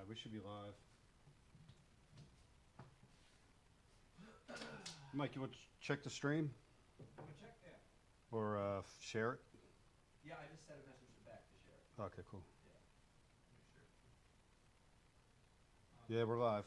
We should be live. Mike, you want to check the stream? Check, yeah. Or share it? Yeah, I just sent a message back to share it. Okay, cool. Yeah. Make sure. Yeah, we're live.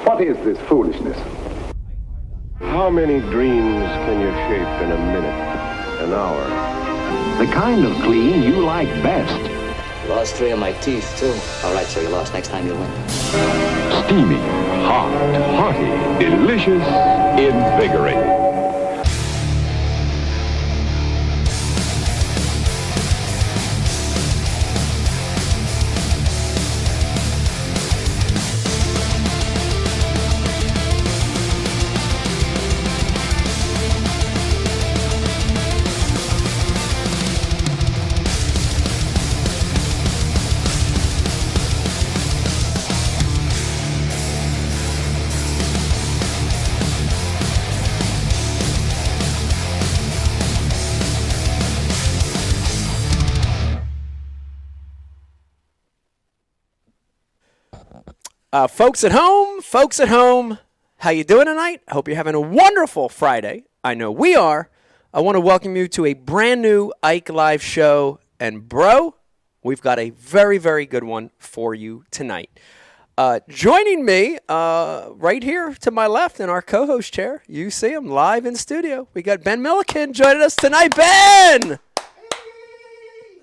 What is this foolishness? How many dreams can you shape in a minute, an hour? The kind of clean you like best. Lost 3 of my teeth, too. All right, so you lost. Next time you'll win. Steamy, hot, hearty, delicious, invigorating. Folks at home, how you doing tonight? I hope you're having a wonderful Friday. I know we are. I want to welcome you to a brand new Ike Live show. And bro, we've got a very, very good one for you tonight. Joining me right here to my left in our co-host chair, you see him live in studio. We got Ben Milliken joining us tonight. Ben!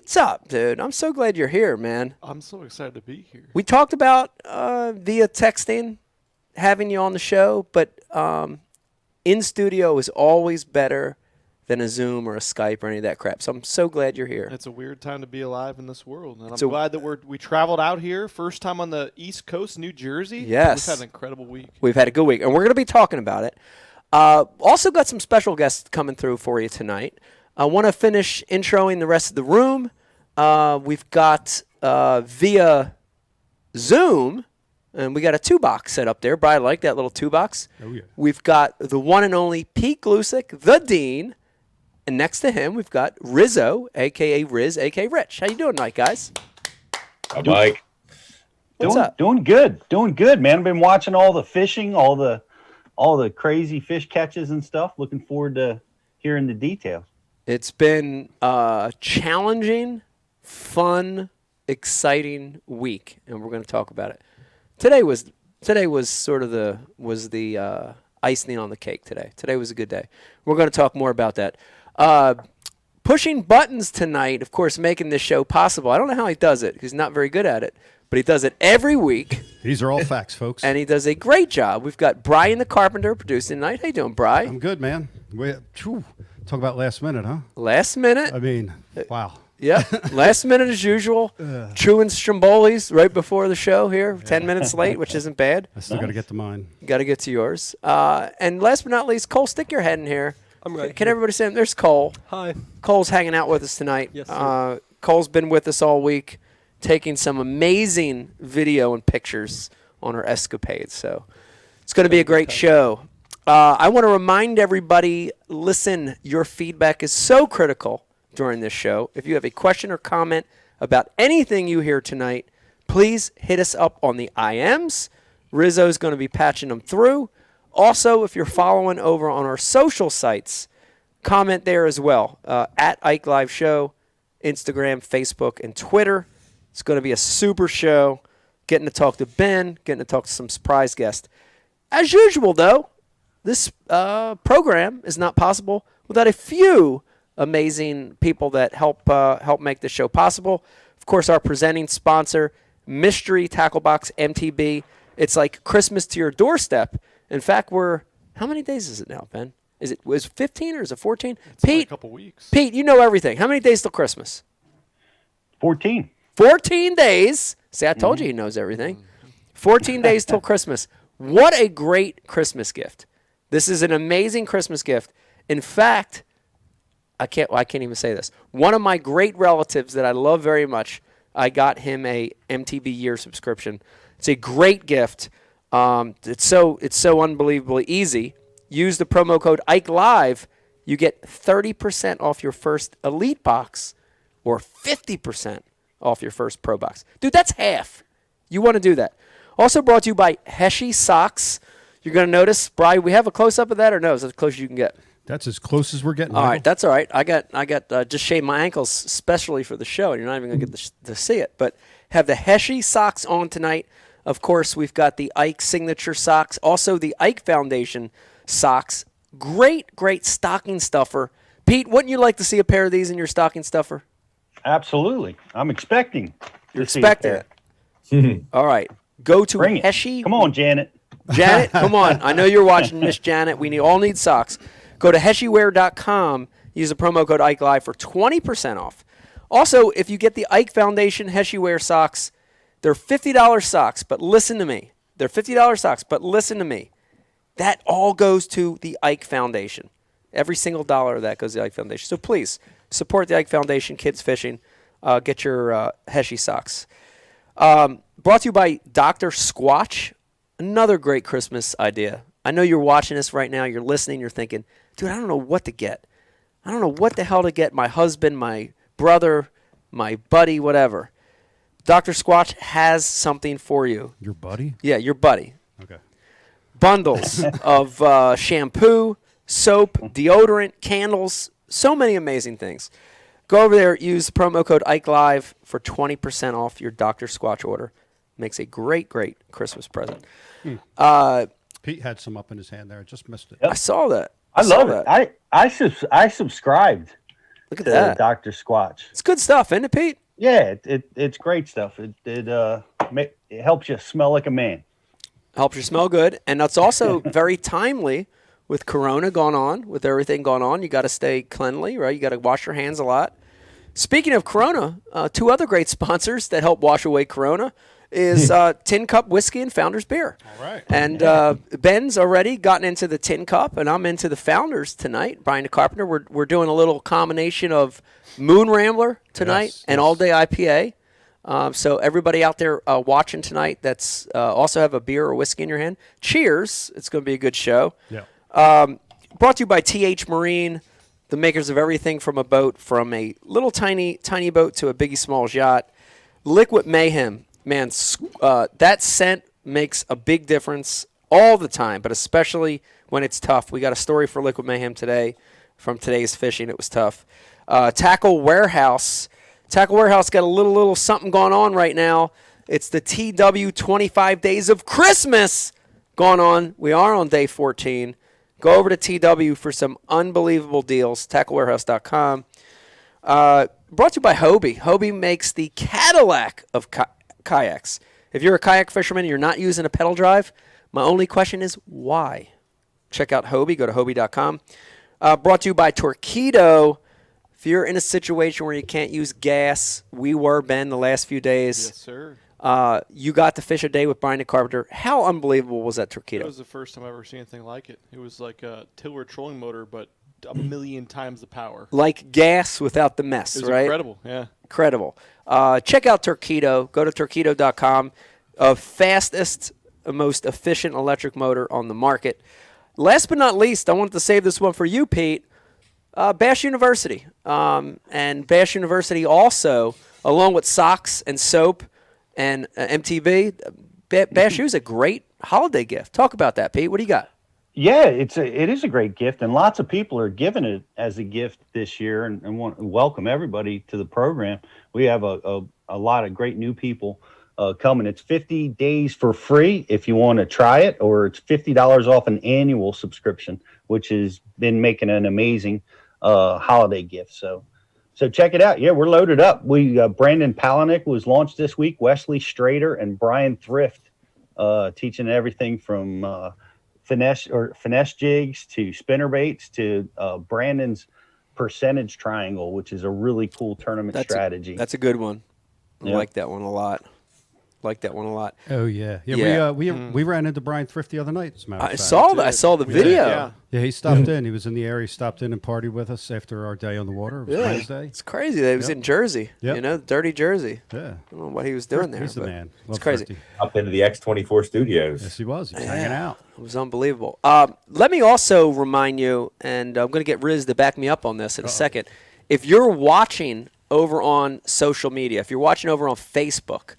What's up, dude? I'm so glad you're here, man. I'm so excited to be here. We talked about via texting having you on the show, but in studio is always better than a Zoom or a Skype or any of that crap. So I'm so glad you're here. It's a weird time to be alive in this world, and I'm glad that we traveled out here. First time on the East Coast, New Jersey. Yes. We've had an incredible week. We've had a good week, and we're going to be talking about it. Also got some special guests coming through for you tonight. I want to finish introing the rest of the room. We've got via Zoom, and we got a 2-box set up there. Brian, like that little 2-box. Oh, yeah. We've got the one and only Pete Glusick, the Dean, and next to him we've got Rizzo, a.k.a. Riz, a.k.a. Rich. How you doing tonight, guys? Hi, Mike. What's up? Doing good, man. I've been watching all the fishing, all the crazy fish catches and stuff. Looking forward to hearing the details. It's been challenging, fun, exciting week, and we're going to talk about it. Today was sort of the icing on the cake today. Today was a good day. We're going to talk more about that. Pushing buttons tonight, of course, making this show possible. I don't know how he does it. He's not very good at it, but he does it every week. These are all facts, folks. And he does a great job. We've got Brian the Carpenter producing tonight. How you doing, Brian? I'm good, man. Talk about last minute, huh? Last minute. I mean, wow. Yeah, last minute as usual. Chewing Strombolis right before the show here, 10 minutes late, which isn't bad. I still got to get to mine. Got to get to yours. And last but not least, Cole, stick your head in here. I'm right. Can everybody see him? There's Cole. Hi. Cole's hanging out with us tonight. Yes, sir. Cole's been with us all week, taking some amazing video and pictures on our escapades. So it's going to be a great show. I want to remind everybody, listen, your feedback is so critical during this show. If you have a question or comment about anything you hear tonight, please hit us up on the IMs. Rizzo's going to be patching them through. Also, if you're following over on our social sites, comment there as well. At Ike Live Show, Instagram, Facebook, and Twitter. It's going to be a super show. Getting to talk to Ben, getting to talk to some surprise guests. As usual, though, this program is not possible without a few amazing people that help make the show possible. Of course, our presenting sponsor, Mystery Tackle Box MTB. It's like Christmas to your doorstep. In fact, how many days is it now, Ben? Was it 15 or is it 14? It's Pete, like a couple weeks. Pete, you know everything. How many days till Christmas? 14. 14 days. See, I told you he knows everything. 14 days till Christmas. What a great Christmas gift. This is an amazing Christmas gift. In fact, I can't even say this. One of my great relatives that I love very much, I got him a MTV year subscription. It's a great gift. It's so unbelievably easy. Use the promo code Ike Live. You get 30% off your first Elite box or 50% off your first Pro box. Dude, that's half. You want to do that. Also brought to you by Heshy Socks. You're going to notice, Brian, we have a close-up of that, or no? Is that as close as you can get? That's as close as we're getting. All Michael. right, that's all right. I got just shaved my ankles specially for the show, and you're not even going to get to see it. But have the Heshy socks on tonight. Of course, we've got the Ike signature socks, also the Ike Foundation socks. Great stocking stuffer. Pete, wouldn't you like to see a pair of these in your stocking stuffer? Absolutely. I'm expecting. You're expecting it. All right, go to Bring it. Heshy. Come on, Janet. Janet, come on. I know you're watching, Miss Janet. We all need socks. Go to heshywear.com. Use the promo code Ike Live for 20% off. Also, if you get the Ike Foundation Heshywear socks, they're $50 socks, but listen to me. They're $50 socks, but listen to me. That all goes to the Ike Foundation. Every single dollar of that goes to the Ike Foundation. So please, support the Ike Foundation, Kids Fishing. Get your Heshy socks. Brought to you by Dr. Squatch. Another great Christmas idea. I know you're watching this right now. You're listening. You're thinking, dude, I don't know what to get. I don't know what the hell to get my husband, my brother, my buddy, whatever. Dr. Squatch has something for you. Your buddy? Yeah, your buddy. Okay. Bundles of shampoo, soap, deodorant, candles, so many amazing things. Go over there, use the promo code Ike Live for 20% off your Dr. Squatch order. Makes a great Christmas present. Pete had some up in his hand there. I just missed it. I saw that. I saw love that. it. I subscribed Look at to that. Dr. Squatch. It's good stuff, isn't it, Pete? Yeah, it's great stuff. It helps you smell like a man. Helps you smell good, and that's also very timely with Corona going on, with everything going on. You got to stay cleanly, right? You got to wash your hands a lot. Speaking of Corona, two other great sponsors that help wash away Corona is Tin Cup Whiskey and Founders Beer. All right. And Ben's already gotten into the Tin Cup, and I'm into the Founders tonight. Brian the Carpenter, we're doing a little combination of Moon Rambler tonight and All Day IPA. So everybody out there watching tonight that's also have a beer or whiskey in your hand, cheers. It's going to be a good show. Yeah. Brought to you by TH Marine, the makers of everything from a boat, from a little tiny boat to a biggie smalls yacht. Liquid Mayhem. Man, that scent makes a big difference all the time, but especially when it's tough. We got a story for Liquid Mayhem today from today's fishing. It was tough. Tackle Warehouse. Tackle Warehouse got a little something going on right now. It's the TW 25 Days of Christmas going on. We are on day 14. Go over to TW for some unbelievable deals. TackleWarehouse.com. Brought to you by Hobie. Hobie makes the Cadillac of kayaks. If you're a kayak fisherman and you're not using a pedal drive, my only question is why? Check out Hobie. Go to Hobie.com. Brought to you by Torqeedo. If you're in a situation where you can't use gas, we were, Ben, the last few days. Yes, sir. You got to fish a day with Brian the Carpenter. How unbelievable was that Torqeedo? That was the first time I've ever seen anything like it. It was like a Tiller trolling motor, but a million times the power. Like gas without the mess, It was right? incredible, yeah. Incredible. Check out Torqeedo. Go to Torqeedo.com. Fastest, most efficient electric motor on the market. Last but not least, I wanted to save this one for you, Pete. Bash University. And Bash University also, along with socks and soap and MTV, Bash U is a great holiday gift. Talk about that, Pete. What do you got? Yeah, it is a great gift, and lots of people are giving it as a gift this year, and want to welcome everybody to the program. We have a lot of great new people coming. It's 50 days for free if you want to try it, or it's $50 off an annual subscription, which has been making an amazing holiday gift. So check it out. Yeah, we're loaded up. Brandon Palaniuk was launched this week. Wesley Strader and Brian Thrift teaching everything from finesse jigs to spinner baits to Brandon's percentage triangle, which is a really cool tournament strategy. That's a good one. I Yeah. like that one a lot. Like that one a lot. Oh yeah, Yeah. We ran into Brian Thrift the other night. As a matter of I fact. saw that. I saw the video. Yeah. Yeah, he stopped in. He was in the area. He stopped in and partied with us after our day on the water. It was Wednesday. It's crazy that he was in Jersey. Yep. You know, dirty Jersey. Yeah, I don't know what he was doing there. he's the but man. It's Love crazy. Thrifty. Up into the X24 studios. Yes, he was. He was hanging out. It was unbelievable. Let me also remind you, and I'm going to get Riz to back me up on this in a second. If you're watching over on social media, if you're watching over on Facebook,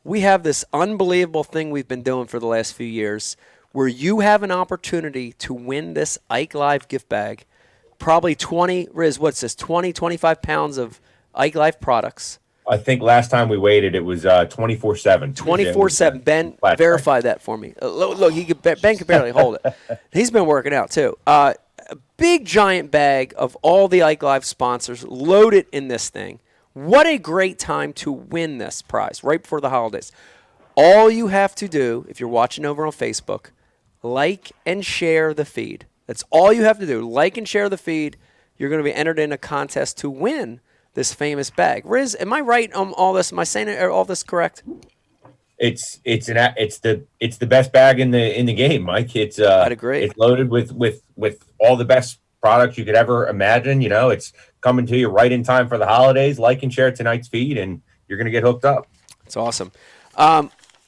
we have this unbelievable thing we've been doing for the last few years where you have an opportunity to win this Ike Live gift bag. Probably 20, Riz, what's this, 20, 25 pounds of Ike Live products. I think last time we weighed it, it was 24/7. 24/7. Ben, Flat verify that for me. Look, Ben can barely hold it. He's been working out too. A big giant bag of all the Ike Live sponsors loaded in this thing. What a great time to win this prize right before the holidays. All you have to do, if you're watching over on Facebook, like and share the feed. That's all you have to do. Like and share the feed. You're going to be entered in a contest to win this famous bag. Riz, am I right on all this? Am I saying all this correct? It's the best bag in the game, Mike. I'd agree. It's loaded with all the best products you could ever imagine. You know, it's coming to you right in time for the holidays. Like and share tonight's feed, and you're gonna get hooked up. It's awesome.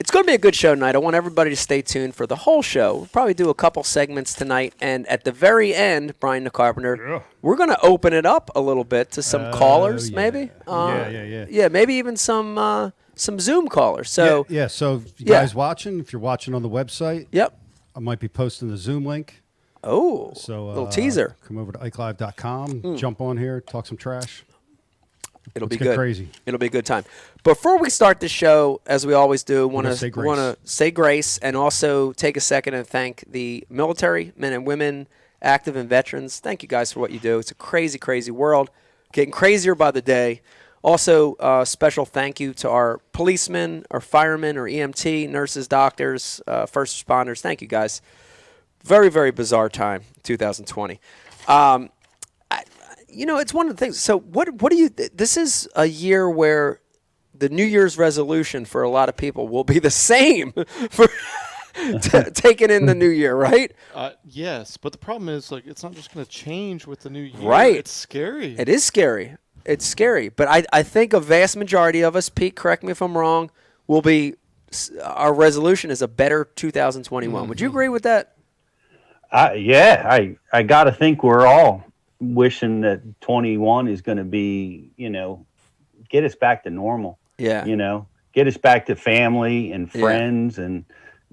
It's going to be a good show tonight. I want everybody to stay tuned for the whole show. We'll probably do a couple segments tonight, and at the very end, Brian the Carpenter, we're going to open it up a little bit to some callers, maybe. Yeah, maybe even some Zoom callers. So So if you guys watching, if you're watching on the website, Yep. I might be posting the Zoom link. Oh, So little teaser. Come over to ikelive.com, jump on here, talk some trash. It'll Let's be get good. crazy. It'll be a good time. Before we start the show, as we always do, want say to grace. say grace and also take a second and thank the military, men and women, active and veterans. Thank you guys for what you do. It's a crazy, crazy world, getting crazier by the day. Also, special thank you to our policemen, our firemen, our EMT, nurses, doctors, first responders. Thank you guys. Very, very bizarre time, 2020. It's one of the things. So what do you – this is a year where the New Year's resolution for a lot of people will be the same for taking in the new year, right? Yes, but the problem is, it's not just going to change with the new year. Right. It's scary. It is scary. It's scary. But I think a vast majority of us, Pete, correct me if I'm wrong, will be – our resolution is a better 2021. Would you agree with that? I got to think we're all wishing that 21 is going to be, get us back to normal. Yeah. Get us back to family and friends and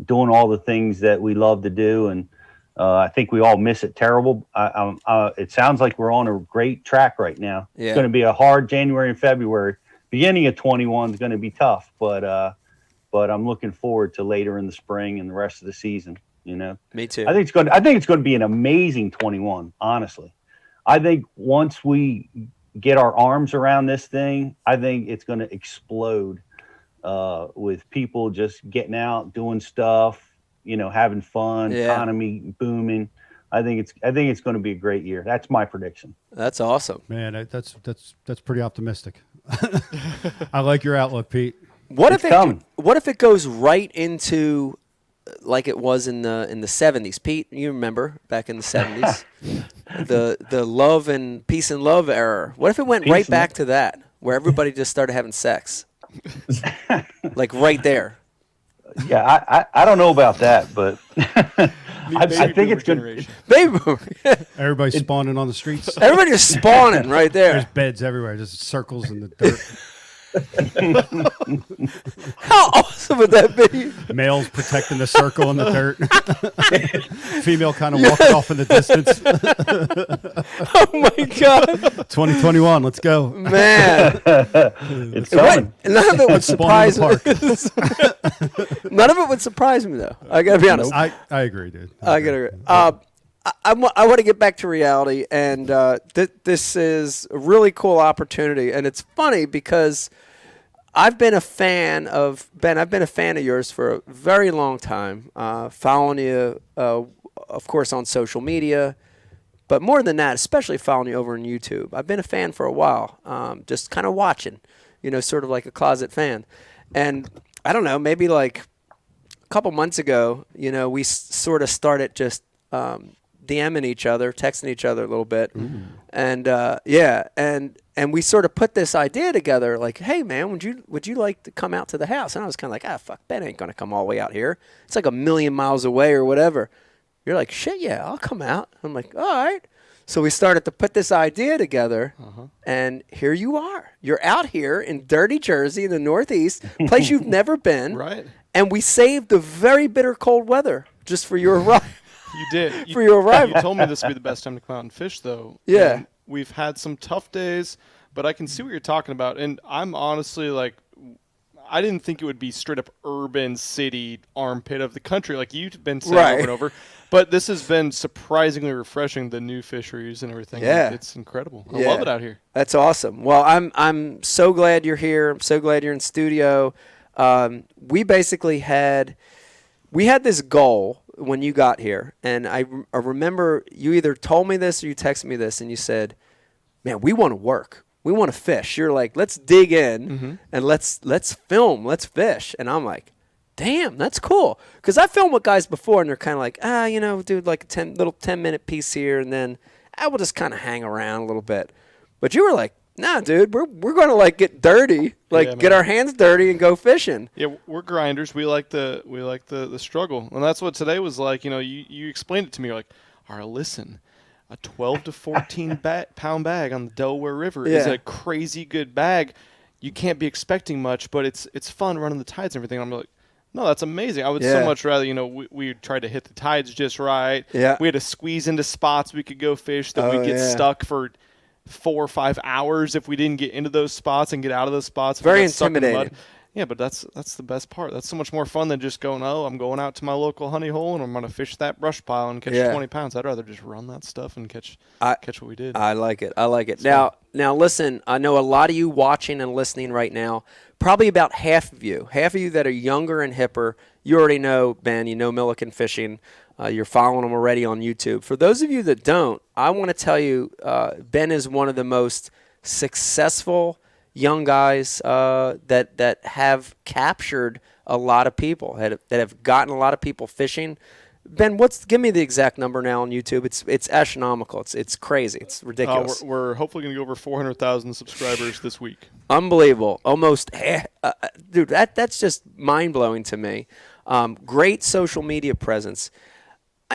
doing all the things that we love to do. And I think we all miss it terrible. It sounds like we're on a great track right now. Yeah. It's going to be a hard January and February. Beginning of 21 is going to be tough, but I'm looking forward to later in the spring and the rest of the season. Me too. I think it's going to be an amazing 21. Honestly, I think once we get our arms around this thing, I think it's going to explode with people just getting out, doing stuff, having fun, economy booming. I think it's going to be a great year. That's my prediction. That's awesome, man. That's pretty optimistic. I like your outlook, Pete. What if it goes right into like it was in the 70s? Pete, you remember back in the 70s, the love and peace and love era. What if it went right back to that, where everybody just started having sex, like right there? Yeah, I don't know about that, but I think it's good. Baby boomer. Everybody's spawning on the streets. Everybody's spawning right there. There's beds everywhere. There's circles in the dirt. How awesome would that be? Males protecting the circle in the dirt. Female kind of walking off in the distance. Oh my God! 2021, let's go, man. It's coming. None of it would surprise me. None of it would surprise me, though. I gotta be honest. I agree, dude. I gotta agree. I want to get back to reality, and this is a really cool opportunity. And it's funny because I've been a fan of Ben. I've been a fan of yours for a very long time, following you, of course, on social media, but more than that, especially following you over on YouTube. I've been a fan for a while, just kind of watching, sort of like a closet fan. And I don't know, maybe like a couple months ago, we sort of started just DMing each other, texting each other a little bit. Ooh. And and we sort of put this idea together, like, hey man, would you like to come out to the house? And I was kind of like, fuck, Ben ain't gonna come all the way out here. It's like a million miles away or whatever. You're like, shit, yeah, I'll come out. I'm like, all right. So we started to put this idea together, and here you are. You're out here in dirty Jersey in the Northeast, place you've never been. Right. And we saved the very bitter cold weather just for your arrival. You did. For your arrival. You told me this would be the best time to come out and fish, though. Yeah. And we've had some tough days, but I can see what you're talking about. And I'm honestly like, I didn't think it would be straight up urban city armpit of the country like you've been saying over and over. But this has been surprisingly refreshing, the new fisheries and everything. Yeah. It's incredible. I love it out here. That's awesome. Well, I'm so glad you're here. I'm so glad you're in studio. We basically had this goal when you got here, and I remember you either told me this or you texted me this, and you said, man, we want to work. We want to fish. You're like, let's dig in and let's film, let's fish. And I'm like, damn, that's cool. Because I filmed with guys before, and they're kind of like, dude, like a 10-minute piece here, and then I will just kind of hang around a little bit. But you were like, nah, dude, we're going to like get dirty, get our hands dirty and go fishing. Yeah, we're grinders. We like the struggle, and that's what today was like. You explained it to me. You're like, all right, listen, a 12 to 14 pound bag on the Delaware River is a crazy good bag. You can't be expecting much, but it's fun running the tides and everything. And I'm like, no, that's amazing. I would so much rather, we tried to hit the tides just right. Yeah. We had to squeeze into spots we could go fish that we'd get stuck for 4 or 5 hours if we didn't get into those spots and get out of those spots. Very intimidating. Yeah, but that's the best part. That's so much more fun than just going, I'm going out to my local honey hole and I'm going to fish that brush pile and catch 20 pounds. I'd rather just run that stuff and catch what we did. I like it. Now, listen, I know a lot of you watching and listening right now, probably about half of you that are younger and hipper, you already know Ben, you know Milliken Fishing. You're following them already on YouTube. For those of you that don't, I want to tell you, Ben is one of the most successful young guys that have captured a lot of people, that have gotten a lot of people fishing. Ben, give me the exact number now on YouTube. It's astronomical. It's crazy. It's ridiculous. We're hopefully going to go over 400,000 subscribers this week. Unbelievable. Almost, dude. That's just mind blowing to me. Great social media presence.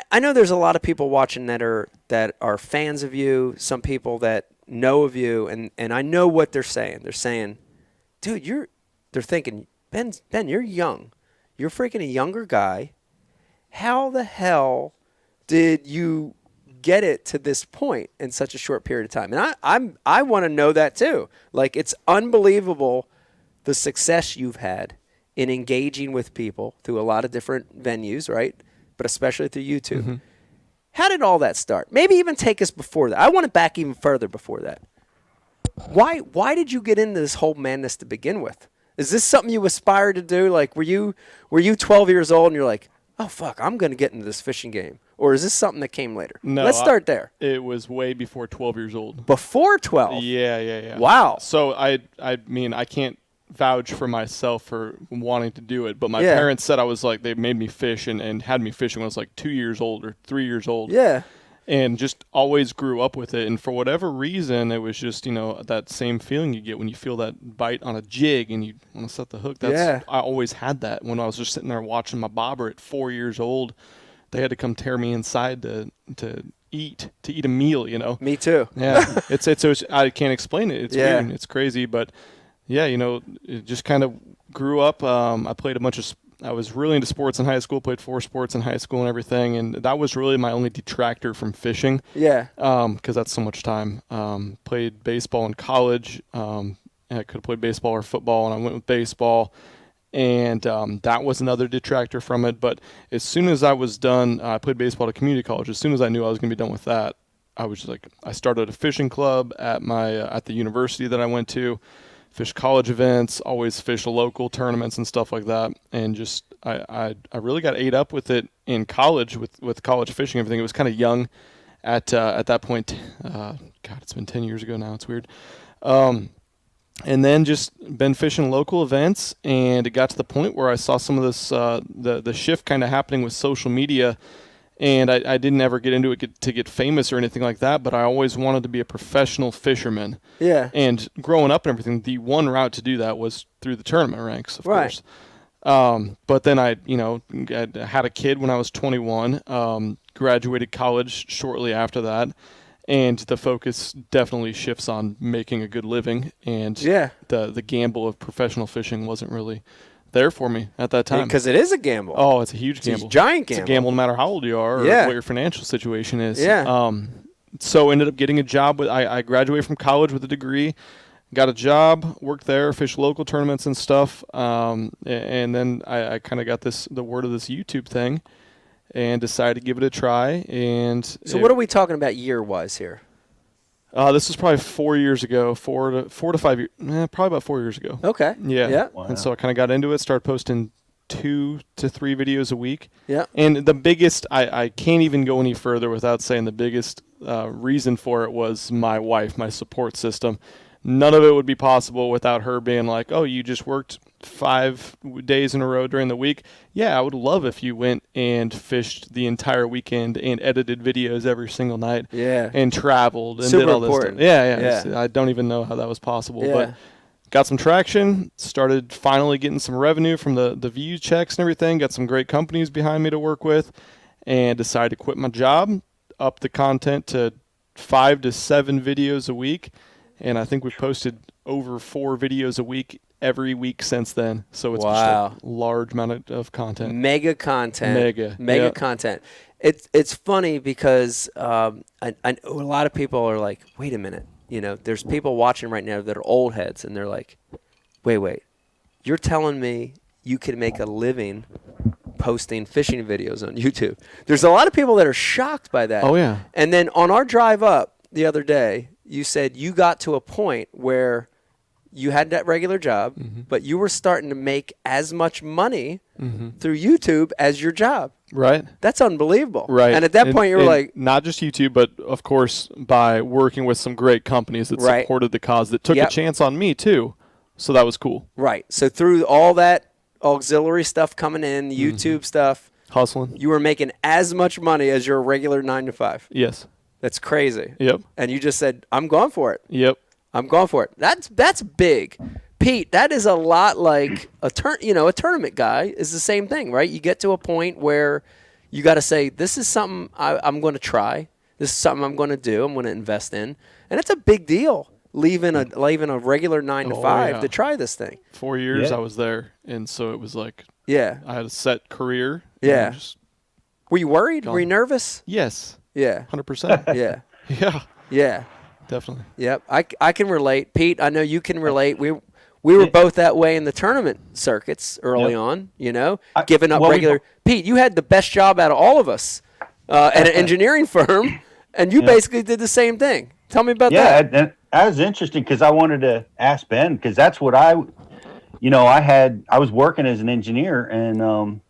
I know there's a lot of people watching that are fans of you. Some people that know of you, and I know what they're saying. They're saying, dude, they're thinking, Ben, you're young. You're freaking a younger guy. How the hell did you get it to this point in such a short period of time? And I want to know that too. Like, it's unbelievable the success you've had in engaging with people through a lot of different venues, right? But especially through YouTube. Mm-hmm. How did all that start? Maybe even take us before that. I want it back even further before that. Why did you get into this whole madness to begin with? Is this something you aspired to do? Like, were you 12 years old and you're like, oh, fuck, I'm going to get into this fishing game? Or is this something that came later? No. Let's start there. It was way before 12 years old. Before 12? Yeah. Wow. So, I mean, I can't vouch for myself for wanting to do it, but my parents said I was like, they made me fish and had me fishing when I was like 2 years old or 3 years old. Yeah. And just always grew up with it. And for whatever reason, it was just, that same feeling you get when you feel that bite on a jig and you want to set the hook. I always had that when I was just sitting there watching my bobber at 4 years old. They had to come tear me inside to eat a meal, Me too. Yeah. it's I can't explain it. It's weird. It's crazy. But yeah, it just kind of grew up. I was really into sports in high school, played 4 sports in high school and everything, and that was really my only detractor from fishing. Yeah. Because that's so much time. Played baseball in college. I could have played baseball or football, and I went with baseball. And that was another detractor from it. But as soon as I was done, I played baseball at community college. As soon as I knew I was going to be done with that, I was just like, I started a fishing club at the university that I went to. Fish college events, always fish local tournaments and stuff like that, and just I really got ate up with it in college with college fishing and everything. It was kind of young at that point. God, it's been 10 years ago now. It's weird. And then just been fishing local events, and it got to the point where I saw some of this, the shift kind of happening with social media, and I didn't ever get into it to get famous or anything like that, but I always wanted to be a professional fisherman. Yeah. And growing up and everything, the one route to do that was through the tournament ranks, of Right. course. But then I had a kid when I was 21, graduated college shortly after that. And the focus definitely shifts on making a good living, and the gamble of professional fishing wasn't really there for me at that time. Because it is a gamble. Oh, it's a huge gamble. It's a giant gamble. It's a gamble no matter how old you are or what your financial situation is. Yeah. So ended up getting a job. I graduated from college with a degree, got a job, worked there, fished local tournaments and stuff, and then I kind of got the word of this YouTube thing, and decided to give it a try. And so what are we talking about year-wise here? This was probably 4 years ago, 4 to 5 years, probably about 4 years ago. Okay. Yeah. Wow. And so I kind of got into it, started posting 2 to 3 videos a week. Yeah. And the biggest, I can't even go any further without saying the biggest reason for it was my wife, my support system. None of it would be possible without her being like, oh, you just worked 5 days in a row during the week. Yeah, I would love if you went and fished the entire weekend and edited videos every single night. Yeah. And traveled and Super did all this important. stuff. Yeah. I don't even know how that was possible. Yeah. But got some traction, started finally getting some revenue from the view checks and everything, got some great companies behind me to work with, and decided to quit my job, up the content to 5 to 7 videos a week. And I think we've posted over 4 videos a week every week since then. So it's just a large amount of content. Mega content. Mega content. It's funny because I know a lot of people are like, wait a minute. There's people watching right now that are old heads, and they're like, wait. You're telling me you can make a living posting fishing videos on YouTube? There's a lot of people that are shocked by that. Oh, yeah. And then on our drive up the other day, you said you got to a point where you had that regular job, but you were starting to make as much money through YouTube as your job. Right. That's unbelievable. Right. And at that point, you were like... Not just YouTube, but, of course, by working with some great companies that supported the cause, that took a chance on me, too. So that was cool. Right. So through all that auxiliary stuff coming in, YouTube stuff... Hustling. You were making as much money as your regular 9 to 5. Yes. That's crazy. Yep. And you just said, I'm going for it. Yep. I'm going for it. That's big. Pete, that is a lot like a tournament guy is the same thing, right? You get to a point where you got to say, this is something I'm going to try. This is something I'm going to do. I'm going to invest in. And it's a big deal, leaving a regular 9 to 5 to try this thing. 4 years I was there, and so it was like I had a set career. Yeah. Were you worried? Were you nervous? Yes. Yeah. 100%. Yeah. Yeah. Yeah. Definitely. Yep. I can relate. Pete, I know you can relate. We were both that way in the tournament circuits early on, giving up regular. Pete, you had the best job out of all of us at an engineering firm, and you basically did the same thing. Tell me about that. Yeah, and that was interesting because I wanted to ask Ben, because that's what I was working as an engineer, and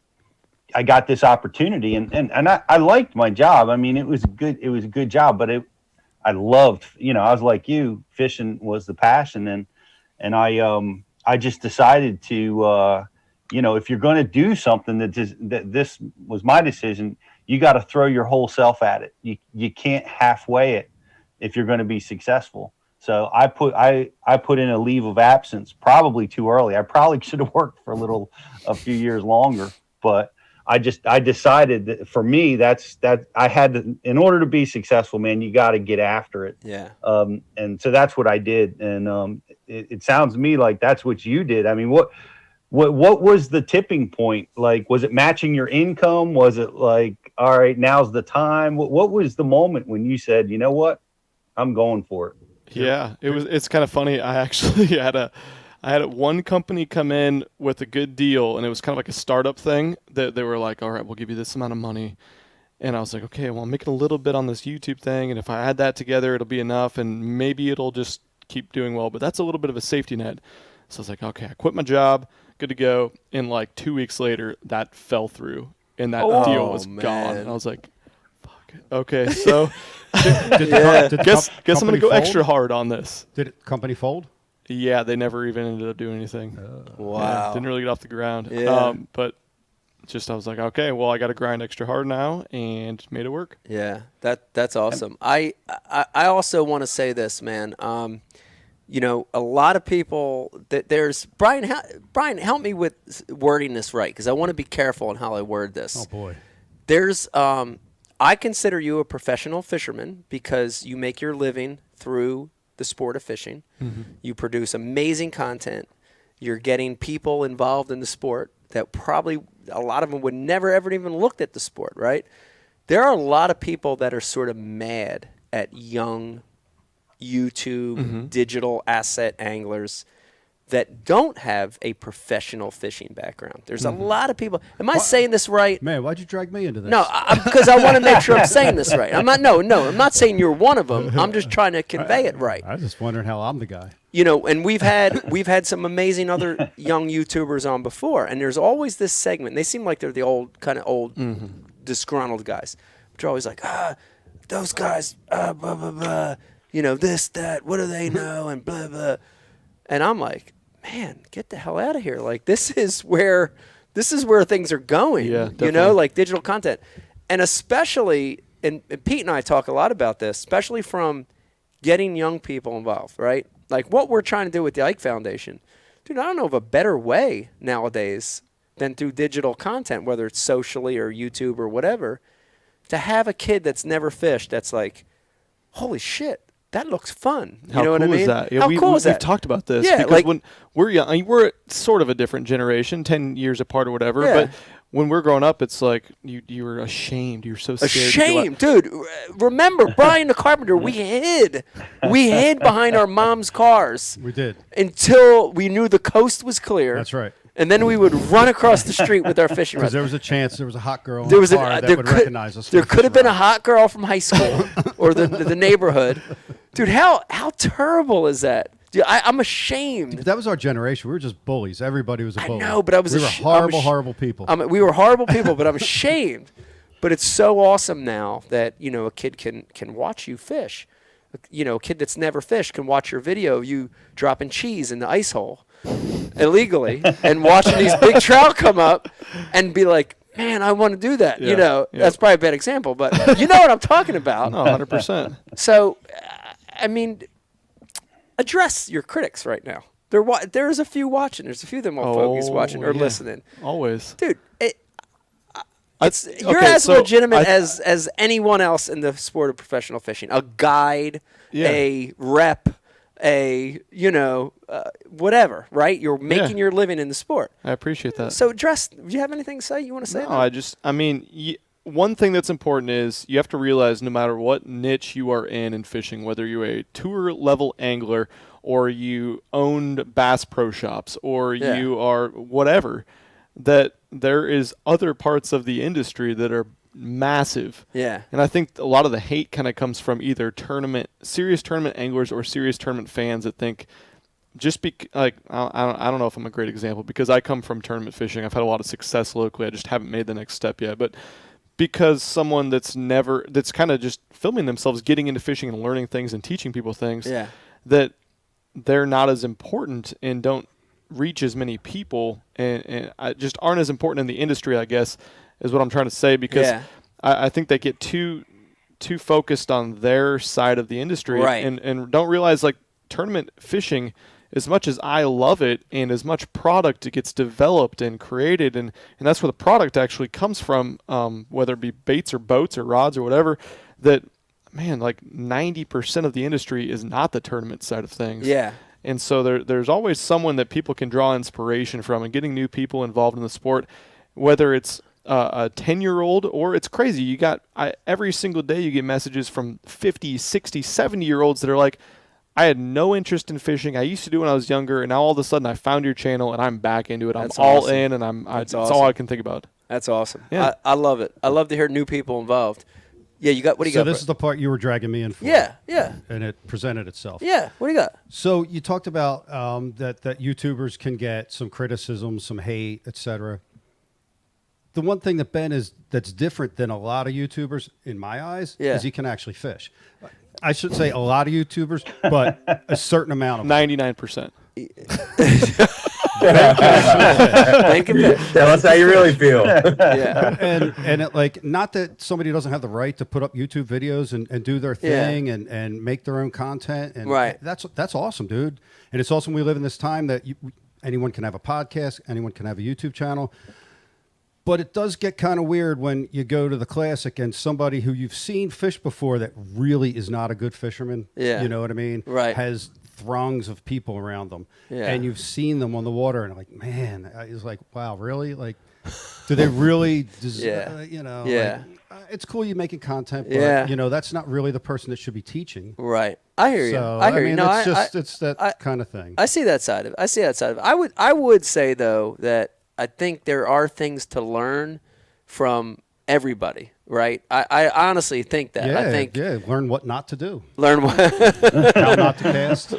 I got this opportunity, and I liked my job. I mean, it was a good job, but I loved, I was like you, fishing was the passion, and I just decided to, if you're going to do something that this was my decision, you got to throw your whole self at it. You can't halfway it if you're going to be successful. So I put in a leave of absence, probably too early. I probably should have worked for a few years longer, but I decided that for me, that I had to, in order to be successful, man, you got to get after it. Yeah. And so that's what I did. And it sounds to me like that's what you did. I mean, what was the tipping point? Like, was it matching your income? Was it like, all right, now's the time? What was the moment when you said, you know what, I'm going for it? Yeah, it's kind of funny. I actually I had one company come in with a good deal, and it was kind of like a startup thing that they were like, all right, we'll give you this amount of money. And I was like, okay, well, I'm making a little bit on this YouTube thing, and if I add that together, it'll be enough, and maybe it'll just keep doing well. But that's a little bit of a safety net. So I was like, okay, I quit my job, good to go. And like 2 weeks later, that fell through, and that deal was gone. And I was like, fuck. Okay, so Did guess I'm going to go extra hard on this. Did the company fold? Yeah, they never even ended up doing anything. Wow. Yeah, didn't really get off the ground. Yeah. But I was like, okay, well, I got to grind extra hard now, and made it work. Yeah, that's awesome. I also want to say this, man. A lot of people that there's Brian. Brian, help me with wording this right, because I want to be careful on how I word this. Oh boy. There's I consider you a professional fisherman because you make your living through the sport of fishing. Mm-hmm. You produce amazing content. You're getting people involved in the sport that probably a lot of them would never ever even looked at the sport, right? There are a lot of people that are sort of mad at young YouTube digital asset anglers that don't have a professional fishing background. There's a lot of people. Am I saying this right? Man, why'd you drag me into this? No, because I want to make sure I'm saying this right. I'm not. No, I'm not saying you're one of them. I'm just trying to convey it right. I was just wondering how I'm the guy. And we've had some amazing other young YouTubers on before, and there's always this segment. They seem like they're the old disgruntled guys, which are always like, those guys, blah blah blah, this, that, what do they know, and blah blah. And I'm like, man, get the hell out of here! Like this is where things are going. Yeah, definitely. Like digital content, and especially, and Pete and I talk a lot about this, especially from getting young people involved, right? Like what we're trying to do with the Ike Foundation. Dude, I don't know of a better way nowadays than through digital content, whether it's socially or YouTube or whatever, to have a kid that's never fished that's like, holy shit, that looks fun. How know what I cool mean? is that? Yeah, How cool is that? We've talked about this. Yeah, because like, when we're young, I mean, we're sort of a different generation, 10 years apart or whatever. Yeah. But when we're growing up, it's like you were ashamed. You're so scared. Ashamed, dude. Remember, Brian the Carpenter, we hid behind our mom's cars. We did. Until we knew the coast was clear. That's right. And then we would run across the street with our fishing rods. Because there was a chance there was a hot girl in There the was car that would recognize us. There could have been a hot girl from high school or the neighborhood. Dude, how terrible is that? Dude, I'm ashamed. That was our generation. We were just bullies. Everybody was a bully. I know, but we were horrible people. We were horrible people, but I'm ashamed. But it's so awesome now that a kid can watch you fish. A kid that's never fished can watch your video of you dropping cheese in the ice hole illegally and watching these big trout come up and be like, man, I want to do that. Yeah, That's probably a bad example, but you know what I'm talking about. No, 100%. So, I mean, address your critics right now. There's a few watching. There's a few of them folks watching or listening. Always. Dude, you're as legitimate as anyone else in the sport of professional fishing. A guide, a rep, whatever, right? You're making your living in the sport. I appreciate that. So do you have anything to say? You want to say? No, one thing that's important is you have to realize no matter what niche you are in fishing, whether you're a tour level angler or you owned Bass Pro Shops or you are whatever, that there is other parts of the industry that are massive. Yeah. And I think a lot of the hate kind of comes from either serious tournament anglers or serious tournament fans that think I don't know if I'm a great example because I come from tournament fishing. I've had a lot of success locally. I just haven't made the next step yet. But because someone that's kind of just filming themselves getting into fishing and learning things and teaching people things, that they're not as important and don't reach as many people and just aren't as important in the industry, I guess, is what I'm trying to say, because I think they get too focused on their side of the industry and don't realize, like, tournament fishing, as much as I love it and as much product it gets developed and created, and that's where the product actually comes from, whether it be baits or boats or rods or whatever, that, man, like 90% of the industry is not the tournament side of things. Yeah. And so there's always someone that people can draw inspiration from, and getting new people involved in the sport, whether it's a 10-year-old or it's crazy. You got every single day you get messages from 50, 60, 70-year-olds that are like, I had no interest in fishing. I used to do it when I was younger, and now all of a sudden I found your channel and I'm back into it. That's I'm all awesome. in, and that's all I can think about. That's awesome. Yeah. I love it. I love to hear new people involved. Yeah, what do you got? So this is the part you were dragging me in for. Yeah. And it presented itself. Yeah, what do you got? So you talked about that YouTubers can get some criticism, some hate, etc. The one thing that that's different than a lot of YouTubers, in my eyes, is he can actually fish. I should say a lot of YouTubers, but a certain amount of 99%. Tell us how you really feel. Yeah. And it, like, not that somebody doesn't have the right to put up YouTube videos and do their thing and make their own content. And Right. That's awesome, dude. And it's awesome we live in this time that anyone can have a podcast, anyone can have a YouTube channel. But it does get kind of weird when you go to the Classic and somebody who you've seen fish before that really is not a good fisherman, Yeah. you know what I mean? Right. Has throngs of people around them. Yeah. And you've seen them on the water and like, man, it's like, wow, really? Like, do they really, you know? Yeah. Like, it's cool you making content, but, you know, that's not really the person that should be teaching. Right. I hear you. So, I hear you. mean, No, it's that kind of thing. I see that side of it. I would say, though, that I think there are things to learn from everybody, right? I honestly think that. I think learn what not to do. Learn what how not to cast.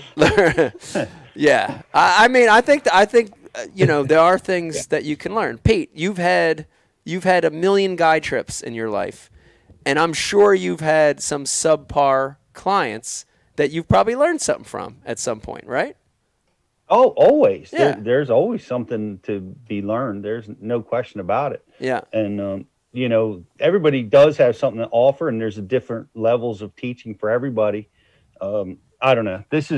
Yeah. I mean, I think you know, there are things that you can learn. Pete, you've had a million guy trips in your life, and I'm sure you've had some subpar clients that you've probably learned something from at some point, right? Oh, always. Yeah. There's always something to be learned. There's no question about it. Yeah. And, you know, everybody does have something to offer, and there's different levels of teaching for everybody. I don't know. It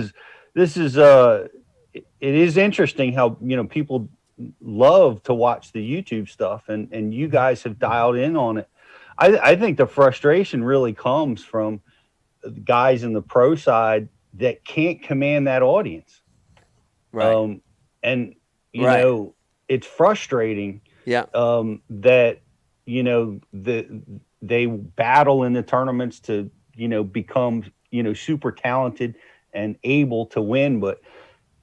is interesting how, you know, people love to watch the YouTube stuff, and you guys have dialed in on it. I think the frustration really comes from guys in the pro side that can't command that audience. Right. And you know, it's frustrating. Yeah. That, you know, they battle in the tournaments to, you know, become, you know, super talented and able to win, but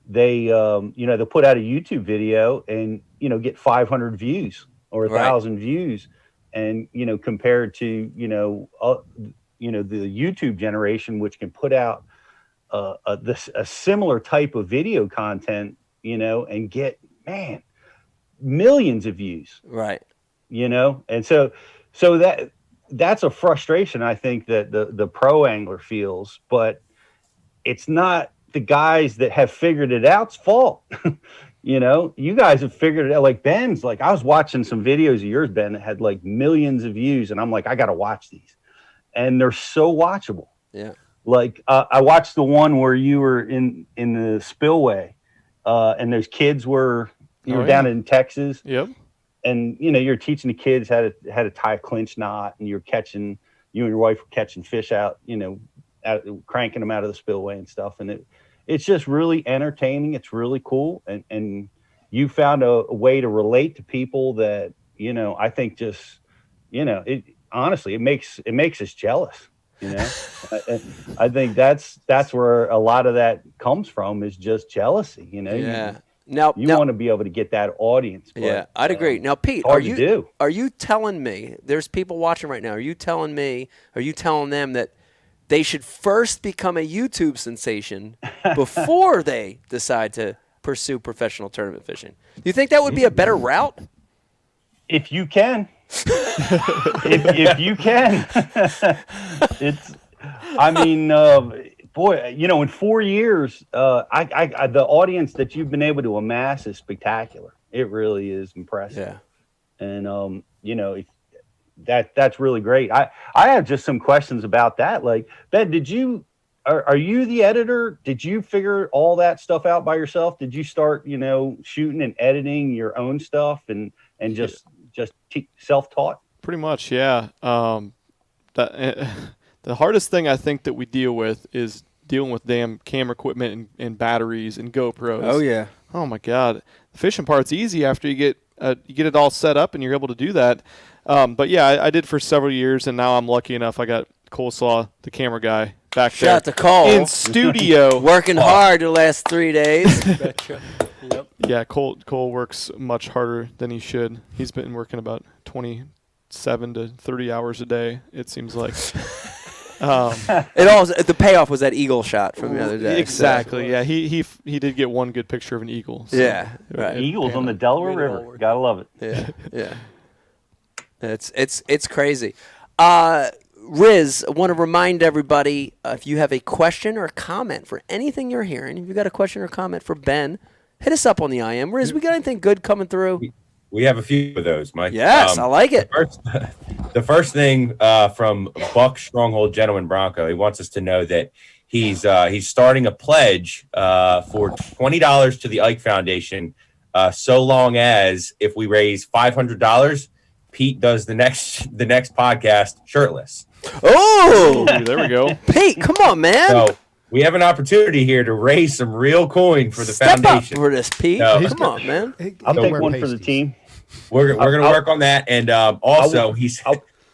they, you know, they'll put out a YouTube video and, you know, get 500 views or 1,000 views, and, you know, compared to, you know, the YouTube generation, which can put out a similar type of video content, you know, and get, man, millions of views. Right. You know, and so that's a frustration, I think, that the pro angler feels, but it's not the guys that have figured it out's fault. You know, you guys have figured it out. Like Ben's, like, I was watching some videos of yours, Ben, that had like millions of views, and I'm like, I got to watch these, and they're so watchable. Yeah. Like, I watched the one where you were in the spillway, and those kids were down in Texas. Yep. And, you know, you're teaching the kids how to tie a clinch knot, and you and your wife were catching fish out, you know, cranking them out of the spillway and stuff. And it's just really entertaining. It's really cool. And you found a way to relate to people that, you know, I think just, you know, honestly, it makes us jealous. You know, I think that's where a lot of that comes from, is just jealousy. You know, Yeah. you want to be able to get that audience. But, Yeah, I'd agree. Now, Pete, hard to do. Are you telling me, there's people watching right now, are you telling them that they should first become a YouTube sensation before they decide to pursue professional tournament fishing? Do you think that would be a better route? If you can. if you can. I mean, boy, you know, in 4 years, the audience that you've been able to amass is spectacular. It really is impressive. Yeah. And, you know, that's really great. I have just some questions about that. Like, Ben, are you the editor? Did you figure all that stuff out by yourself? Did you start, you know, shooting and editing your own stuff and just self-taught? Pretty much, yeah. The hardest thing I think that we deal with is dealing with damn camera equipment and batteries and GoPros. Oh yeah. Oh my God. The fishing part's easy after you get it all set up and you're able to do that. But yeah, I did for several years, and now I'm lucky enough. I got Coleslaw, the camera guy, back there. Shout out to Cole. In studio. Working hard the last 3 days. Yep. Yeah, Cole works much harder than he should. He's been working about 27 to 30 hours a day, it seems like. The payoff was that eagle shot from the other day. Exactly. So. Yeah, he did get one good picture of an eagle. So. Yeah, right. Eagles on the Delaware River. Gotta love it. Yeah, yeah. It's crazy. Riz, I want to remind everybody, if you have a question or a comment for anything you're hearing, if you've got a question or comment for Ben, hit us up on the IM. Riz, we got anything good coming through? We have a few of those, Mike. Yes, I like it. The first thing from Buck Stronghold Gentleman Bronco, he wants us to know that he's starting a pledge for $20 to the Ike Foundation, so long as if we raise $500, Pete does the next podcast shirtless. Oh, there we go. Pete, come on, man. So we have an opportunity here to raise some real coin for the Step foundation. up for this, Pete. So, come on, man. I'll take one for the team. We're going to work on that. And also,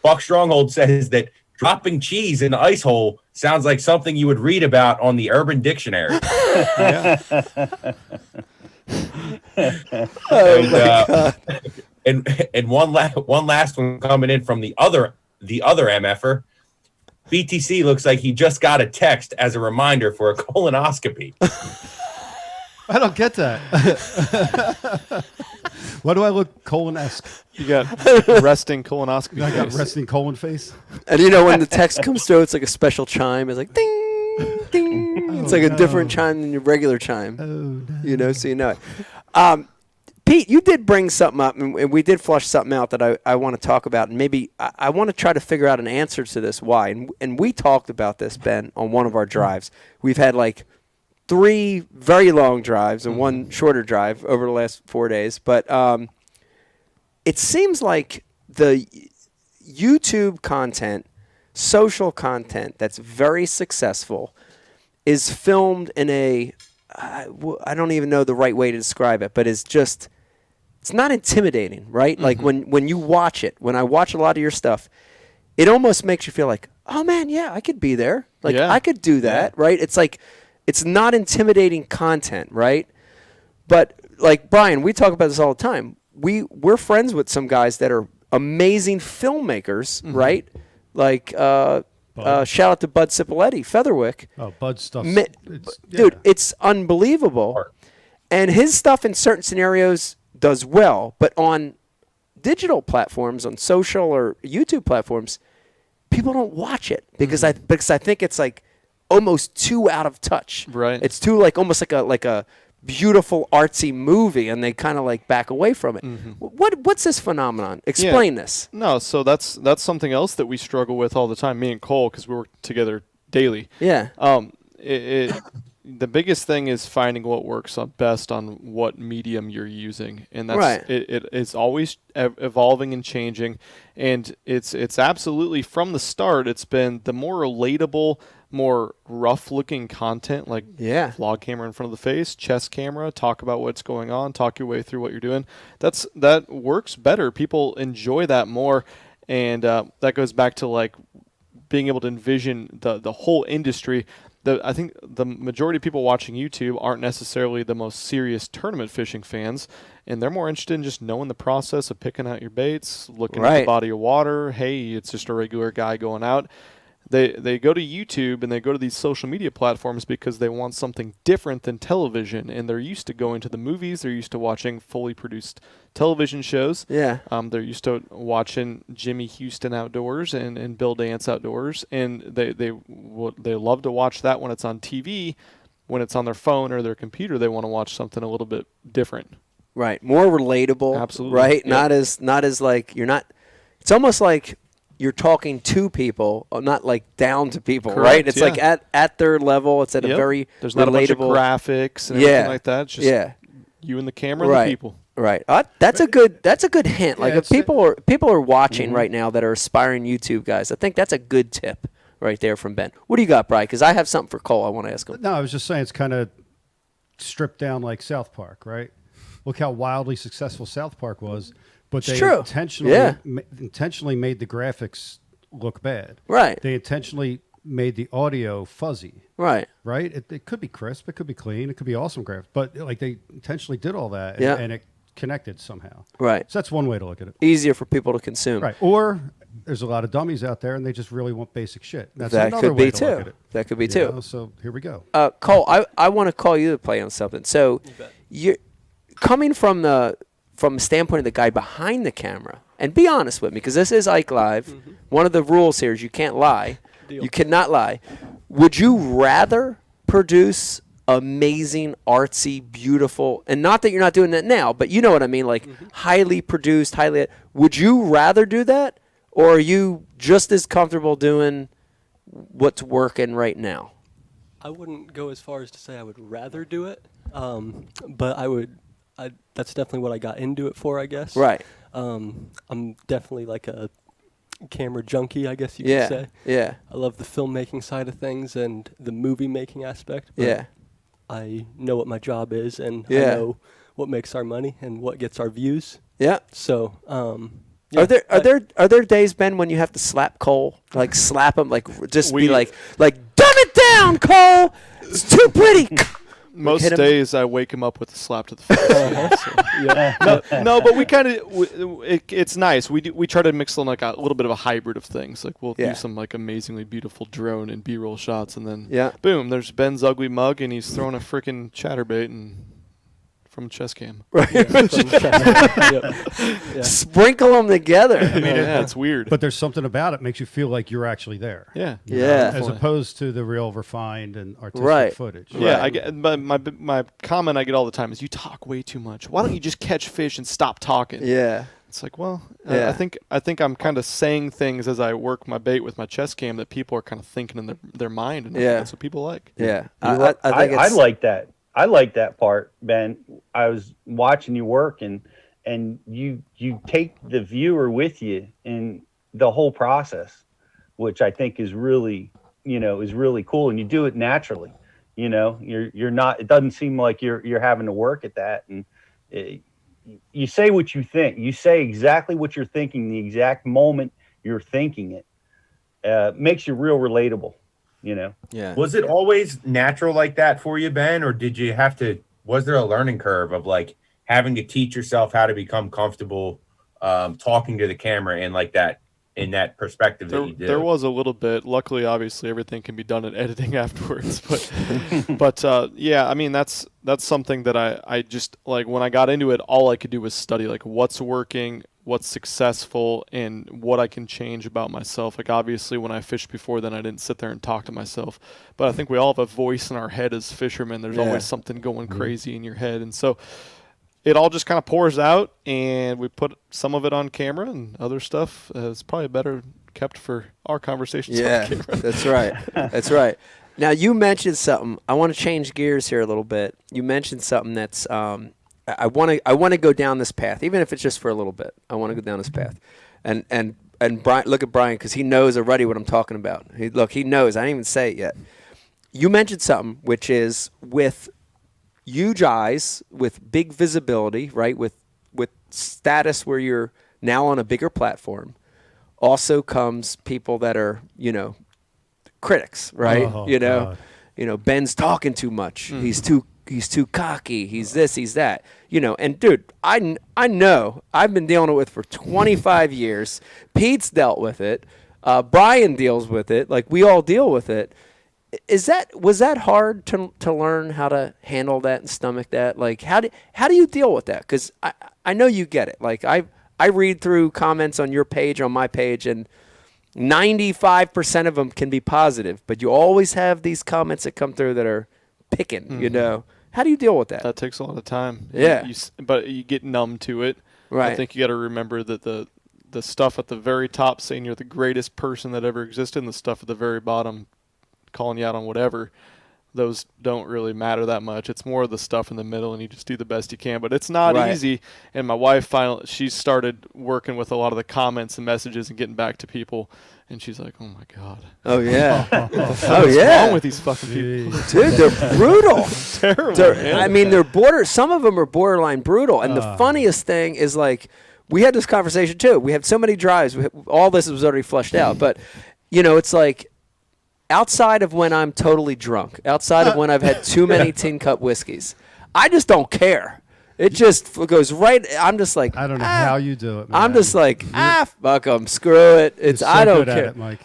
Buck Stronghold says that dropping cheese in the ice hole sounds like something you would read about on the Urban Dictionary. And one last one coming in from the other MFer. BTC looks like he just got a text as a reminder for a colonoscopy. I don't get that. Why do I look colon-esque? You got resting colonoscopy. I got face. resting colon face. And when the text comes through, it's like a special chime. It's like ding, ding. It's like a different chime than your regular chime. Oh, no. So you know it. Pete, you did bring something up, and we did flush something out that I want to talk about, and maybe I want to try to figure out an answer to this why. And we talked about this, Ben, on one of our drives. We've had like 3 very long drives and 1 shorter drive over the last 4 days. But it seems like the YouTube content, social content that's very successful is filmed in a, I don't even know the right way to describe it, but it's not intimidating, right? Mm-hmm. Like when you watch it, when I watch a lot of your stuff, it almost makes you feel like, oh man, yeah, I could be there. Like I could do that, right? It's like, it's not intimidating content, right? But like Brian, we talk about this all the time. We're friends with some guys that are amazing filmmakers, right? Like shout out to Bud Cipoletti, Featherwick. Oh, Bud stuff. Dude, it's unbelievable. And his stuff in certain scenarios does well, but on digital platforms, on social or YouTube platforms, people don't watch it because I think it's like almost too out of touch. Right. It's too almost like a beautiful artsy movie, and they kind of like back away from it. Mm-hmm. What's this phenomenon? Explain this. No, so that's something else that we struggle with all the time. Me and Cole, because we work together daily. Yeah. The biggest thing is finding what works best on what medium you're using, and that's right. It's always evolving and changing, and it's absolutely from the start. It's been the more relatable, more rough-looking content, like vlog camera in front of the face, chest camera, talk about what's going on, talk your way through what you're doing. That works better. People enjoy that more, and that goes back to like being able to envision the whole industry. I think the majority of people watching YouTube aren't necessarily the most serious tournament fishing fans, and they're more interested in just knowing the process of picking out your baits, looking at the body of water. Hey, it's just a regular guy going out. They go to YouTube and they go to these social media platforms because they want something different than television, and they're used to going to the movies. They're used to watching fully produced television shows. Yeah. They're used to watching Jimmy Houston outdoors and Bill Dance outdoors, and they love to watch that when it's on TV. When it's on their phone or their computer, they want to watch something a little bit different. Right. More relatable. Absolutely. Right. Yep. Not as like you're not. It's almost like you're talking to people, not like down to people, Correct, right? It's like at their level. It's at a very There's relatable. not a bunch of graphics and everything like that. It's just you and the camera and the people. Right. That's a good hint. Like if people are watching right now that are aspiring YouTube guys, I think that's a good tip right there from Ben. What do you got, Brian? Because I have something for Cole I want to ask him. No, I was just saying it's kind of stripped down like South Park, right? Look how wildly successful South Park was. But they intentionally made the graphics look bad. Right. They intentionally made the audio fuzzy. Right. Right? It could be crisp. It could be clean. It could be awesome graphics. But like they intentionally did all that and it connected somehow. Right. So that's one way to look at it. Easier for people to consume. Right. Or there's a lot of dummies out there and they just really want basic shit. That's that another could way be to too. look at it. That could be too. So here we go. Cole, I want to call you to play on something. So you're coming from the from a standpoint of the guy behind the camera, and be honest with me, because this is Ike Live. Mm-hmm. One of the rules here is you can't lie. Deal. You cannot lie. Would you rather produce amazing, artsy, beautiful, and not that you're not doing that now, but you know what I mean, like highly produced, would you rather do that, or are you just as comfortable doing what's working right now? I wouldn't go as far as to say I would rather do it, but that's definitely what I got into it for, I guess. Right. I'm definitely like a camera junkie, I guess you could say. Yeah. I love the filmmaking side of things and the movie making aspect. But I know what my job is, and I know what makes our money and what gets our views. Yeah. So, are there days, Ben, when you have to slap Cole, like slap him, like just be like dumb it down, Cole. It's too pretty. Most days I wake him up with a slap to the face. No, but we kind of it's nice. We try to mix in like a little bit of a hybrid of things. Like we'll do some like amazingly beautiful drone and B-roll shots, and then boom, there's Ben's ugly mug, and he's throwing a freaking chatterbait and from chest cam. Right. Sprinkle them together. I mean, it's weird. But there's something about it makes you feel like you're actually there. Yeah. As opposed to the real refined and artistic footage. Yeah. I get my comment I get all the time is, you talk way too much. Why don't you just catch fish and stop talking? Yeah. It's like, well, I think I'm kind of saying things as I work my bait with my chest cam that people are kind of thinking in their mind, and that's what people like. Yeah. I like that. I like that part, Ben. I was watching you work, and you take the viewer with you in the whole process, which I think is really cool, and you do it naturally. You're not. It doesn't seem like you're having to work at that, and you say what you think. You say exactly what you're thinking the exact moment you're thinking it. Makes you real relatable. Yeah. Was it always natural like that for you, Ben, or did you was there a learning curve of like having to teach yourself how to become comfortable talking to the camera and like that in that perspective that you did? There was a little bit. Luckily, obviously, everything can be done in editing afterwards. But I mean, that's something that I just like when I got into it, all I could do was study like what's working, what's successful, and what I can change about myself. Like obviously when I fished before then, I didn't sit there and talk to myself, but I think we all have a voice in our head as fishermen. There's always something going crazy in your head. And so it all just kind of pours out, and we put some of it on camera, and other stuff is probably better kept for our conversations on camera. That's right. That's right. Now you mentioned something. I want to change gears here a little bit. You mentioned something that's, I want to go down this path, even if it's just for a little bit. I want to go down this path, and Brian, look at Brian, because he knows already what I'm talking about. He knows. I didn't even say it yet. You mentioned something, which is with huge eyes, with big visibility, right? With status where you're now on a bigger platform. Also comes people that are critics, right? Ben's talking too much. He's too cocky. He's this, he's that. And dude, I know I've been dealing with it for 25 years. Pete's dealt with it. Brian deals with it. Like we all deal with it. Was that hard to learn how to handle that and stomach that? Like how do you deal with that? Because I know you get it. Like I read through comments on your page, on my page, and 95% of them can be positive, but you always have these comments that come through that are picking. How do you deal with that? That takes a lot of time. Yeah. But you get numb to it. Right. I think you got to remember that the stuff at the very top saying you're the greatest person that ever existed, and the stuff at the very bottom calling you out on whatever, those don't really matter that much. It's more of the stuff in the middle, and you just do the best you can. But it's not easy. And my wife she started working with a lot of the comments and messages and getting back to people. And she's like, "Oh my God! Oh yeah! What's wrong with these fucking people, dude? They're brutal. Terrible. Some of them are borderline brutal. And the funniest thing is, like, we had this conversation too. We had so many drives. All this was already flushed out. But it's like, outside of when I'm totally drunk, outside of when I've had too many tin cup whiskeys, I just don't care. It just goes right. I'm just like, I don't know how you do it, man. I'm just like, fuck them, screw it. It's so I don't good care. at it, Mike.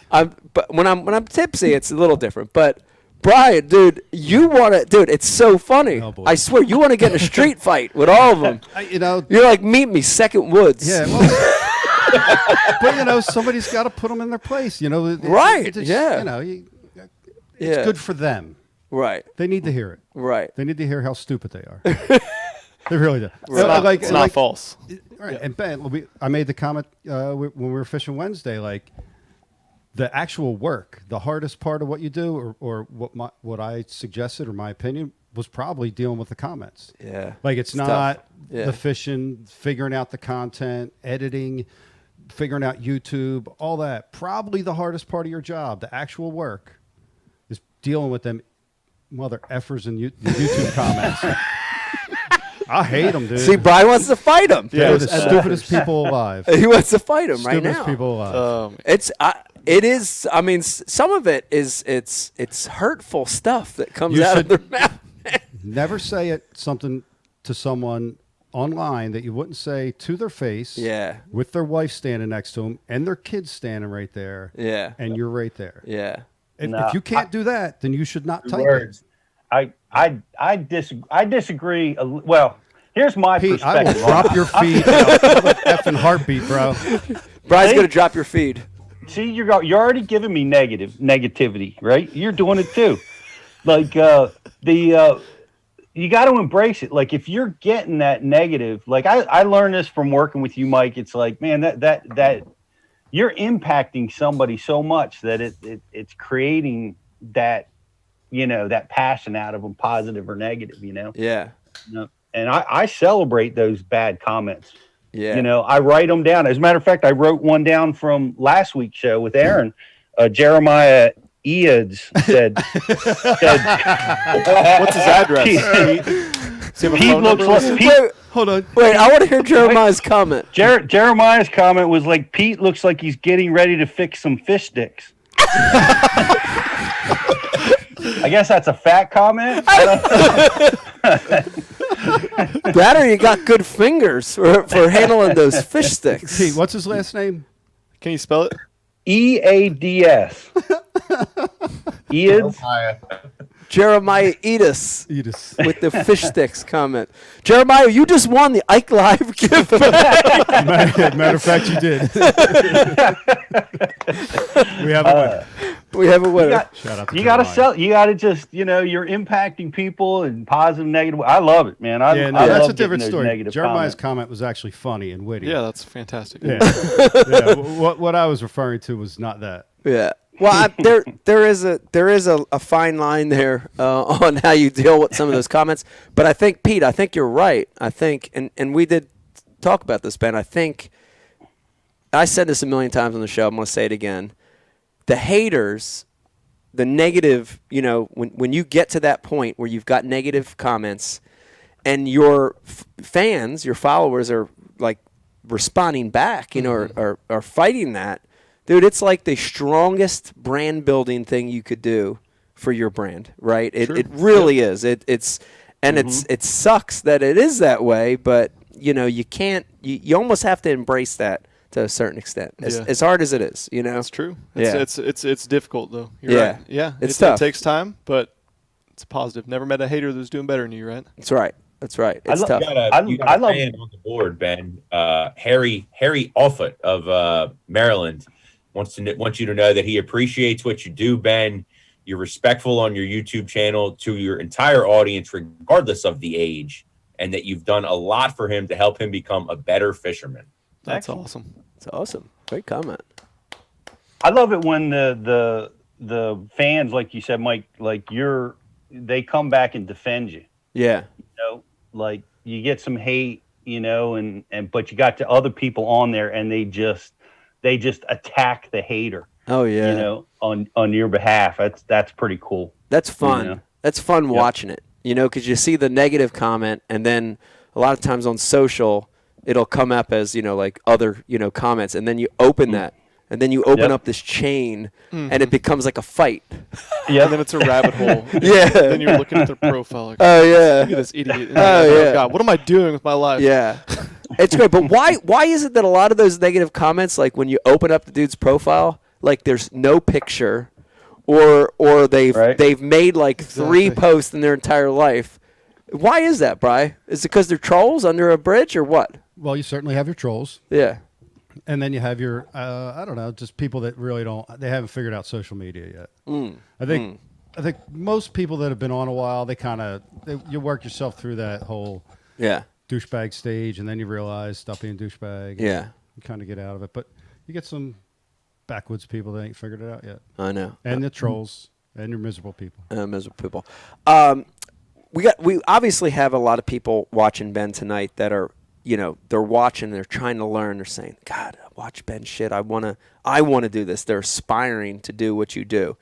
But when I'm tipsy, it's a little different. But Brian, dude, it's so funny. Oh, boy. I swear, you want to get in a street fight with all of them. You're like, meet me, Second Woods. Yeah, well, but somebody's got to put them in their place. Right? Yeah. It's good for them. Right. They need to hear it. Right. They need to hear how stupid they are. They really do. It's not false. Right. Yeah. And Ben, I made the comment when we were fishing Wednesday, like the actual work, the hardest part of what you do, or what I suggested, or my opinion, was probably dealing with the comments. Yeah. Like it's not Yeah. the fishing, figuring out the content, editing, figuring out YouTube, all that. Probably the hardest part of your job, the actual work, is dealing with them mother effers in YouTube comments. I hate them, dude. See, Brian wants to fight them. Yeah, they're the stupidest people alive. He wants to fight them right now. Stupidest people alive. It is. I mean, some of it is. It's hurtful stuff that comes out of their mouth. Never say something to someone online that you wouldn't say to their face. Yeah. With their wife standing next to them and their kids standing right there. Yeah. And you're right there. Yeah. If you can't do that, then you should not type words. I disagree. Well, here's my Pete, perspective. I will drop your feed. Effing heartbeat, bro. Brian's gonna drop your feed. See, you're already giving me negativity, right? You're doing it too. Like you got to embrace it. Like if you're getting that negative, like I learned this from working with you, Mike. It's like, man, that you're impacting somebody so much that it's creating that, that passion out of them, positive or negative, Yeah. And I celebrate those bad comments. Yeah. I write them down. As a matter of fact, I wrote one down from last week's show with Aaron. Jeremiah Eads said what's his address? Pete looks like Pete. Hold on. Wait, I want to hear Jeremiah's comment. Jeremiah's comment was like, Pete looks like he's getting ready to fix some fish sticks. I guess that's a fat comment. That or you got good fingers for handling those fish sticks. Pete, what's his last name? Can you spell it? EADS. Eads. Jeremiah Edis Edis. with the fish sticks comment. Jeremiah, you just won the Ike Live gift bag. Matter of fact, you did. We have a winner. We have a winner. Shout out to You got to Jeremiah. sell. You got to just, you're impacting people in positive, negative. I love it, man. I That's love a different getting those story. negative Jeremiah's comments. comment was actually funny and witty. Yeah, that's fantastic. Yeah. What I was referring to was not that. Yeah. Well, there is a fine line there on how you deal with some of those comments. But I think, Pete, you're right. I think, and we did talk about this, Ben. I think I said this a million times on the show. I'm going to say it again. The haters, the negative, when you get to that point where you've got negative comments and your fans, your followers are like responding back, are fighting that. Dude, it's like the strongest brand building thing you could do for your brand, right? It really is. It sucks that it is that way, but you can't. You almost have to embrace that to a certain extent, as hard as it is. That's true. Yeah. It's difficult though. You're right. Yeah, it's tough. It takes time, but it's positive. Never met a hater that's doing better than you, right? That's right. It's tough. You got a fan on the board, Ben. Harry Offut of Maryland wants you to know that he appreciates what you do, Ben. You're respectful on your YouTube channel to your entire audience, regardless of the age, and that you've done a lot for him to help him become a better fisherman. That's awesome. It's awesome. Great comment. I love it when the fans, like you said, Mike, like they come back and defend you. Yeah. Like you get some hate, but you got the other people on there and they just attack the hater. Oh yeah. On your behalf. That's pretty cool. That's fun. That's fun watching it. Because you see the negative comment, and then a lot of times on social, it'll come up as like other comments, and then you open that, and then you open up this chain, and it becomes like a fight. Yeah. And then it's a rabbit hole. Yeah. Then you're looking at their profile. Like, oh yeah. Look at this idiot. Oh yeah. God, what am I doing with my life? Yeah. It's great, but why is it that a lot of those negative comments, like when you open up the dude's profile, like there's no picture, or they've made like 3 posts in their entire life. Why is that, Bri? Is it because they're trolls under a bridge or what? Well, you certainly have your trolls. Yeah. And then you have your, I don't know, just people that really they haven't figured out social media yet. I think most people that have been on a while, you work yourself through that whole douchebag stage, and then you realize stop being douchebag. Yeah. You kind of get out of it. But you get some backwoods people that ain't figured it out yet. I know. And the trolls and your miserable people. We obviously have a lot of people watching Ben tonight that are, they're watching, they're trying to learn, they're saying, God, watch Ben shit. I wanna do this. They're aspiring to do what you do.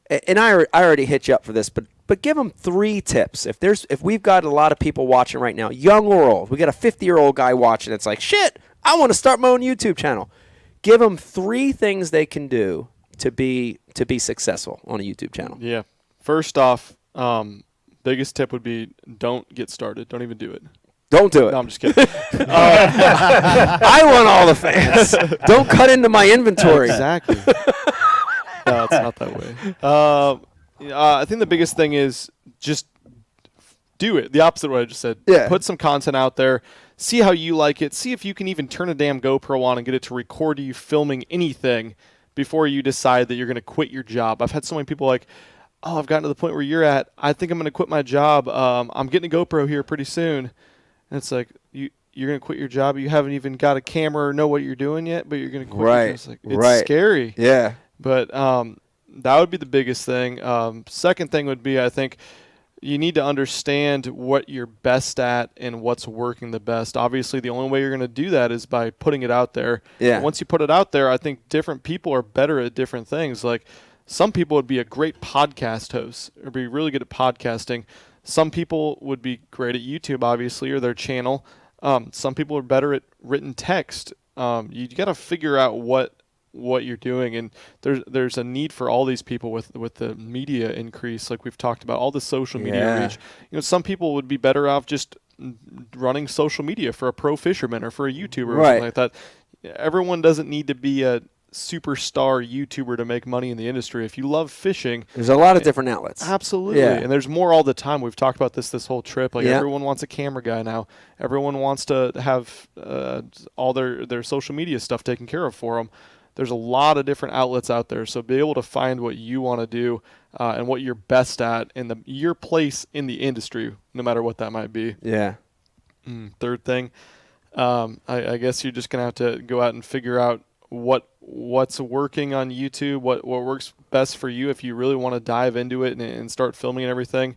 And I already hit you up for this, but give them 3 tips. If we've got a lot of people watching right now, young or old, we got a 50-year-old guy watching. It's like, shit, I want to start my own YouTube channel. Give them 3 things they can do to be successful on a YouTube channel. Yeah. First off, biggest tip would be don't get started. Don't even do it. Don't do it. No, I'm just kidding. I want all the fans. Don't cut into my inventory. Exactly. No, it's not that way. I think the biggest thing is just do it. The opposite of what I just said. Yeah. Put some content out there. See how you like it. See if you can even turn a damn GoPro on and get it to record you filming anything before you decide that you're going to quit your job. I've had so many people like, oh, I've gotten to the point where you're at. I think I'm going to quit my job. I'm getting a GoPro here pretty soon. And it's like, you're going to quit your job. You haven't even got a camera or know what you're doing yet, but you're going to quit. Right. It's like, it's scary. Yeah. But that would be the biggest thing. Second thing would be, I think, you need to understand what you're best at and what's working the best. Obviously, the only way you're going to do that is by putting it out there. Yeah. And once you put it out there, I think different people are better at different things. Like some people would be a great podcast host or be really good at podcasting. Some people would be great at YouTube, obviously, or their channel. Some people are better at written text. You got to figure out what you're doing, and there's a need for all these people with the media increase, like we've talked about, all the social media reach. Some people would be better off just running social media for a pro fisherman or for a YouTuber or something like that. Everyone doesn't need to be a superstar YouTuber to make money in the industry. If you love fishing, there's a lot of different outlets. Absolutely. And there's more all the time. We've talked about this whole trip. Like everyone wants a camera guy now. Everyone wants to have all their social media stuff taken care of for them. There's a lot of different outlets out there, so be able to find what you want to do and what you're best at and your place in the industry, no matter what that might be. Yeah. Third thing, I guess you're just going to have to go out and figure out what's working on YouTube, what works best for you if you really want to dive into it and start filming and everything,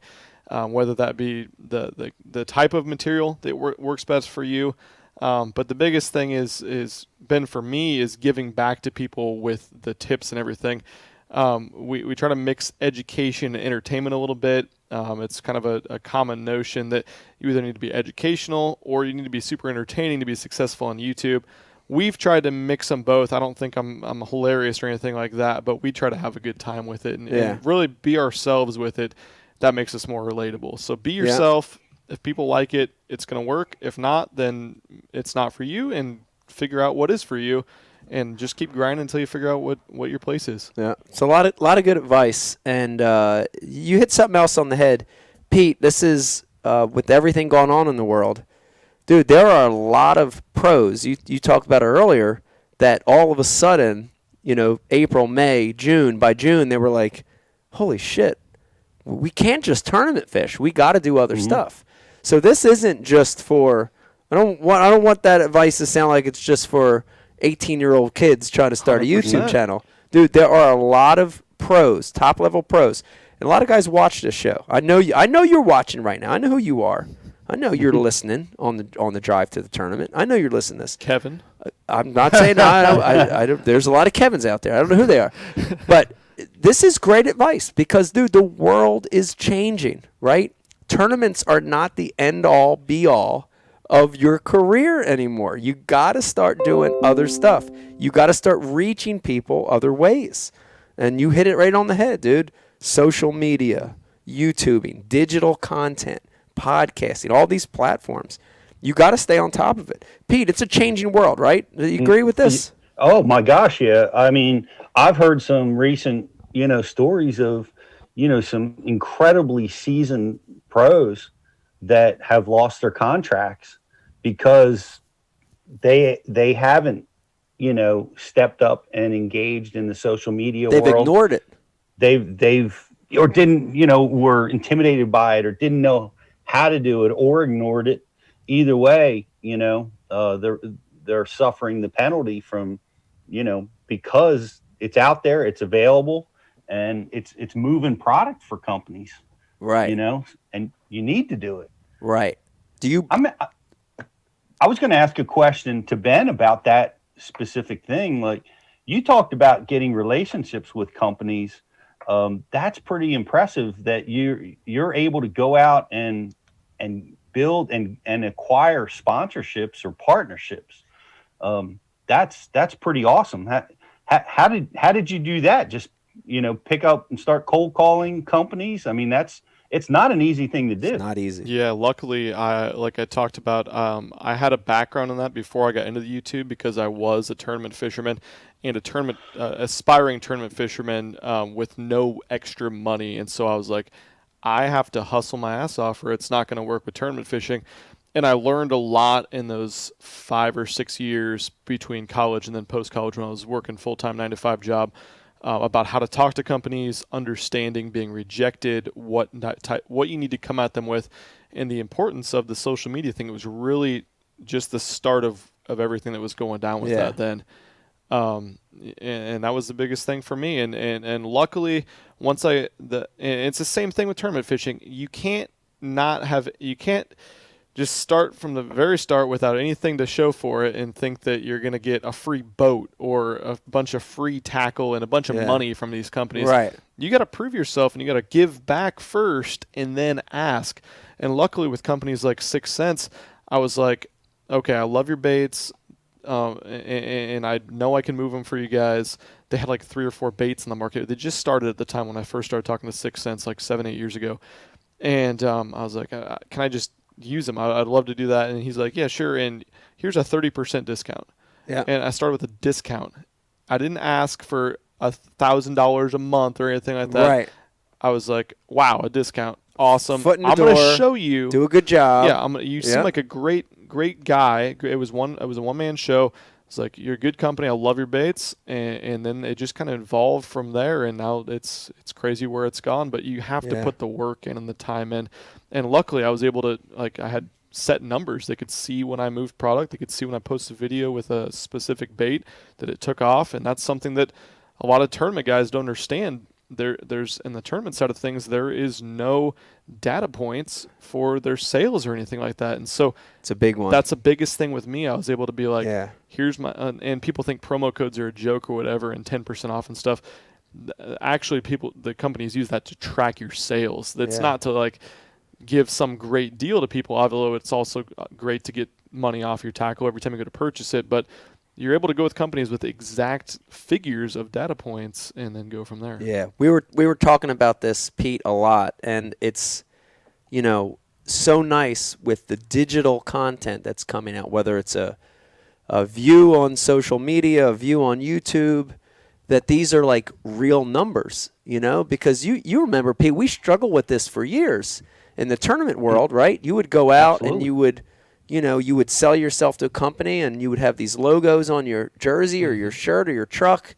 whether that be the type of material that works best for you. But the biggest thing is been for me is giving back to people with the tips and everything. We try to mix education and entertainment a little bit. It's kind of a common notion that you either need to be educational or you need to be super entertaining to be successful on YouTube. We've tried to mix them both. I don't think I'm hilarious or anything like that, but we try to have a good time with it and really be ourselves with it. That makes us more relatable. So be yourself. If people like it, it's going to work. If not, then it's not for you, and figure out what is for you and just keep grinding until you figure out what your place is. Yeah. It's a lot of good advice, and you hit something else on the head. Pete, this is with everything going on in the world, dude, there are a lot of pros. You talked about it earlier that all of a sudden, April, May, June, by June they were like, holy shit, we can't just tournament fish. We got to do other stuff. So this isn't just for I don't want that advice to sound like it's just for 18-year-old kids trying to start 100%. A YouTube channel. Dude, there are a lot of pros, top-level pros. And a lot of guys watch this show. I know you're watching right now. I know who you are. I know you're listening on the drive to the tournament. I know you're listening to this. Kevin. I'm not saying I don't, there's a lot of Kevins out there. I don't know who they are. But this is great advice because, dude, the world is changing, right? Tournaments are not the end-all, be-all of your career anymore. You got to start doing other stuff. You got to start reaching people other ways. And you hit it right on the head, dude. Social media, YouTubing, digital content, podcasting, all these platforms. You got to stay on top of it. Pete, it's a changing world, right? Do you agree with this? Oh, my gosh, yeah. I mean, I've heard some recent stories of, some incredibly seasoned pros that have lost their contracts because they haven't, stepped up and engaged in the social media They've world. ignored it. They've or didn't, were intimidated by it or didn't know how to do it or ignored it. Either way, they're suffering the penalty from, because it's out there, it's available, and it's moving product for companies. Right. And you need to do it. Right. Do you? I was going to ask a question to Ben about that specific thing. Like, you talked about getting relationships with companies. That's pretty impressive that you're able to go out and build and acquire sponsorships or partnerships. That's pretty awesome. How did you do that? Just, pick up and start cold calling companies? I mean, it's not an easy thing to do. It's not easy. Yeah, luckily, like I talked about, I had a background in that before I got into the YouTube because I was a tournament fisherman and aspiring tournament fisherman with no extra money. And so I was like, I have to hustle my ass off or it's not going to work with tournament fishing. And I learned a lot in those 5 or 6 years between college and then post-college when I was working full-time 9-to-5 job. About how to talk to companies, understanding being rejected, what you need to come at them with, and the importance of the social media thing. It was really just the start of everything that was going down with that then. And that was the biggest thing for me. And luckily, it's the same thing with tournament fishing. You can't just start from the very start without anything to show for it and think that you're going to get a free boat or a bunch of free tackle and a bunch of money from these companies. Right. You got to prove yourself and you got to give back first and then ask. And luckily with companies like 6 Cents, I was like, okay, I love your baits. And I know I can move them for you guys. They had like 3 or 4 baits in the market. They just started at the time when I first started talking to 6 Cents like 7-8 years ago. And I was like, can I just use them? I'd love to do that. And he's like, yeah, sure. And here's a 30% discount. Yeah. And I started with a discount. I didn't ask for $1,000 a month or anything like that. Right. I was like, wow, a discount. Awesome. Foot in the I'm going door. to show you. Do a good job. Yeah. You seem like a great guy. It was a one-man show. It's like, you're a good company. I love your baits. And then it just kind of evolved from there. And now it's crazy where it's gone, but you have to put the work in and the time in. And luckily I was able to, I had set numbers. They could see when I moved product. They could see when I posted a video with a specific bait that it took off. And that's something that a lot of tournament guys don't understand. There's in the tournament side of things, there is no data points for their sales or anything like that. And so it's a big one. That's the biggest thing with me. I was able to be like, here's my, and people think promo codes are a joke or whatever and 10% off and stuff. Actually, the companies use that to track your sales. That's not to give some great deal to people, although it's also great to get money off your tackle every time you go to purchase it. But you're able to go with companies with exact figures of data points and then go from there. Yeah, we were talking about this, Pete, a lot, and it's, so nice with the digital content that's coming out, whether it's a view on social media, a view on YouTube, that these are like real numbers, because you remember, Pete, we struggled with this for years in the tournament world, right? You would go out and you would sell yourself to a company and you would have these logos on your jersey or your shirt or your truck.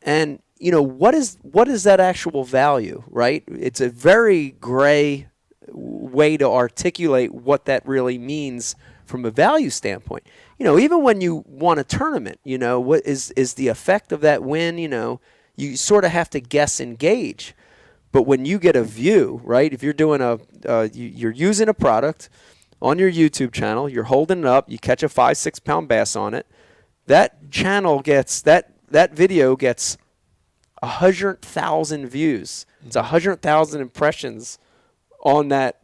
And, what is that actual value, right? It's a very gray way to articulate what that really means from a value standpoint. Even when you won a tournament, what is the effect of that win? You sort of have to guess and gauge. But when you get a view, right, if you're doing you're using a product on your YouTube channel, you're holding it up, you catch a 5-6 pound bass on it, that channel gets, that video gets 100,000 views. It's 100,000 impressions on that,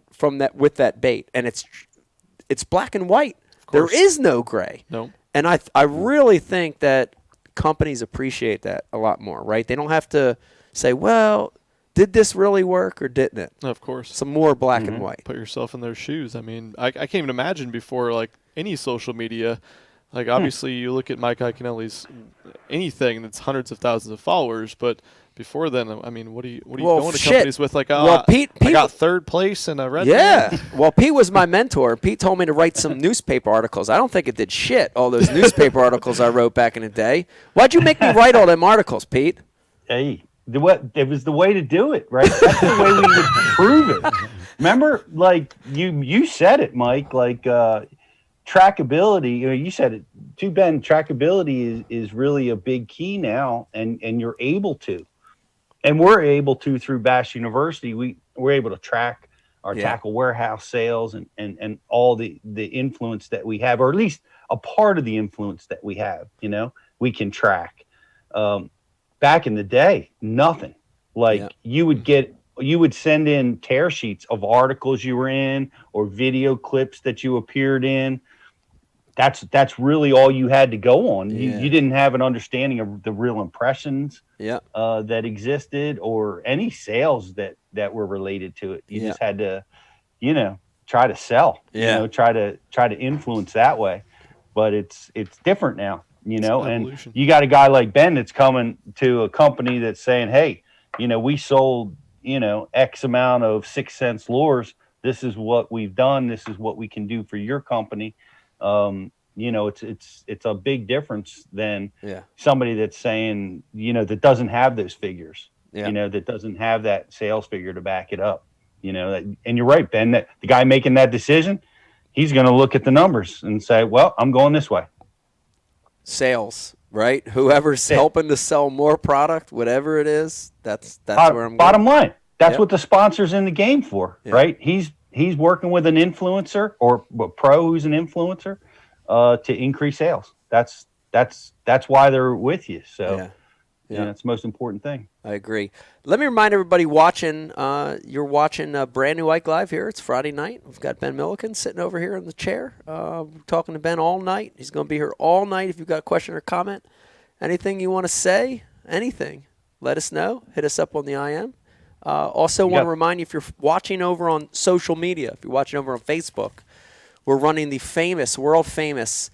with that bait. And it's black and white. There is no gray. No. And I really think that companies appreciate that a lot more, right? They don't have to say, well, did this really work or didn't it? Of course. Some more black and white. Put yourself in their shoes. I mean, I can't even imagine before, any social media. Obviously, you look at Mike Iaconelli's anything that's hundreds of thousands of followers, but before then, I mean, what are you Well, going to shit. companies with? Like, Well, Pete I got third place in a red. Yeah. band? Well, Pete was my mentor. Pete told me to write some newspaper articles. I don't think it did shit, all those newspaper articles I wrote back in the day. Why'd you make me write all them articles, Pete? Hey, it was the way to do it, right? That's the way we would prove it. Remember, like you said it, Mike, like trackability, you said it too, Ben. Trackability is really a big key now, and you're able to. And we're able to through Bash University. We're able to track our tackle warehouse sales and all the influence that we have, or at least a part of the influence that we have. We can track. Back in the day, nothing. Like you would send in tear sheets of articles you were in or video clips that you appeared in. That's really all you had to go on. You didn't have an understanding of the real impressions that existed or any sales that were related to it. You just had to, try to sell, try to influence that way. But it's different now, and you got a guy like Ben that's coming to a company that's saying, hey, we sold, X amount of 6 cents lures. This is what we've done. This is what we can do for your company. It's a big difference than somebody that's saying, that doesn't have those figures, that doesn't have that sales figure to back it up, and you're right, Ben, that the guy making that decision, he's going to look at the numbers and say, well, I'm going this way. Sales, right? Whoever's helping to sell more product, whatever it is, that's where I'm going. Bottom line. That's what the sponsor's in the game for, right? He's working with an influencer or a pro who's an influencer to increase sales. That's why they're with you. So it's the most important thing. I agree. Let me remind everybody watching, you're watching a brand new Ike Live here. It's Friday night. We've got Ben Milliken sitting over here in the chair. We're talking to Ben all night. He's going to be here all night. If you've got a question or comment, anything you want to say, anything, let us know. Hit us up on the IM. Also want to remind you, if you're watching over on social media, if you're watching over on Facebook, we're running the world famous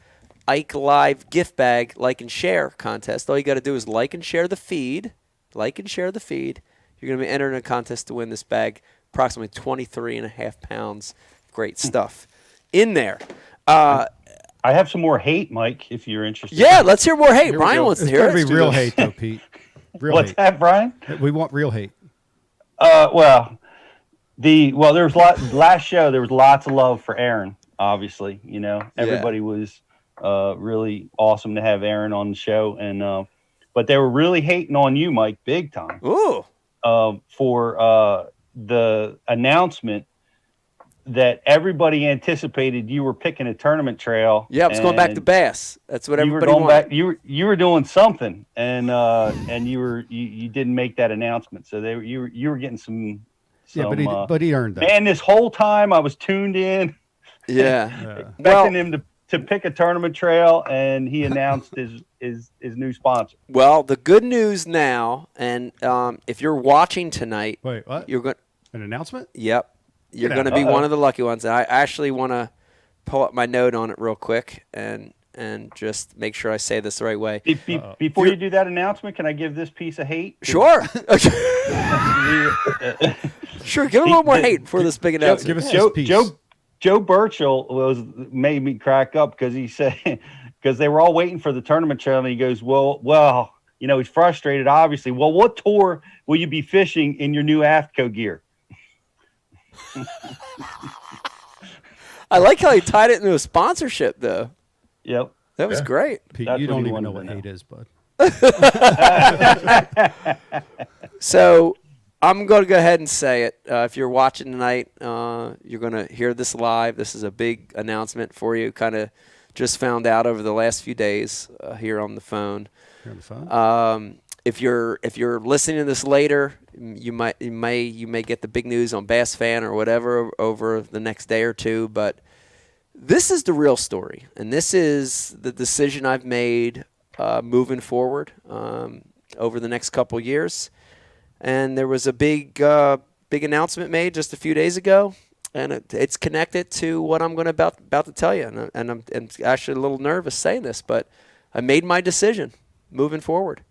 Ike Live gift bag like and share contest. All you got to do is like and share the feed. Like and share the feed. You're going to be entering a contest to win this bag, approximately 23.5 pounds. Great stuff in there. I have some more hate, Mike, if you're interested. Yeah, let's hear more hate. Brian wants to hear it. It's got to be real hate, though, Pete. What's that, Brian? We want real hate. There was last show. There was lots of love for Aaron. Obviously, everybody was really awesome to have Aaron on the show, and but they were really hating on you, Mike, big time. Ooh. For the announcement that everybody anticipated you were picking a tournament trail. Yeah, it's going back to bass. That's what everybody wanted. You were doing something, and you didn't make that announcement, so you were getting some. Yeah, but he earned that. Man, this whole time I was tuned in. Yeah, expecting him to pick a tournament trail, and he announced his new sponsor. Well, the good news now, and if you're watching tonight, wait, what? You're going an announcement? Yep, you're going to be one of the lucky ones. I actually want to pull up my note on it real quick and just make sure I say this the right way. Before you do that announcement, can I give this piece of hate? Sure. Sure, give a little more hate for this big announcement. Give us this piece. Joe Burchell made me crack up because he said, because they were all waiting for the tournament trail, and he goes, well, he's frustrated, obviously. Well, what tour will you be fishing in your new AFTCO gear? I like how he tied it into a sponsorship, though. Yep. That was great. Pete, you don't even know what hate is, bud. So I'm going to go ahead and say it. If you're watching tonight, you're going to hear this live. This is a big announcement for you. Kind of just found out over the last few days here on the phone. Here on the phone? If you're listening to this later, you may get the big news on Bass Fan or whatever over the next day or two. But this is the real story, and this is the decision I've made moving forward over the next couple years. And there was a big announcement made just a few days ago, and it's connected to what I'm going about to tell you. And I'm actually a little nervous saying this, but I made my decision moving forward.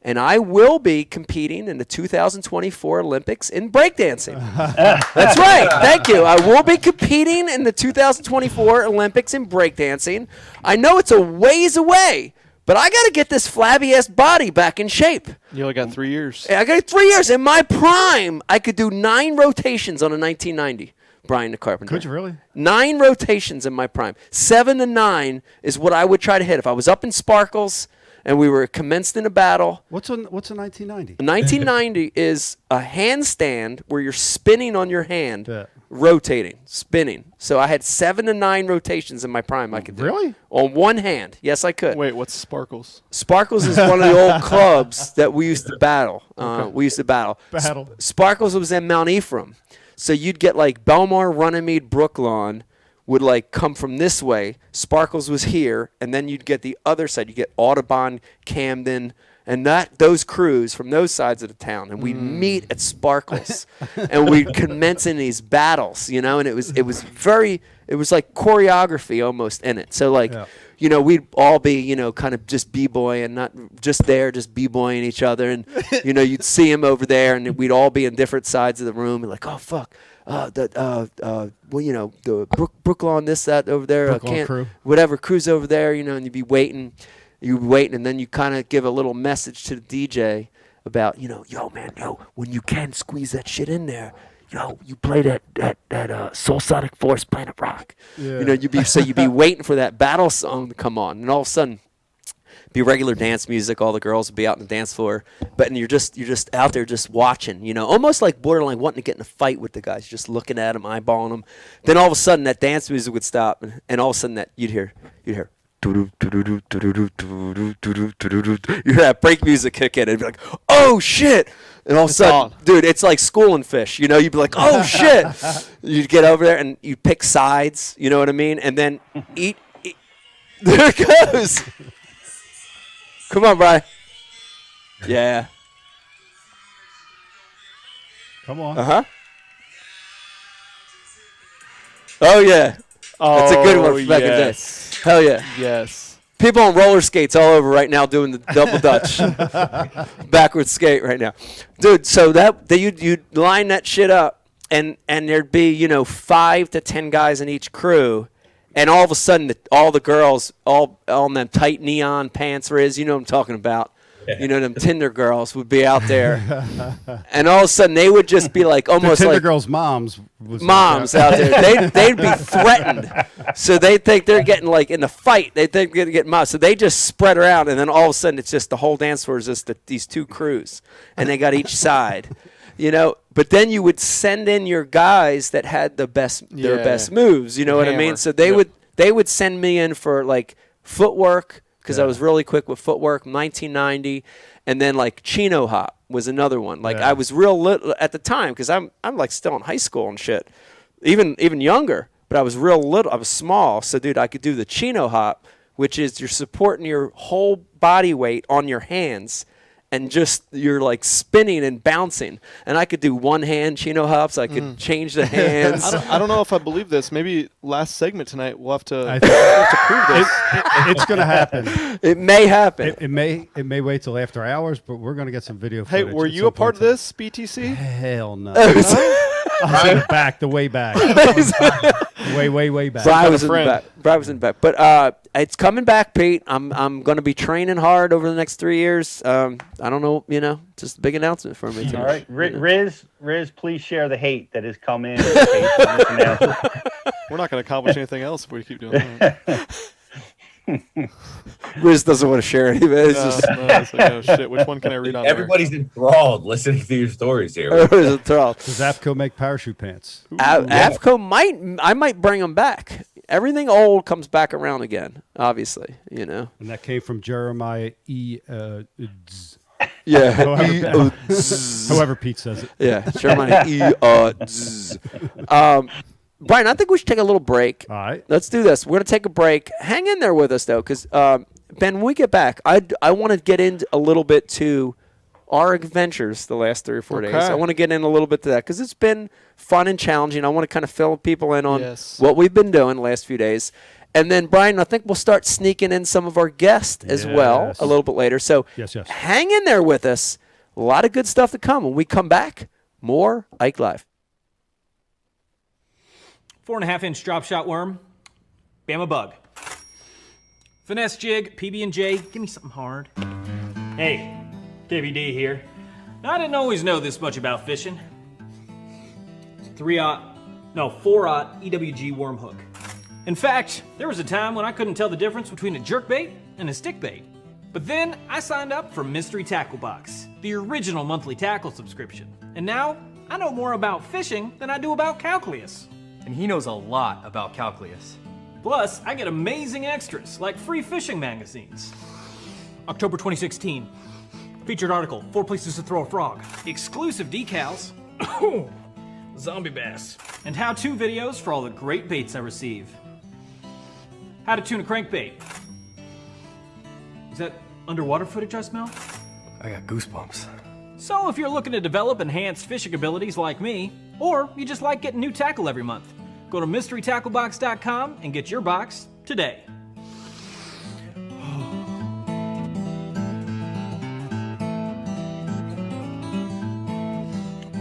and I will be competing in the 2024 Olympics in breakdancing. That's right. Thank you. I will be competing in the 2024 Olympics in breakdancing. I know it's a ways away, but I got to get this flabby-ass body back in shape. You only got 3 years. I got 3 years. In my prime, I could do 9 rotations on a 1990. Brian the Carpenter. Could you really? 9 rotations in my prime. 7 to 9 is what I would try to hit. If I was up in Sparkles and we were commenced in a battle. What's a 1990? A 1990 is a handstand where you're spinning on your hand, rotating, spinning. So I had 7 to 9 rotations in my prime I could do. Really? On one hand. Yes, I could. Wait, what's Sparkles? Sparkles is one of the old clubs that we used to battle. We used to battle. Sparkles was in Mount Ephraim. So you'd get like Belmar, Runnymede, Brooklawn would like come from this way. Sparkles was here, and then you'd get the other side. You get Audubon, Camden, and those crews from those sides of the town, and we'd meet at Sparkles, and we'd commence in these battles, and it was like choreography almost in it. So like. Yeah. We'd all be, kind of just b-boying, not just there, just b-boying each other. And, you'd see him over there, and we'd all be in different sides of the room. And like, oh, fuck. The Brooklawn, this, that, over there. Crew. Whatever, crew's over there, and you'd be waiting. And then you kind of give a little message to the DJ about, yo, man, when you can squeeze that shit in there. You play that Soul Sonic Force Planet Rock. Yeah. You'd be waiting for that battle song to come on, and all of a sudden, be regular dance music. All the girls would be out on the dance floor, and you're just out there just watching. Almost like borderline wanting to get in a fight with the guys, just looking at them, eyeballing them. Then all of a sudden, that dance music would stop, and all of a sudden, you'd hear. You hear that break music kick in, and be like, "Oh shit!" And all of a sudden, dude, it's like schooling fish. You'd be like, "Oh shit!" You'd get over there and you pick sides. You know what I mean? And then eat. There it goes. Come on, Brian. Yeah. Come on. Oh yeah. That's a good one from back in the day. Hell yeah. Yes. People on roller skates all over right now doing the double dutch. Backward skate right now. Dude, so you'd line that shit up, and there'd be, 5 to 10 guys in each crew, and all of a sudden all the girls, all on them tight neon pants, Riz, you know what I'm talking about. Them Tinder girls would be out there, and all of a sudden they would just be like almost the Tinder like girls' moms out there. They'd be threatened, so they think they're getting like in a fight. They think they're getting mobbed, so they just spread around, and then all of a sudden it's just the whole dance floor is just these 2 crews, and they got each side, But then you would send in your guys that had their best moves. You know what I mean? So they would send me in for like footwork. Because I was really quick with footwork, 1990, and then like chino hop was another one. Like I was real little at the time because I'm like still in high school and shit, even younger. But I was real little. I was small, so dude, I could do the chino hop, which is you're supporting your whole body weight on your hands, and just you're like spinning and bouncing. And I could do one hand chino hops. I could change the hands. I don't know if I believe this. Maybe last segment tonight we'll have to prove this. It's going to happen. It may happen. It may wait till after hours, but we're going to get some video footage. Hey, were you a part of this, BTC? Hell no. I was in the back, the way back. way back. Brian was in the back. But it's coming back, Pete. I'm going to be training hard over the next 3 years. I don't know, just a big announcement for me. All right, Riz, please share the hate that has come in. We're not going to accomplish anything else if we keep doing that. Riz doesn't want to share any of it. It's like, oh, shit, which one can I read on Everybody's enthralled listening to your stories here. Everybody's enthralled. Does AFCO make parachute pants? AFCO I might bring them back. Everything old comes back around again, obviously, And that came from Jeremiah E. Yeah. However Pete says it. Yeah, Jeremiah E. Brian, I think we should take a little break. All right. Let's do this. We're going to take a break. Hang in there with us, though, because, Ben, when we get back, I want to get into a little bit to our adventures the last 3 or 4 days. I want to get in a little bit to that because it's been fun and challenging. I want to kind of fill people in on what we've been doing the last few days. And then, Brian, I think we'll start sneaking in some of our guests as well a little bit later. So hang in there with us. A lot of good stuff to come. When we come back, more Ike Live. 4.5-inch drop shot worm, Bama bug. Finesse jig, PB&J, give me something hard. Hey, KVD here. Now, I didn't always know this much about fishing. 4-aught EWG worm hook. In fact, there was a time when I couldn't tell the difference between a jerkbait and a stickbait. But then I signed up for Mystery Tackle Box, the original monthly tackle subscription. And now I know more about fishing than I do about calculus. And he knows a lot about calculus. Plus, I get amazing extras like free fishing magazines. October 2016. Featured article, 4 places to throw a frog. Exclusive decals. Zombie bass. And how-to videos for all the great baits I receive. How to tune a crankbait. Is that underwater footage I smell? I got goosebumps. So if you're looking to develop enhanced fishing abilities like me, or you just like getting new tackle every month, go to mysterytacklebox.com and get your box today.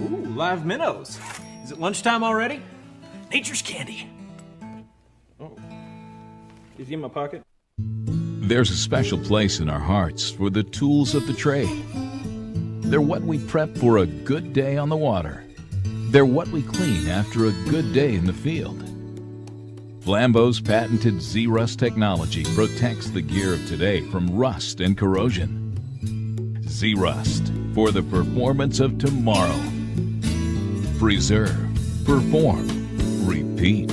Ooh, live minnows. Is it lunchtime already? Nature's candy. Oh, is he in my pocket? There's a special place in our hearts for the tools of the trade. They're what we prep for a good day on the water. They're what we clean after a good day in the field. Flambeau's patented Z-Rust technology protects the gear of today from rust and corrosion. Z-Rust, for the performance of tomorrow. Preserve, perform, repeat.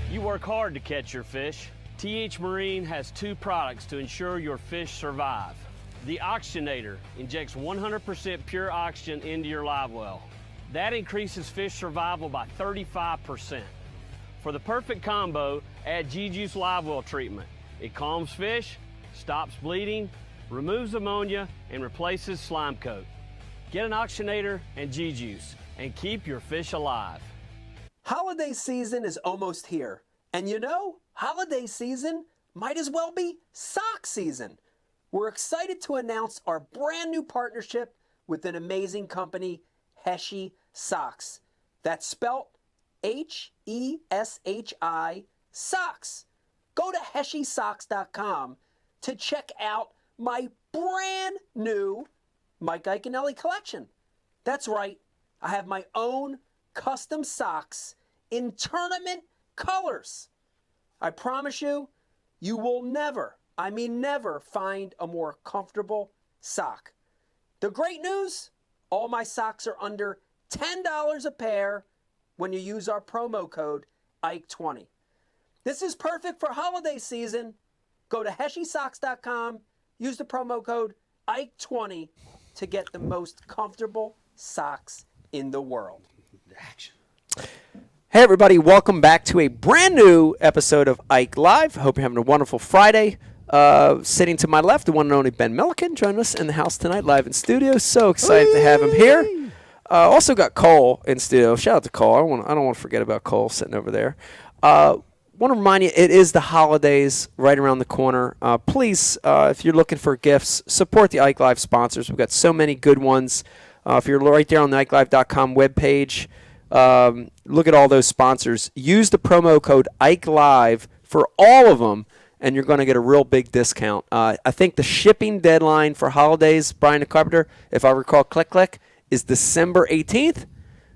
You work hard to catch your fish. TH Marine has 2 products to ensure your fish survive. The Oxygenator injects 100% pure oxygen into your live well. That increases fish survival by 35%. For the perfect combo, add G-Juice Live Well treatment. It calms fish, stops bleeding, removes ammonia, and replaces slime coat. Get an Oxygenator and G-Juice and keep your fish alive. Holiday season is almost here. And you know, holiday season might as well be sock season. We're excited to announce our brand new partnership with an amazing company, Heshi Socks. That's spelt H-E-S-H-I Socks. Go to heshysocks.com to check out my brand new Mike Iaconelli collection. That's right, I have my own custom socks in tournament colors. I promise you, you will never, I mean never, find a more comfortable sock. The great news, all my socks are under $10 a pair when you use our promo code IKE20. This is perfect for holiday season. Go to heshysocks.com, use the promo code IKE20 to get the most comfortable socks in the world. Action. Hey everybody, welcome back to a brand new episode of Ike Live. Hope you're having a wonderful Friday. Sitting to my left, the one and only Ben Milliken joining us in the house tonight, live in studio. So excited to have him here. Also got Cole in studio. Shout out to Cole. I don't want to forget about Cole sitting over there. Want to remind you, it is the holidays right around the corner. Please, if you're looking for gifts, support the Ike Live sponsors. We've got so many good ones. If you're right there on the IkeLive.com webpage, look at all those sponsors. Use the promo code Ike Live for all of them, and you're going to get a real big discount. I think the shipping deadline for holidays, Brian the Carpenter, if I recall, click, is December 18th.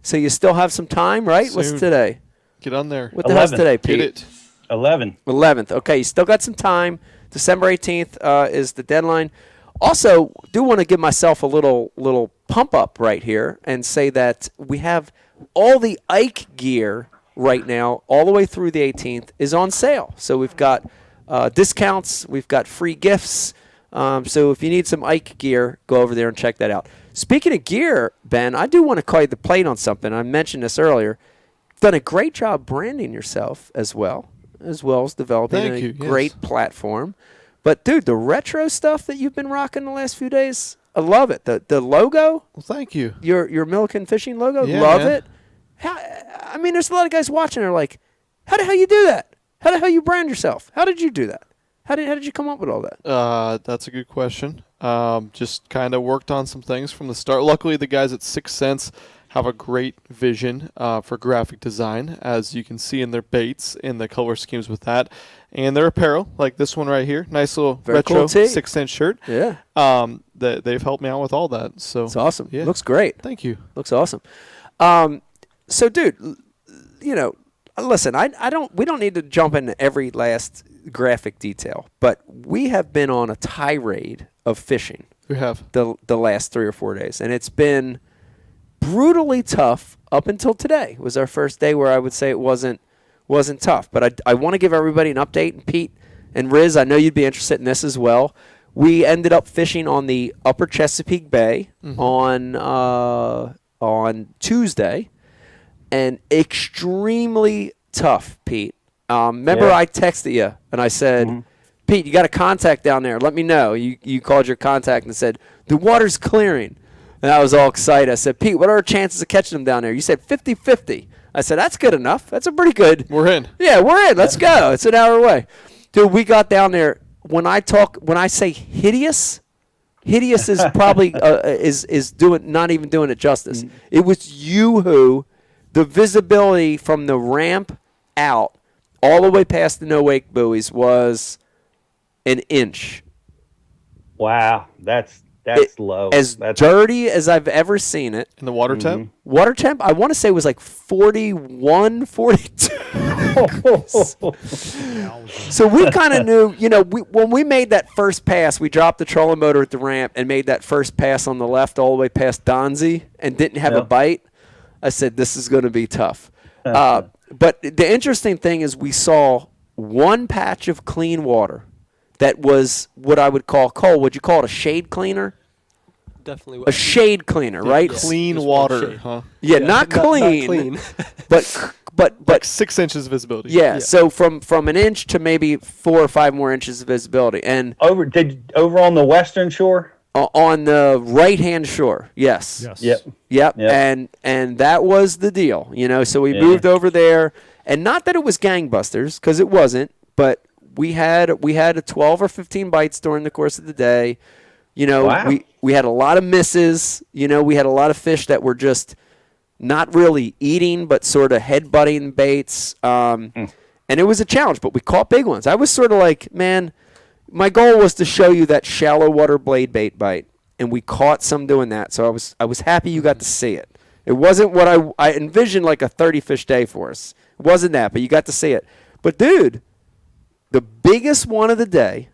So you still have some time, right? Soon. What's today? Get on there. What the hell's today, Pete? Get it. 11th. Okay, you still got some time. December 18th is the deadline. Also, do want to give myself a little pump up right here and say that we have all the Ike gear right now, all the way through the 18th, is on sale. So we've got discounts, we've got free gifts. So if you need some Ike gear, go over there and check that out. Speaking of gear, Ben, I do want to call you the plate on something. I mentioned this earlier. Done a great job branding yourself as well as developing a great platform. But, dude, the retro stuff that you've been rocking the last few days, I love it. The logo. Well, thank you. Your Milliken fishing logo. Yeah, love man. it. I mean, there's a lot of guys watching. They're like, how the hell you do that? How the hell you brand yourself? How did you do that? How did you come up with all that? That's a good question. Just kind of worked on some things from the start. Luckily, the guys at 6 Cents have a great vision for graphic design, as you can see in their baits and the color schemes with that. And their apparel, like this one right here. Nice little Very retro cool tee. 6 Cent shirt. Yeah. They've helped me out with all that. So It's awesome. Yeah. Looks great. Thank you. Looks awesome. So, dude, listen, we don't need to jump into every last graphic detail, but we have been on a tirade of fishing. We have. The last 3 or 4 days, and it's been brutally tough up until today. It was our first day where I would say it wasn't tough, but I want to give everybody an update. And Pete and Riz, I know you'd be interested in this as well. We ended up fishing on the Upper Chesapeake Bay on Tuesday, and extremely tough, Pete. Remember I texted you and I said, Pete, you got a contact down there. Let me know. You called your contact and said, the water's clearing. And I was all excited. I said, Pete, what are our chances of catching them down there? You said 50-50. I said, that's good enough. That's a pretty good. We're in. Yeah, we're in. Let's go. It's an hour away. Dude, we got down there. When I say hideous is probably is not even doing it justice. It was Yoo-hoo. The visibility from the ramp out all the way past the no-wake buoys was an inch. Wow, that's low. As dirty as I've ever seen it. And the water temp? Water temp, I want to say was like 41, 42. So we kind of knew, when we made that first pass, we dropped the trolling motor at the ramp and made that first pass on the left all the way past Donzie and didn't have a bite. I said, this is going to be tough. But the interesting thing is we saw one patch of clean water that was what I would call, Cole, would you call it a shade cleaner? Definitely. A shade cleaner, right? Clean water, huh? Yeah, not clean. Not clean. but like 6 inches visibility. Yeah, so from an inch to maybe 4 or 5 more inches of visibility. And over on the western shore? On the right-hand shore, yes. Yep. And that was the deal, So we moved over there, and not that it was gangbusters, because it wasn't, but we had a 12 or 15 bites during the course of the day. Wow. We had a lot of misses. We had a lot of fish that were just not really eating, but sort of headbutting baits. And it was a challenge, but we caught big ones. I was sort of like, man, my goal was to show you that shallow water blade bait bite, and we caught some doing that. So I was happy you got to see it. It wasn't what I envisioned, like a 30-fish day for us. It wasn't that, but you got to see it. But, dude, the biggest one of the day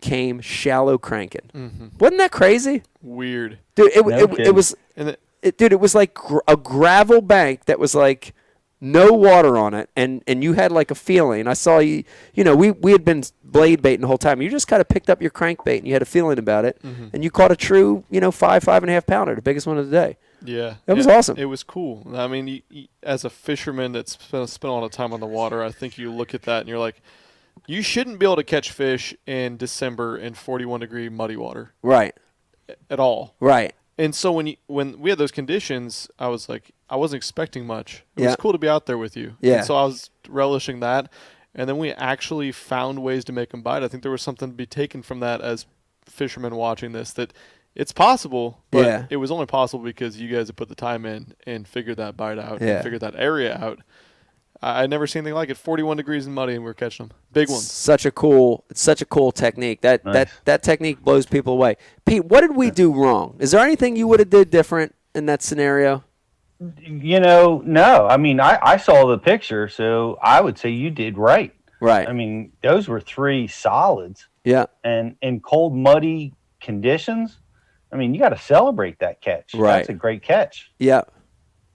came shallow cranking. Wasn't that crazy? Weird. Dude, it was it was like a gravel bank that was like no water on it, and you had like a feeling. I saw you, we had been blade baiting the whole time. You just kind of picked up your crankbait and you had a feeling about it, and you caught a true, 5.5 pounder, the biggest one of the day. Yeah. That was awesome. It was cool. I mean, as a fisherman that's spent a lot of time on the water, I think you look at that and you're like, you shouldn't be able to catch fish in December in 41-degree muddy water. Right. At all. Right. And so when we had those conditions, I was like, I wasn't expecting much. It was cool to be out there with you. Yeah. And so I was relishing that. And then we actually found ways to make them bite. I think there was something to be taken from that as fishermen watching this, that it's possible, but it was only possible because you guys had put the time in and figured that bite out and figured that area out. I'd never seen anything like it. 41 degrees and muddy, and we're catching them. Big ones. It's such a cool technique. That technique blows people away. Pete, what did we do wrong? Is there anything you would have did different in that scenario? No. I mean, I saw the picture, so I would say you did right. Right. I mean, those were 3 solids. Yeah. And in cold, muddy conditions, I mean, you got to celebrate that catch. Right. That's a great catch. Yeah.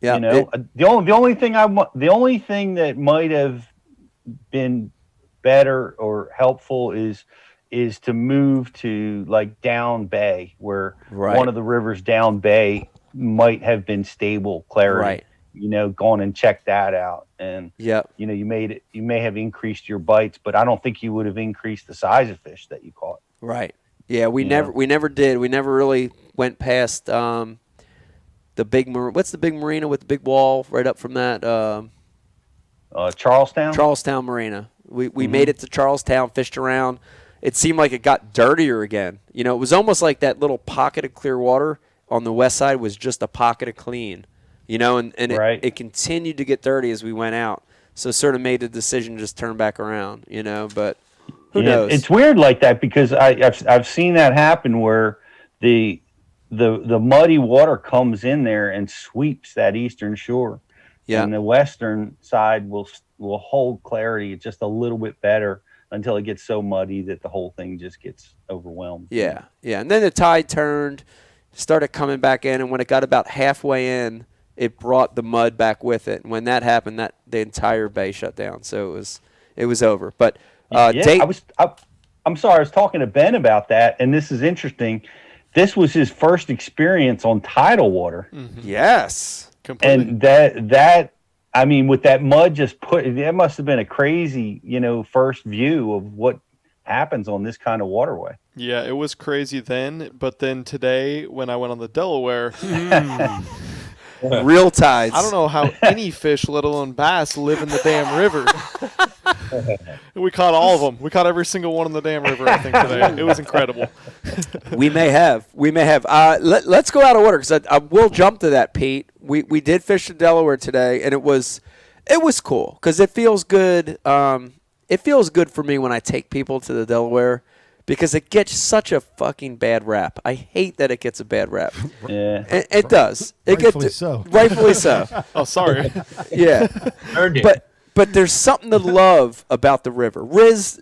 Yeah. The only thing that might have been better or helpful is to move to like down bay, where one of the rivers down bay might have been stable clarity. Right. Gone and check that out, and you may have increased your bites, but I don't think you would have increased the size of fish that you caught. Right. Yeah, we never did. We never really went past the big what's the big marina with the big wall right up from that? Charlestown. Charlestown Marina. We made it to Charlestown, fished around. It seemed like it got dirtier again. You know, it was almost like that little pocket of clear water on the west side was just a pocket of clean. You know, and it continued to get dirty as we went out. So sort of made the decision to just turn back around, you know, but who knows? It's weird like that because I've seen that happen where the muddy water comes in there and sweeps that eastern shore. Yeah. And the western side will hold clarity just a little bit better until it gets so muddy that the whole thing just gets overwhelmed. Yeah. Yeah. And then the tide turned, started coming back in, and when it got about halfway in, it brought the mud back with it. And when that happened, the entire bay shut down. So it was over. But I'm sorry, I was talking to Ben about that, and this is interesting. This was his first experience on tidal water. Mm-hmm. Yes. Completely. And that I mean, with that mud that must have been a crazy, first view of what happens on this kind of waterway. Yeah, it was crazy then, but then today when I went on the Delaware, real tides. I don't know how any fish, let alone bass, live in the damn river. We caught all of them. We caught every single one in the damn river, I think, today. It was incredible. We may have. Let's go out of order because I will jump to that, Pete. We did fish the Delaware today, and it was cool because it feels good. It feels good for me when I take people to the Delaware because it gets such a fucking bad rap. I hate that it gets a bad rap. Yeah, it does. Rightfully so. Rightfully so. Oh, sorry. Yeah, Earned it. But there's something to love about the river. Riz,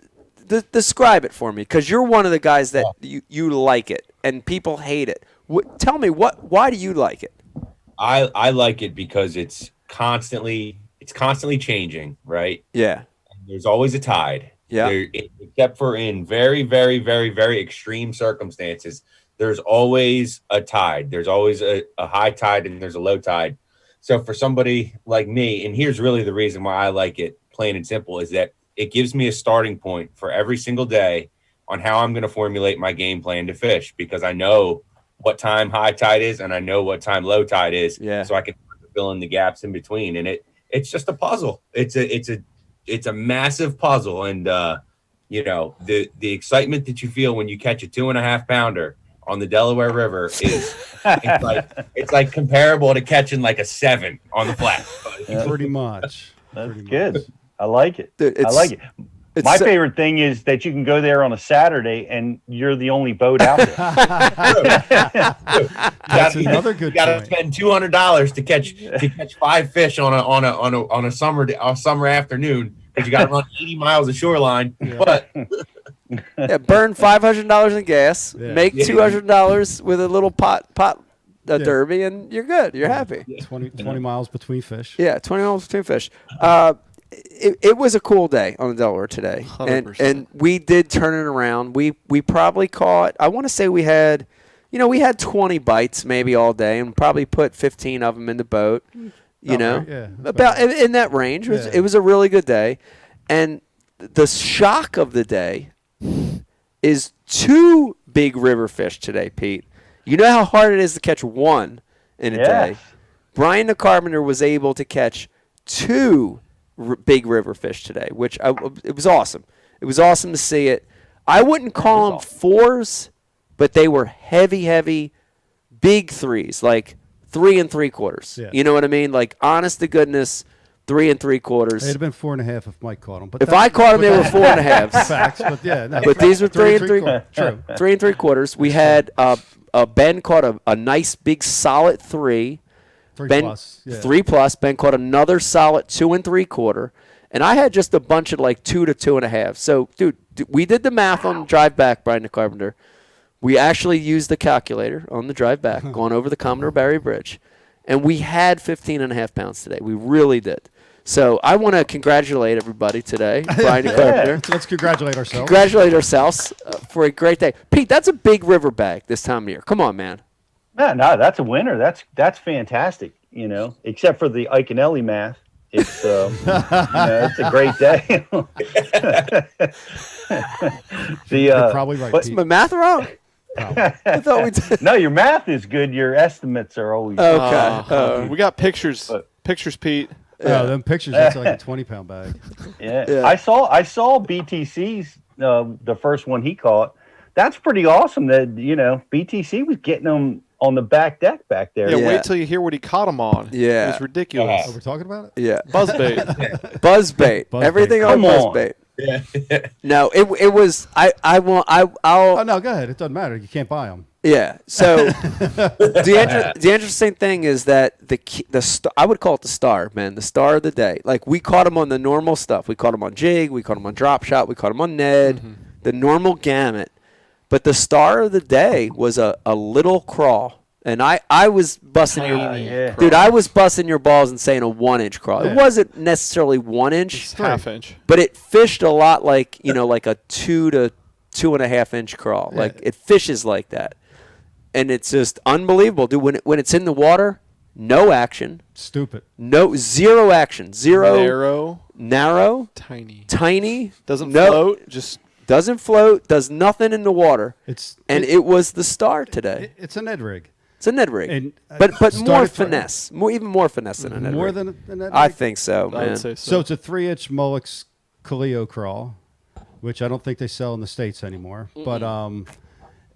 describe it for me, because you're one of the guys that you like it, and people hate it. Tell me, why do you like it? I like it because it's constantly changing, right? Yeah. There's always a tide. Yeah. Except for in very, very, very, very extreme circumstances, there's always a tide. There's always a high tide and there's a low tide. So for somebody like me, and here's really the reason why I like it, plain and simple, is that it gives me a starting point for every single day on how I'm going to formulate my game plan to fish, because I know what time high tide is and I know what time low tide is. Yeah. So I can fill in the gaps in between. And it's just a puzzle. It's a massive puzzle. And, the excitement that you feel when you catch a 2.5 pounder on the Delaware River is it's like comparable to catching like a 7 on the flat. Pretty much. That's good. I like it. Dude, I like it. My favorite thing is that you can go there on a Saturday and you're the only boat out there. That's another good. You got to spend $200 to catch 5 fish on a summer afternoon, because you got to run 80 miles of shoreline. Yeah. But burn $500 in gas, make $200 with a little pot derby, and you're good. You're happy. 20 miles between fish. Yeah, 20 miles between fish. It was a cool day on the Delaware today, and we did turn it around. We probably caught, I want to say we had 20 bites maybe all day, and probably put 15 of them in the boat. About in that range. It was a really good day, and the shock of the day is 2 big river fish today, Pete. You know how hard it is to catch one in a day. Brian the Carpenter was able to catch 2 big river fish today, which it was awesome. It was awesome to see it. I wouldn't call them 4s, but they were heavy, big 3s, like 3 3/4. Yeah. You know what I mean? Like, honest to goodness, 3 3/4. It'd have been 4.5 if Mike caught them. But if I caught them, they were 4.5. Facts, but yeah. No, but these were 3 3/4. True. 3 3/4. We had Ben caught a nice big solid 3. 3 Ben, plus. Yeah. 3 plus. Ben caught another solid 2 3/4. And I had just a bunch of like 2 to 2.5. So, dude, we did the math on the drive back, Brian the Carpenter. We actually used the calculator on the drive back, going over the Commodore Barry Bridge, and we had 15.5 pounds today. We really did. So I want to congratulate everybody today, Brian and Carpenter. Let's congratulate ourselves. Congratulate ourselves for a great day. Pete, that's a big river bag this time of year. Come on, man. No, that's a winner. That's fantastic, except for the Iaconelli math. It's it's a great day. You're probably right. What's my math wrong? I thought we did. No, your math is good. Your estimates are always okay. We got pictures. Pictures, Pete. Yeah, them pictures. That's like a 20-pound bag. Yeah. I saw BTC's the first one he caught. That's pretty awesome. That BTC was getting them on the back deck back there. Yeah, wait till you hear what he caught him on. Yeah, it was ridiculous. Oh, we're talking about it. Yeah, buzzbait. Buzzbait. Everything on buzzbait. Yeah. No, it was. I'll. Oh no, go ahead. It doesn't matter. You can't buy them. Yeah. So the interesting thing is that I would call it the star, man, the star of the day. Like we caught him on the normal stuff. We caught him on jig. We caught him on drop shot. We caught him on Ned. The normal gamut. But the star of the day was a little crawl. And I was busting dude, I was busting your balls and saying a 1-inch crawl. It wasn't necessarily 1 inch. It's half-inch. But it fished a lot like, like a 2 to 2.5 inch crawl. Yeah. Like it fishes like that. And it's just unbelievable, dude. When it's in the water, no action. Stupid. Zero action. Zero. Narrow. Tiny. Doesn't float. Does nothing in the water. It was the star today. It's a Ned rig. It's a Ned rig, and, but more finesse, even more finesse than a Ned rig. More than a Ned rig? I think so, man. I would say so. So it's a 3-inch Mullex Calio crawl, which I don't think they sell in the States anymore. But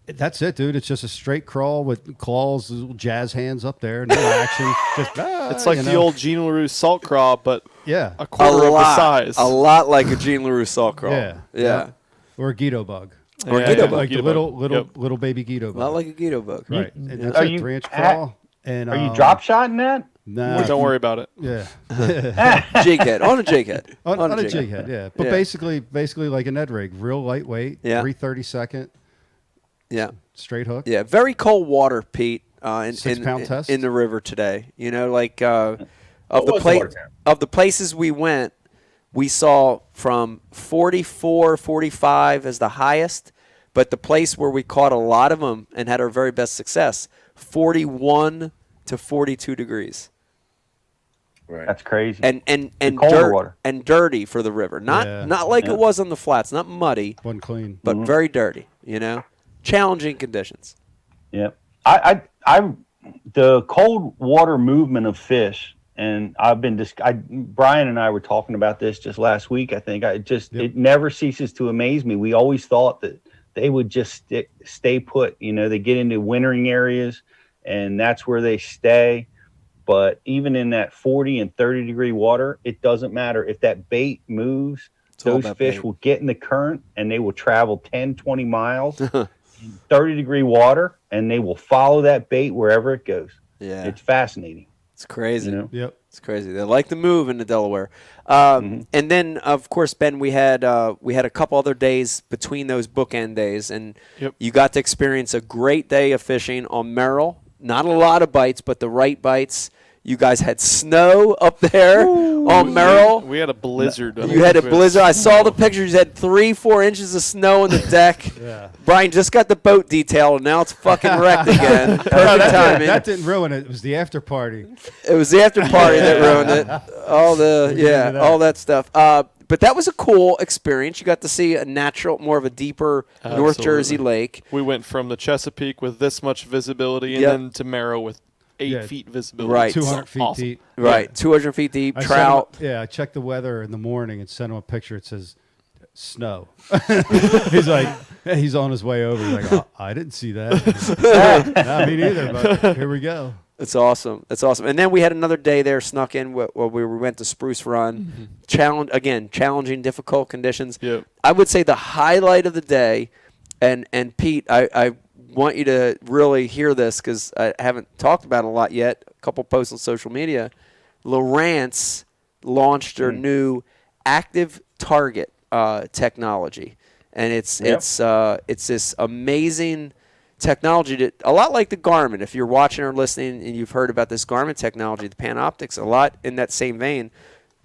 that's it, dude. It's just a straight crawl with claws, little jazz hands up there, no action. Just it's like the old Jean LaRue salt crawl, but a quarter of the size. A lot like a Jean LaRue salt crawl. Yeah. Or a Guido bug. Or Guido bug. Like the little baby Guido bug. Not like a Guido bug. Right. And that's a 3-inch crawl. And are you drop shotting that? No. Don't worry about it. Yeah. Jig head. On a jig head. On a jig head, yeah. But basically like a Ned rig. Real lightweight. 3/32. Yeah. Straight hook. Yeah. Very cold water, Pete. 6-pound test in the river today. Of the places we went, we saw from 44, 45 as the highest, but the place where we caught a lot of them and had our very best success, 41 to 42 degrees. Right. That's crazy. And water. And dirty for the river. Not like it was on the flats, not muddy. Wasn't clean. But very dirty, Challenging conditions. Yeah. The cold water movement of fish, and Brian and I were talking about this just last week. I think it never ceases to amaze me. We always thought that they would just stay put. They get into wintering areas, and that's where they stay. But even in that 40 and 30 degree water, it doesn't matter if that bait moves. Those fish will get in the current, and they will travel 10, 20 miles. 30-degree water, and they will follow that bait wherever it goes. Yeah, it's fascinating. It's crazy. Yep, it's crazy. They like to move in the Delaware. And then, of course, Ben, we had a couple other days between those bookend days, and you got to experience a great day of fishing on Merrill. Not a lot of bites, but the right bites. You guys had snow up there on Merrill. We had a blizzard. You had a blizzard. I saw the pictures. You had 3-4 inches of snow on the deck. Yeah. Brian just got the boat detailed, and now it's fucking wrecked again. Perfect timing. That didn't ruin it. It was the after party. It was the after party that ruined it. All that stuff. But that was a cool experience. You got to see a more of a deeper North Jersey lake. We went from the Chesapeake with this much visibility and then to Merrill with 8 feet visibility. Right. 200 feet deep. Right. 200 feet deep, trout. I checked the weather in the morning and sent him a picture. It says snow. He's like, he's on his way over. He's like, oh, I didn't see that. Not me neither, but here we go. It's awesome. And then we had another day there snuck in where we went to Spruce Run. Challenging, difficult conditions. Yep. I would say the highlight of the day, and Pete, I want you to really hear this because I haven't talked about it a lot yet. A couple posts on social media. Lowrance launched their new active target technology, and it's this amazing technology that a lot like the Garmin. If you're watching or listening and you've heard about this Garmin technology, the Panoptics, a lot in that same vein.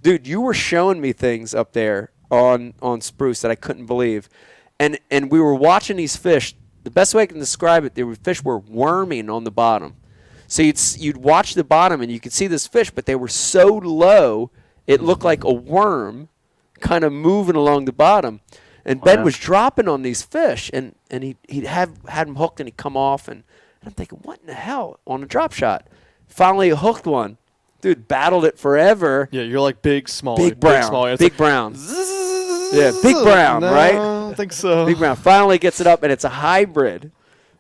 Dude, you were showing me things up there on Spruce that I couldn't believe, and we were watching these fish. The best way I can describe it, fish were worming on the bottom. So you'd watch the bottom and you could see this fish, but they were so low it looked like a worm kind of moving along the bottom. And Ben was dropping on these fish, and he'd had him hooked, and he'd come off, and I'm thinking, what in the hell, on a drop shot? Finally hooked one. Dude, battled it forever. Yeah, you're like big, small. Big brown. Big brown. Yeah, big brown, right? I don't think so. Big brown. Finally gets it up, and it's a hybrid.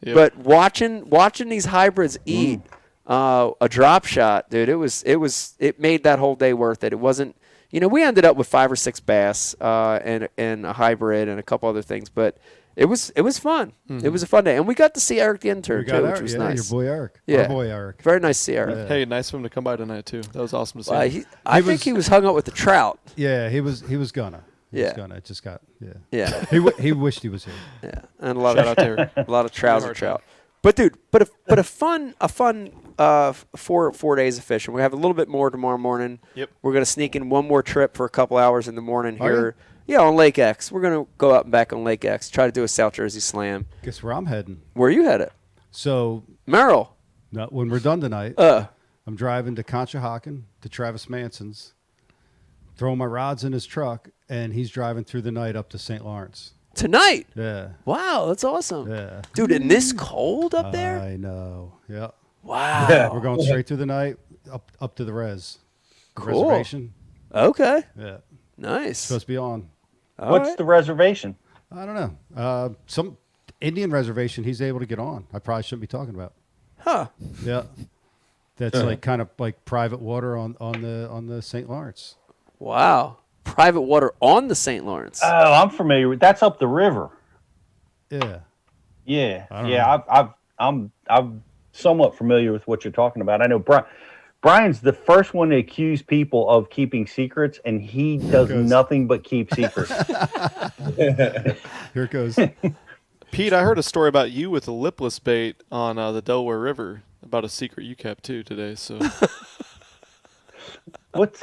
Yep. But watching these hybrids eat a drop shot, dude, it made that whole day worth it. It wasn't, we ended up with 5 or 6 bass and a hybrid and a couple other things, but it was fun. Mm-hmm. It was a fun day, and we got to see Eric the intern too, which was nice. Your boy Eric. Yeah, our boy Eric. Very nice to see Eric. Yeah. Hey, nice of him to come by tonight too. That was awesome to see. I think he was hung up with the trout. Yeah, he was gonna. It just got he wished he was here. Yeah, and a lot of trout. But dude, a fun 4 days of fishing. We have a little bit more tomorrow morning. Yep. We're gonna sneak in one more trip for a couple hours in the morning here. Yeah, on Lake X. We're gonna go up and back on Lake X. Try to do a South Jersey slam. Guess where I'm heading? Where you headed? So Merrill. No, when we're done tonight, I'm driving to Conshohocken to Travis Manson's, throwing my rods in his truck, and he's driving through the night up to St. Lawrence. Tonight? Yeah. Wow, that's awesome. Yeah. Dude, in this cold up there? I know. Yeah. Wow. Yeah. We're going straight through the night up to the reservation. Okay. Yeah. Nice. Supposed to be on. What's the reservation? I don't know. Some Indian reservation he's able to get on. I probably shouldn't be talking about. Huh. Yeah. That's like kind of like private water on the St. Lawrence. Wow. Private water on the St. Lawrence. Oh, I'm familiar with that's up the river. Yeah. Yeah. I'm somewhat familiar with what you're talking about. I know Brian's the first one to accuse people of keeping secrets, and he does nothing but keep secrets. Here it goes. Pete, I heard a story about you with a lipless bait on the Delaware River about a secret you kept too today. So, what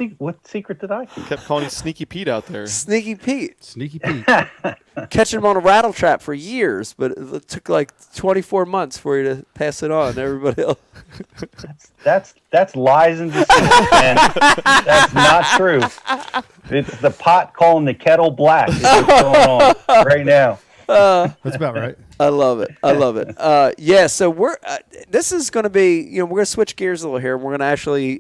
secret did I keep? Kept calling you Sneaky Pete out there. Sneaky Pete. Sneaky Pete. Catching him on a rattle trap for years, but it took like 24 months for you to pass it on to everybody else. That's lies and deceit, man. That's not true. It's the pot calling the kettle black. Is what's going on right now. That's about right. I love it. Yeah, so we're this is going to be, we're going to switch gears a little here. We're going to actually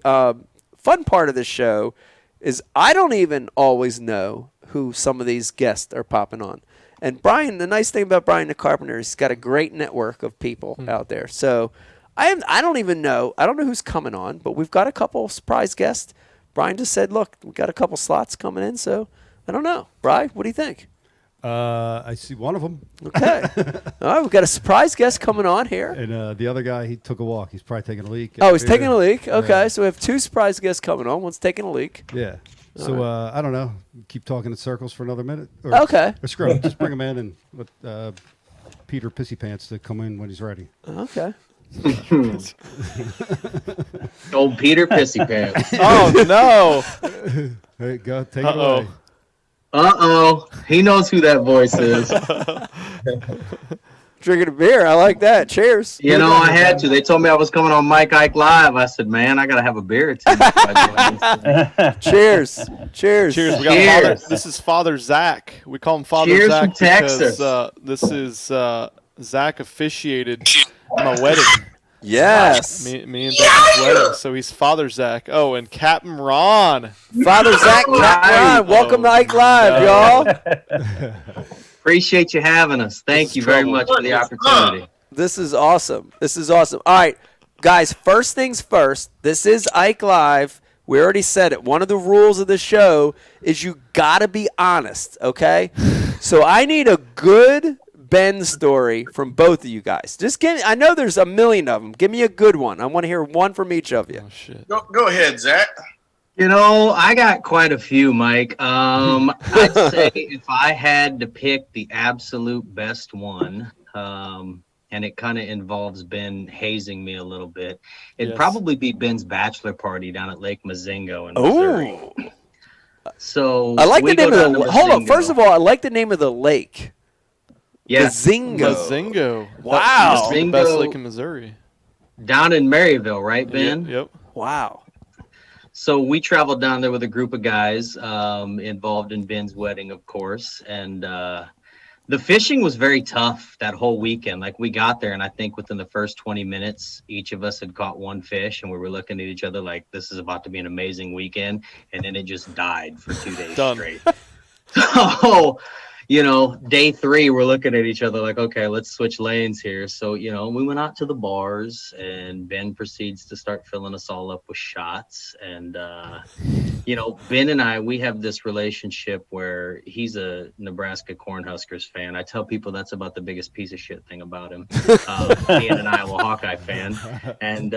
fun part of this show is I don't even always know who some of these guests are popping on. And Brian, the nice thing about Brian the Carpenter is he's got a great network of people out there. So I don't know who's coming on, but we've got a couple surprise guests. Brian just said, look, we got a couple slots coming in, so I don't know. Brian, what do you think? I see one of them. Okay. All right, we've got a surprise guest coming on here. And the other guy, he took a walk. He's probably taking a leak. Oh, he's taking a leak? Okay, so we have 2 surprise guests coming on. One's taking a leak. Yeah. So, I don't know. Keep talking in circles for another minute? Okay. Or screw it. Just bring him in and let Peter Pissy Pants to come in when he's ready. Okay. Old Peter Pissy Pants. Oh, no. Hey, go. Take it away. He knows who that voice is. Drinking a beer. I like that. Cheers. I had to. They told me I was coming on Ike Live. I said, man, I got to have a beer or two. Cheers. Cheers. Cheers. We got this is Father Zach. We call him Father Cheers Zach from Texas. because this is Zach officiated my wedding. Yes. Me and Becky's wedding. So he's Father Zach. Oh, and Captain Ron. Father Zach, Captain Ron. Welcome to Ike Live, y'all. Appreciate you having us. Thank you very much for the opportunity. This is awesome. All right, guys, first things first. This is Ike Live. We already said it. One of the rules of the show is you got to be honest, okay? So I need a good Ben story from both of you guys. Just give me, I know there's a million of them. Give me a good one. I want to hear one from each of you. Oh, shit. Go ahead, Zach. I got quite a few, Mike. I'd say if I had to pick the absolute best one, and it kind of involves Ben hazing me a little bit, it'd probably be Ben's bachelor party down at Lake Mazingo in Missouri. So I like the name of the. Hold on. First of all, I like the name of the lake. Yeah. Mazingo. Wow. That's the best lake in Missouri. Down in Maryville, right, Ben? Yep. Wow. So we traveled down there with a group of guys involved in Ben's wedding, of course. And the fishing was very tough that whole weekend. Like we got there, and I think within the first 20 minutes, each of us had caught one fish, and we were looking at each other like, this is about to be an amazing weekend. And then it just died for 2 days straight. So, day 3, we're looking at each other like, okay, let's switch lanes here. So, we went out to the bars, and Ben proceeds to start filling us all up with shots. And, Ben and I, we have this relationship where he's a Nebraska Cornhuskers fan. I tell people that's about the biggest piece of shit thing about him, being an Iowa Hawkeye fan. And,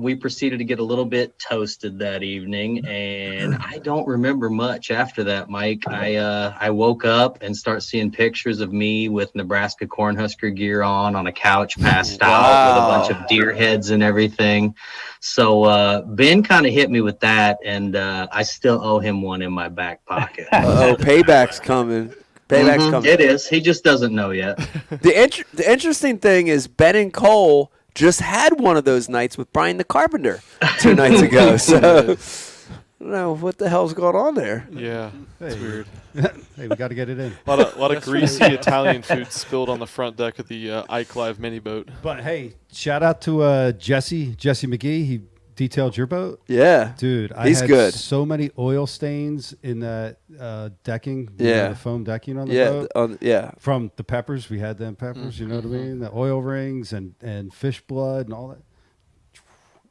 we proceeded to get a little bit toasted that evening. And I don't remember much after that, Mike. I woke up and start seeing pictures of me with Nebraska Cornhusker gear on a couch passed out with a bunch of deer heads and everything. So Ben kind of hit me with that, and I still owe him one in my back pocket. Payback's coming. Payback's coming. It is. He just doesn't know yet. The interesting thing is Ben and Cole just had one of those nights with Brian the Carpenter 2 nights ago. So I don't know what the hell's going on there. Yeah, it's weird. Hey, we got to get it in. A lot of greasy Italian food spilled on the front deck of the Ike Live mini boat. But hey, shout out to Jesse McGee. He detailed your boat. Yeah, dude, he's good. So many oil stains in that decking. The foam decking on the boat. From the peppers, we had them peppers. You know what I mean? The oil rings and fish blood and all that.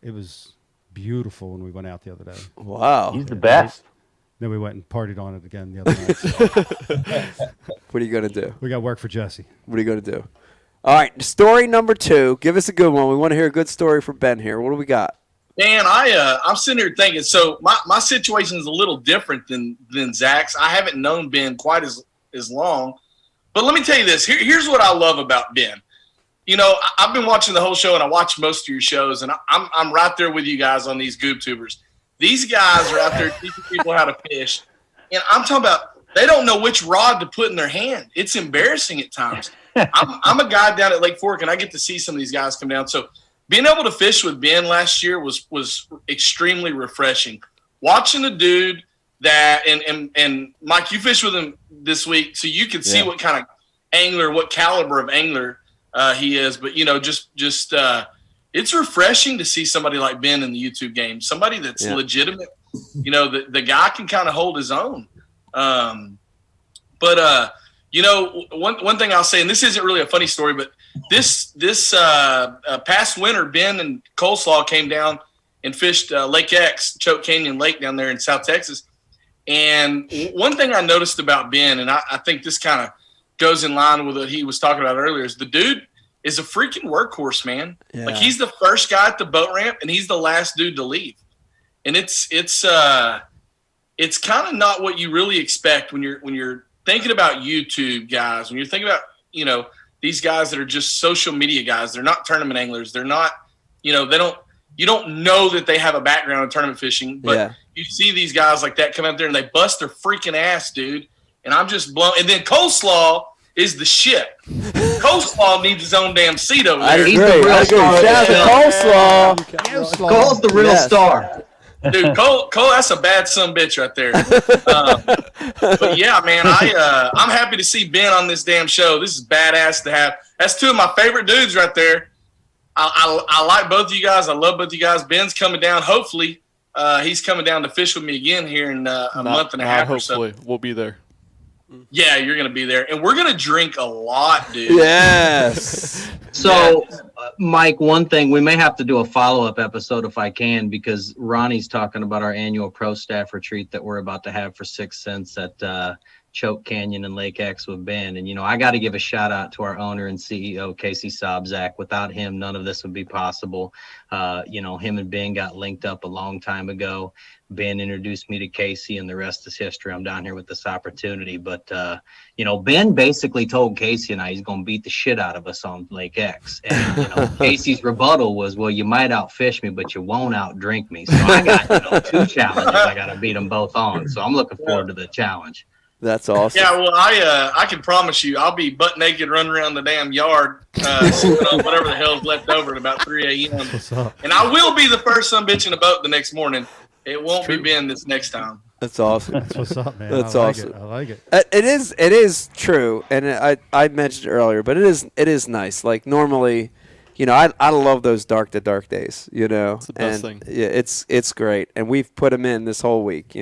It was beautiful when we went out the other day. Wow, he's the best. Then we went and partied on it again the other night. So. What are you gonna do? We got work for Jesse. What are you gonna do? All right, story number 2. Give us a good one. We want to hear a good story from Ben here. What do we got? Man, I'm sitting here thinking. So my situation is a little different than Zach's. I haven't known Ben quite as long, but let me tell you this. Here's what I love about Ben. I've been watching the whole show, and I watch most of your shows, and I'm right there with you guys on these Goob Tubers. These guys are out there teaching people how to fish, and I'm talking about they don't know which rod to put in their hand. It's embarrassing at times. I'm a guy down at Lake Fork, and I get to see some of these guys come down. So being able to fish with Ben last year was extremely refreshing. Watching a dude that and Mike, you fished with him this week, so you can see what kind of angler, what caliber of angler he is. But it's refreshing to see somebody like Ben in the YouTube game, somebody that's legitimate. The guy can kind of hold his own. One thing I'll say, and this isn't really a funny story, but this past winter, Ben and Coleslaw came down and fished Lake X, Choke Canyon Lake down there in South Texas. And one thing I noticed about Ben, and I think this kind of goes in line with what he was talking about earlier, is the dude is a freaking workhorse, man. Yeah. Like he's the first guy at the boat ramp, and he's the last dude to leave. And it's kind of not what you really expect when you're thinking about YouTube guys. When you're thinking about these guys that are just social media guys, they're not tournament anglers. They're not you don't know that they have a background in tournament fishing, but you see these guys like that come out there and they bust their freaking ass, dude. And I'm just blown. And then Coleslaw is the shit. Coleslaw needs his own damn seat over there. He's the real star. Shout out to Coleslaw. Cole's the real star. Dude, Cole, that's a bad son bitch right there. But yeah, man, I'm happy to see Ben on this damn show. This is badass to have. That's 2 of my favorite dudes right there. I like both of you guys. I love both of you guys. Ben's coming down. Hopefully, he's coming down to fish with me again here in a month and a half or so. Hopefully, we'll be there. Yeah, you're going to be there. And we're going to drink a lot, dude. Yes. So, Mike, one thing, we may have to do a follow-up episode if I can, because Ronnie's talking about our annual pro staff retreat that we're about to have for 6 cents at Choke Canyon and Lake X with Ben. And, I got to give a shout out to our owner and CEO, Casey Sobzak. Without him, none of this would be possible. Him and Ben got linked up a long time ago. Ben introduced me to Casey, and the rest is history. I'm down here with this opportunity. But, Ben basically told Casey and I he's going to beat the shit out of us on Lake X. And, Casey's rebuttal was, well, you might outfish me, but you won't outdrink me. So I got, 2 challenges I got to beat them both on. So I'm looking forward to the challenge. That's awesome. Yeah, well, I can promise you, I'll be butt naked running around the damn yard, sipping on whatever the hell's left over at about 3 a.m. And I will be the first son bitch in the boat the next morning. It won't be Ben this next time. That's awesome. That's what's up, man. That's I like awesome. It. I like it. It is true, and I mentioned it earlier, but it is nice. Like normally, I love those dark to dark days. It's the best thing. Yeah, it's great, and we've put them in this whole week.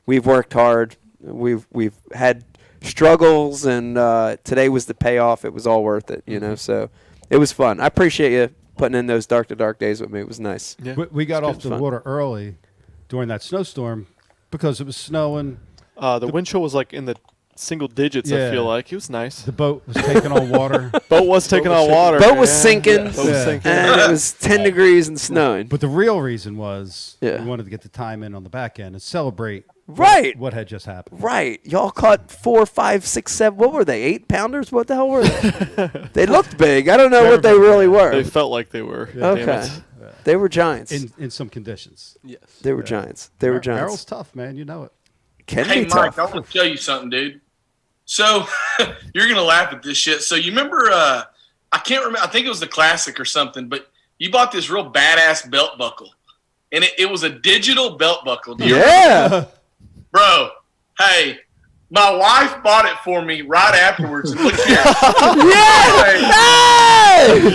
We've worked hard. We've had struggles, and today was the payoff. It was all worth it. So it was fun. I appreciate you putting in those dark to dark days with me. It was nice. Yeah. We got off the water early during that snowstorm because it was snowing. The wind chill was like in the single digits. Yeah. I feel like it was nice. The boat was taking on water. Boat was taking on water. Boat was sinking. Boat was sinking. And it was 10 degrees and snowing. But the real reason was we wanted to get the time in on the back end and celebrate what had just happened. Right. Y'all caught 4, 5, 6, 7. What were they? 8-pounders? What the hell were they? They looked big. I don't know what they really were. They felt like they were. Yeah. Okay. Damn it. They were giants. In some conditions. Yes. They were giants. They were giants. Merrill's tough, man. You know it. Can Hey, be Mike, tough. I want to tell you something, dude. So you're going to laugh at this shit. So you remember, I can't remember, I think it was the Classic or something, but you bought this real badass belt buckle. And it was a digital belt buckle. Do you remember? Bro, hey, my wife bought it for me right afterwards. And look here.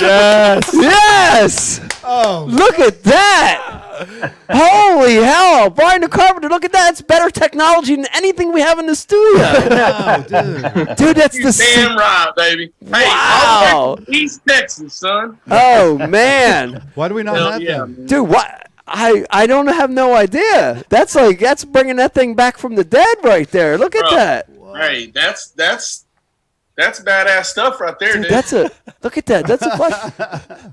Yes! Yes! Oh. Look at that! Holy hell! Brian the Carpenter, look at that. It's better technology than anything we have in the studio. No, dude. Dude, that's You're damn right, baby. Hey, Wow. East Texas, son. Oh, man. Why do we not Hell have yeah, them? man. Dude, what? I don't have no idea. That's bringing that thing back from the dead right there. Look at Bro. that. Hey, that's badass stuff right there, dude. Dude, look at that. That's a flash.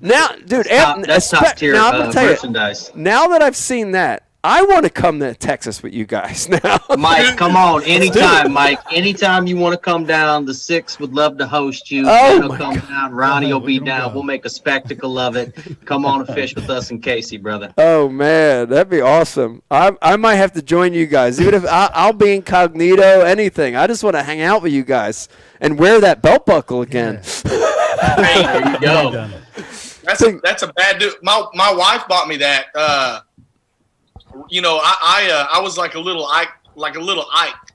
Now, dude, That's top tier now, I'm gonna tell you, merchandise. now that I've seen that, I want to come to Texas with you guys now. Mike, come on, anytime, Mike. Anytime you want to come down, the Six would love to host you. Oh, Ben will my come down. Ronnie will be down. We'll make a spectacle of it. Come on and fish with us and Casey, brother. Oh man, that'd be awesome. I might have to join you guys, even if I'll be incognito, anything. I just want to hang out with you guys and wear that belt buckle again. Hey, there you go. That's a bad dude. My wife bought me that. I was like a little Ike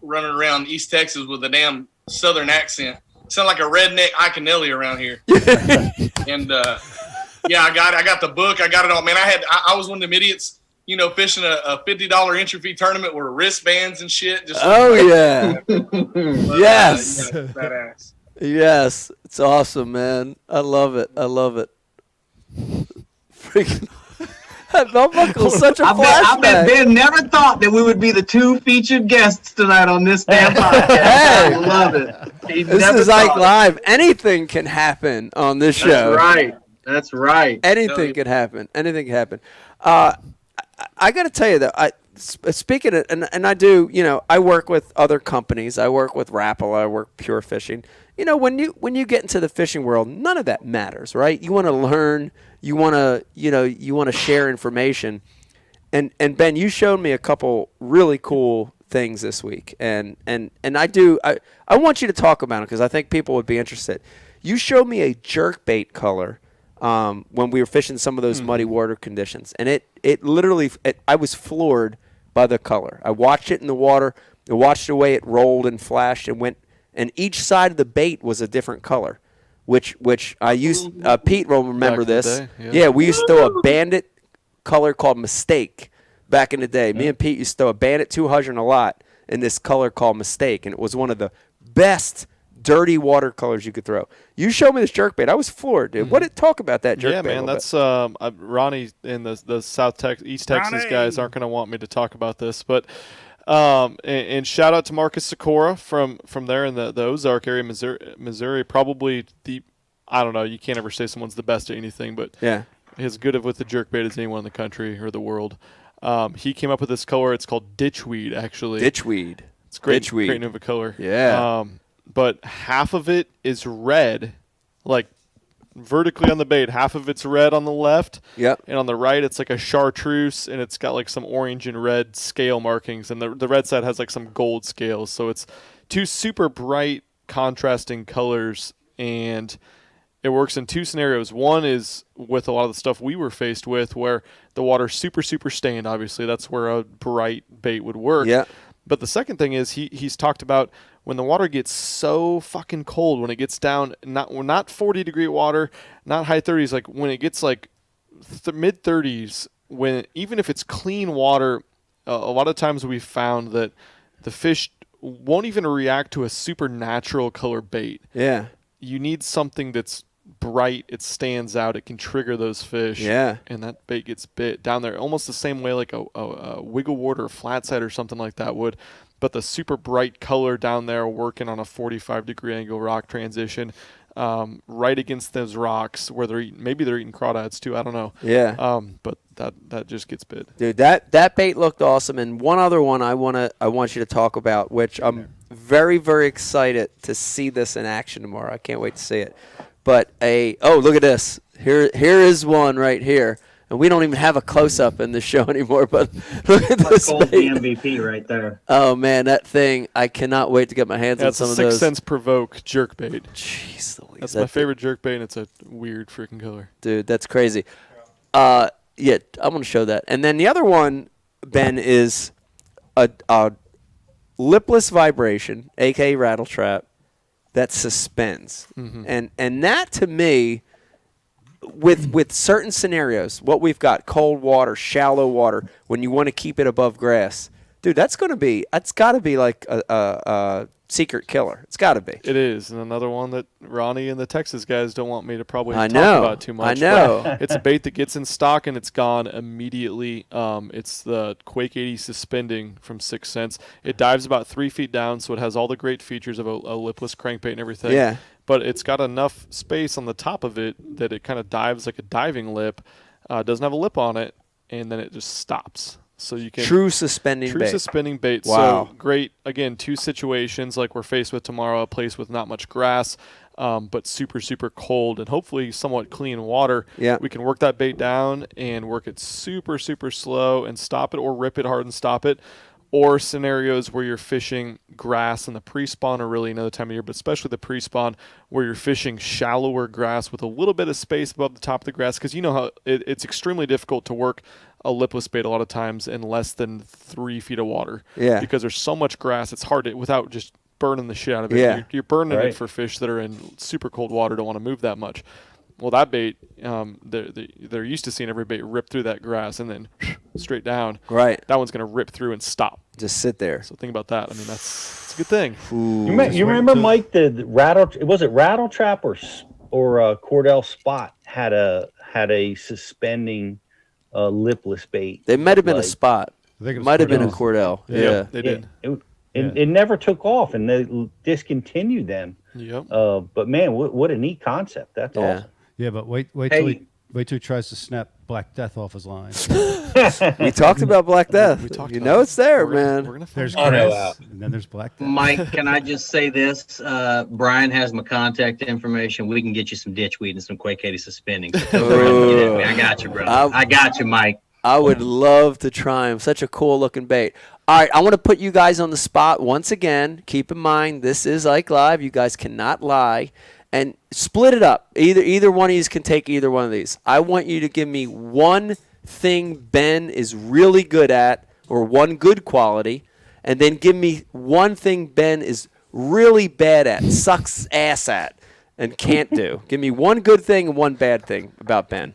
running around East Texas with a damn Southern accent. Sound like a redneck Iaconelli around here. And I got the book. I got it all. Man, I was one of them idiots, fishing a $50 entry fee tournament with wristbands and shit. Just Yeah. Yes. Badass. Yes. It's awesome, man. I love it. Freaking that belt buckle's such a I flashback. bet Ben never thought that we would be the two featured guests tonight on this damn podcast. I love it. This is Ike Live. Anything can happen on this show. That's right. Anything can happen. Anything can happen. I got to tell you, though, speaking of, and I do, I work with other companies. I work with Rapala. I work Pure Fishing. When you get into the fishing world, none of that matters, right? You want to learn. You want to share information. And Ben, you showed me a couple really cool things this week, and I want you to talk about it because I think people would be interested. You showed me a jerkbait color when we were fishing some of those muddy water conditions, and it literally I was floored by the color. I watched it in the water. I watched the way it rolled and flashed and went, and each side of the bait was a different color, which I used. Pete will remember this. Yeah, we used to throw a bandit color called Mistake back in the day. Me and Pete used to throw a bandit 200 a lot in this color called Mistake, and it was one of the best dirty water colors you could throw. You showed me this jerkbait. I was floored, dude. Talk about that jerkbait? Yeah, man, that's Ronnie and the East Texas guys aren't going to want me to talk about this, but and shout out to Marcus Sikora from there in the Ozark area, Missouri. Probably I don't know. You can't ever say someone's the best at anything, but as good with the jerkbait as anyone in the country or the world. He came up with this color. It's called ditchweed, actually. Ditchweed. It's great name of a color. Yeah. But half of it is red, like vertically on the bait. Half of it's red on the left. Yep. And on the right, it's like a chartreuse, and it's got like some orange and red scale markings. And the red side has like some gold scales. So it's two super bright, contrasting colors. And it works in two scenarios. One is with a lot of the stuff we were faced with where the water's super, super stained. Obviously, that's where a bright bait would work. Yeah. But the second thing is he's talked about when the water gets so fucking cold, when it gets down, not 40-degree water, not high 30s, like when it gets like mid 30s, when even if it's clean water, a lot of times we've found that the fish won't even react to a supernatural color bait. Yeah. You need something that's bright, it stands out, it can trigger those fish. Yeah. And that bait gets bit down there almost the same way like a wiggle wart or a flatside or something like that would. But the super bright color down there working on a 45-degree angle rock transition, right against those rocks where they're eating crawdads too. I don't know. Yeah. But that just gets bit. Dude, that bait looked awesome. And one other one I want you to talk about, which I'm very, very excited to see this in action tomorrow. I can't wait to see it. But look at this. Here is one right here. And we don't even have a close-up in this show anymore, but look at this Cold bait. MVP right there. Oh, man, that thing, I cannot wait to get my hands on some of those. That's a 6 cents provoke jerk bait. Jeez Louise. That's my favorite jerk bait, and it's a weird freaking color. Dude, that's crazy. Yeah, I'm going to show that. And then the other one, Ben, is a lipless vibration, a.k.a. rattle trap, that suspends. Mm-hmm. And that, to me, with certain scenarios, what we've got, cold water, shallow water, when you want to keep it above grass, dude, that's got to be like a secret killer. It's got to be. It is, and another one that Ronnie and the Texas guys don't want me to probably I talk know. about too much. I know. But it's a bait that gets in stock and it's gone immediately. It's the Quake 80 suspending from 6 cents. It dives about 3 feet down, so it has all the great features of a lipless crankbait and everything. Yeah. But it's got enough space on the top of it that it kind of dives like a diving lip. Doesn't have a lip on it, and then it just stops. So you can True suspending bait. Wow. So great. Again, two situations like we're faced with tomorrow, a place with not much grass, but super, super cold and hopefully somewhat clean water. Yeah. We can work that bait down and work it super, super slow and stop it, or rip it hard and stop it. Or scenarios where you're fishing grass in the pre-spawn, or really another time of year, but especially the pre-spawn, where you're fishing shallower grass with a little bit of space above the top of the grass, because you know how it's extremely difficult to work a lipless bait a lot of times in less than 3 feet of water. Yeah. Because there's so much grass, it's hard to, without just burning the shit out of it. Yeah. You're burning Right. it for fish that are in super cold water, don't want to move that much. Well, that bait, they're used to seeing every bait rip through that grass and then straight down. Right. That one's going to rip through and stop. Just sit there. So think about that. I mean, it's a good thing. You remember, Mike, the rattle? Was it rattle trap or Cordell Spot had a suspending lipless bait? They might have been a Spot. I think it might have been a Cordell. Yeah. They did. It never took off, and they discontinued them. Yep. But man, what a neat concept. That's awesome. Yeah, but wait Hey. till he tries to snap Black Death off his line. We talked about Black Death. You know it's there, man. There's Oh, no, grass, and then there's Black Death. Mike, can I just say this? Brian has my contact information. We can get you some ditchweed and some Quake 80 suspending. So feel free to get at me. I got you, brother. I got you, Mike. I would love to try him. Such a cool looking bait. All right, I want to put you guys on the spot once again. Keep in mind, this is Ike Live. You guys cannot lie. And split it up. Either one of you can take either one of these. I want you to give me one thing Ben is really good at, or one good quality, and then give me one thing Ben is really bad at, sucks ass at, and can't do. Give me one good thing and one bad thing about Ben.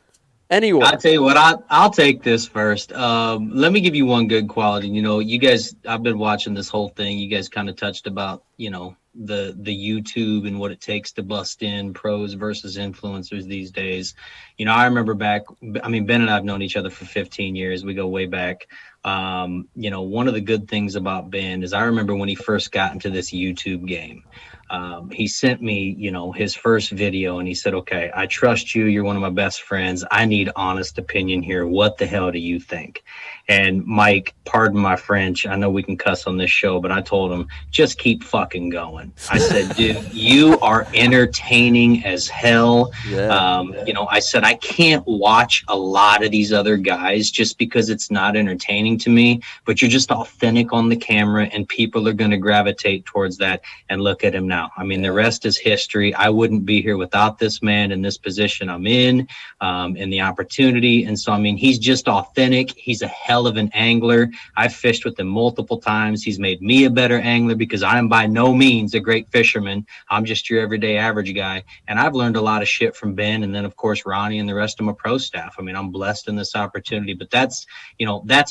Anyone. I'll tell you what, I'll take this first. Let me give you one good quality. You know, you guys, I've been watching this whole thing. You guys kind of touched about, you know, the YouTube and what it takes to bust in pros versus influencers these days. You know, I remember back, I mean, Ben and I have known each other for 15 years. We go way back. You know, one of the good things about Ben is I remember when he first got into this YouTube game. He sent me, you know, his first video and he said, okay, I trust you. You're one of my best friends. I need honest opinion here. What the hell do you think? And Mike, pardon my French, I know we can cuss on this show, but I told him, just keep fucking going. I said, dude, you are entertaining as hell. Yeah. You know, I said, I can't watch a lot of these other guys just because it's not entertaining to me, but you're just authentic on the camera and people are going to gravitate towards that. And look at him now. now. I mean, the rest is history. I wouldn't be here without this man in this position I'm in, and the opportunity. And so, I mean, he's just authentic. He's a hell of an angler. I've fished with him multiple times. He's made me a better angler because I am by no means a great fisherman. I'm just your everyday average guy. And I've learned a lot of shit from Ben. And then, of course, Ronnie and the rest of my pro staff. I mean, I'm blessed in this opportunity. But that's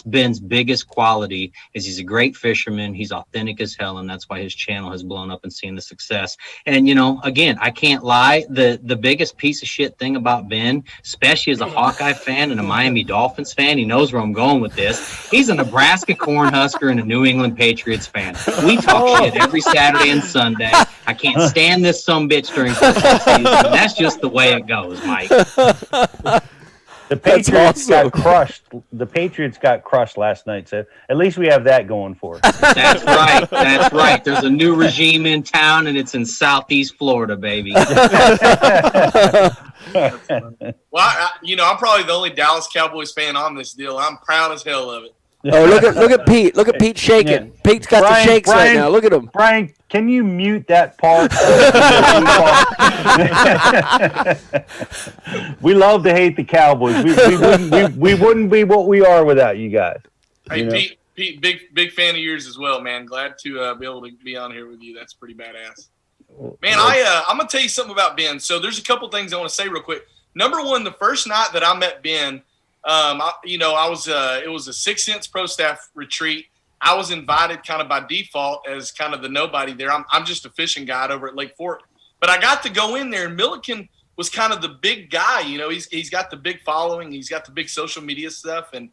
Ben's biggest quality is he's a great fisherman. He's authentic as hell. And that's why his channel has blown up and seen the success. And, again, I can't lie. The biggest piece of shit thing about Ben, especially as a Hawkeye fan and a Miami Dolphins fan, he knows where I'm going with this. He's a Nebraska Cornhusker and a New England Patriots fan. We talk shit every Saturday and Sunday. I can't stand this sumbitch during football season. That's just the way it goes, Mike. The Patriots got crushed. The Patriots got crushed last night, so at least we have that going for us. That's right. That's right. There's a new regime in town, and it's in Southeast Florida, baby. Well, I'm probably the only Dallas Cowboys fan on this deal. I'm proud as hell of it. Oh, look at Pete. Look at Pete shaking. Yeah. Pete's got the shakes right now. Look at him. Brian, can you mute that part? We love to hate the Cowboys. We wouldn't be what we are without you guys. Hey, Pete, big fan of yours as well, man. Glad to be able to be on here with you. That's pretty badass. Man, I'm going to tell you something about Ben. So there's a couple things I want to say real quick. Number one, the first night that I met Ben, it was a 6 Cents Pro Staff retreat. I was invited kind of by default as kind of the nobody there. I'm just a fishing guide over at Lake Fork, but I got to go in there, and Milliken was kind of the big guy. He's got the big following. He's got the big social media stuff. And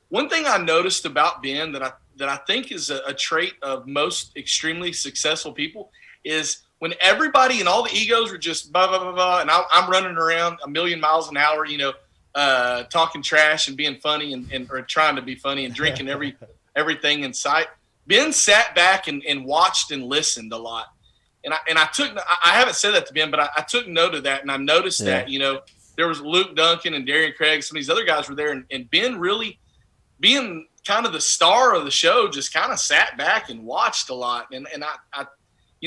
one thing I noticed about Ben that I think is a trait of most extremely successful people is when everybody and all the egos were just blah, blah, blah, blah, and I'm running around a million miles an hour, talking trash and being funny or trying to be funny and drinking everything in sight. Ben sat back and watched and listened a lot. And I haven't said that to Ben, but I took note of that. And I noticed that, there was Luke Duncan and Darian Craig, some of these other guys were there, and Ben really being kind of the star of the show, just kind of sat back and watched a lot. And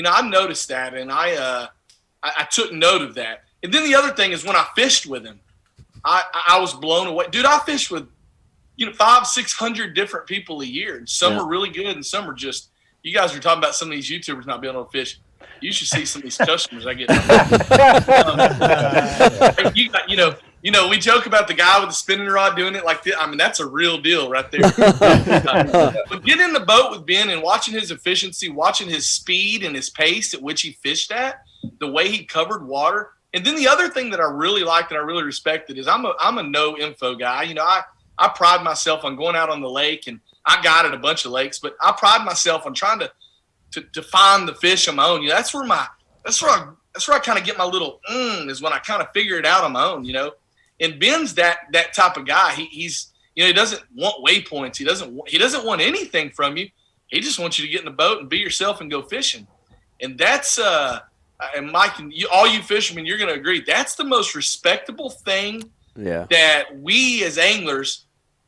I noticed that, and I took note of that. And then the other thing is when I fished with him, I was blown away. Dude, I fish with, 500-600 different people a year. And some are really good, and some are just, you guys were talking about some of these YouTubers not being able to fish. You should see some of these customers I get. We joke about the guy with the spinning rod doing it like this. I mean, that's a real deal right there. But get in the boat with Ben and watching his efficiency, watching his speed and his pace at which he fished at, the way he covered water. And then the other thing that I really liked and I really respected is I'm a no info guy. I pride myself on going out on the lake, and I guided a bunch of lakes, but I pride myself on trying to find the fish on my own. That's where I kind of get my little is when I kind of figure it out on my own. And Ben's that type of guy. He doesn't want waypoints. He doesn't want anything from you. He just wants you to get in the boat and be yourself and go fishing. And that's and Mike, and all you fishermen, you're going to agree, that's the most respectable thing that we as anglers